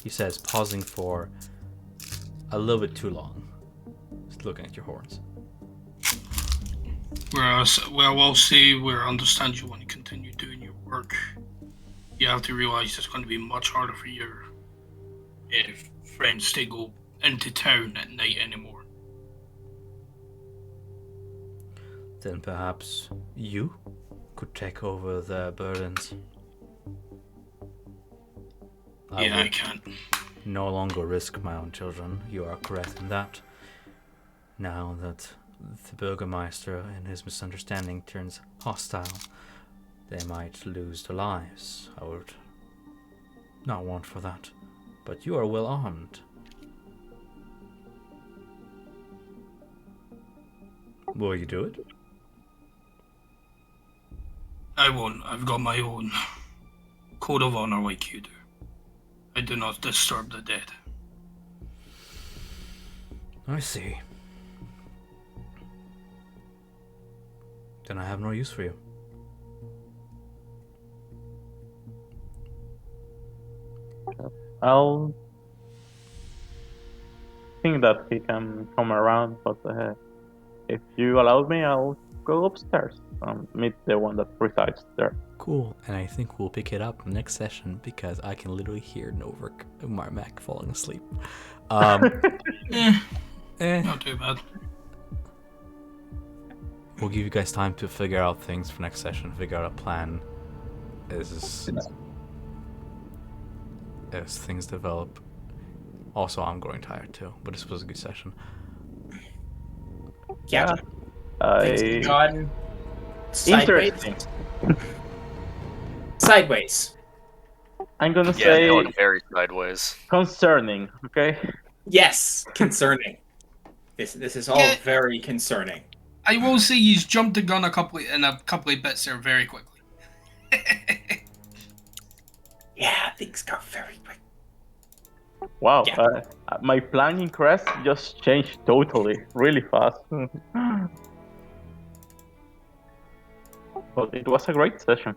he says, pausing for a little bit too long. Just looking at your horns. Whereas, well, I'll say where I understand you want to continue doing your work, you have to realize it's going to be much harder for your friends to go into town at night anymore. Then perhaps you could take over their burdens. Yeah, I would can't. no longer risk my own children. You are correct in that. Now that the Burgermeister and his misunderstanding turns hostile, they might lose their lives. I would not want for that. But you are well armed. Will you do it? I won't. I've got my own code of honor like you do. I do not disturb the dead. I see. Then I have no use for you. I'll think that he can come around, but if you allow me, I'll go upstairs and meet the one that resides there. Cool, and I think we'll pick it up next session because I can literally hear Novak Marmac falling asleep. Not too bad. We'll give you guys time to figure out things for next session, figure out a plan as things develop. Also, I'm growing tired too, but this was a good session. Yeah. Things have gone sideways. Interesting. Sideways. I'm gonna Yeah, say going very sideways. concerning. Okay. Yes, concerning. This is all Yeah. very concerning. I will say he's jumped the gun a couple of bits there very quickly. Yeah, things got very quick. Wow. Yeah. My plan in Krezk just changed totally, really fast. But it was a great session.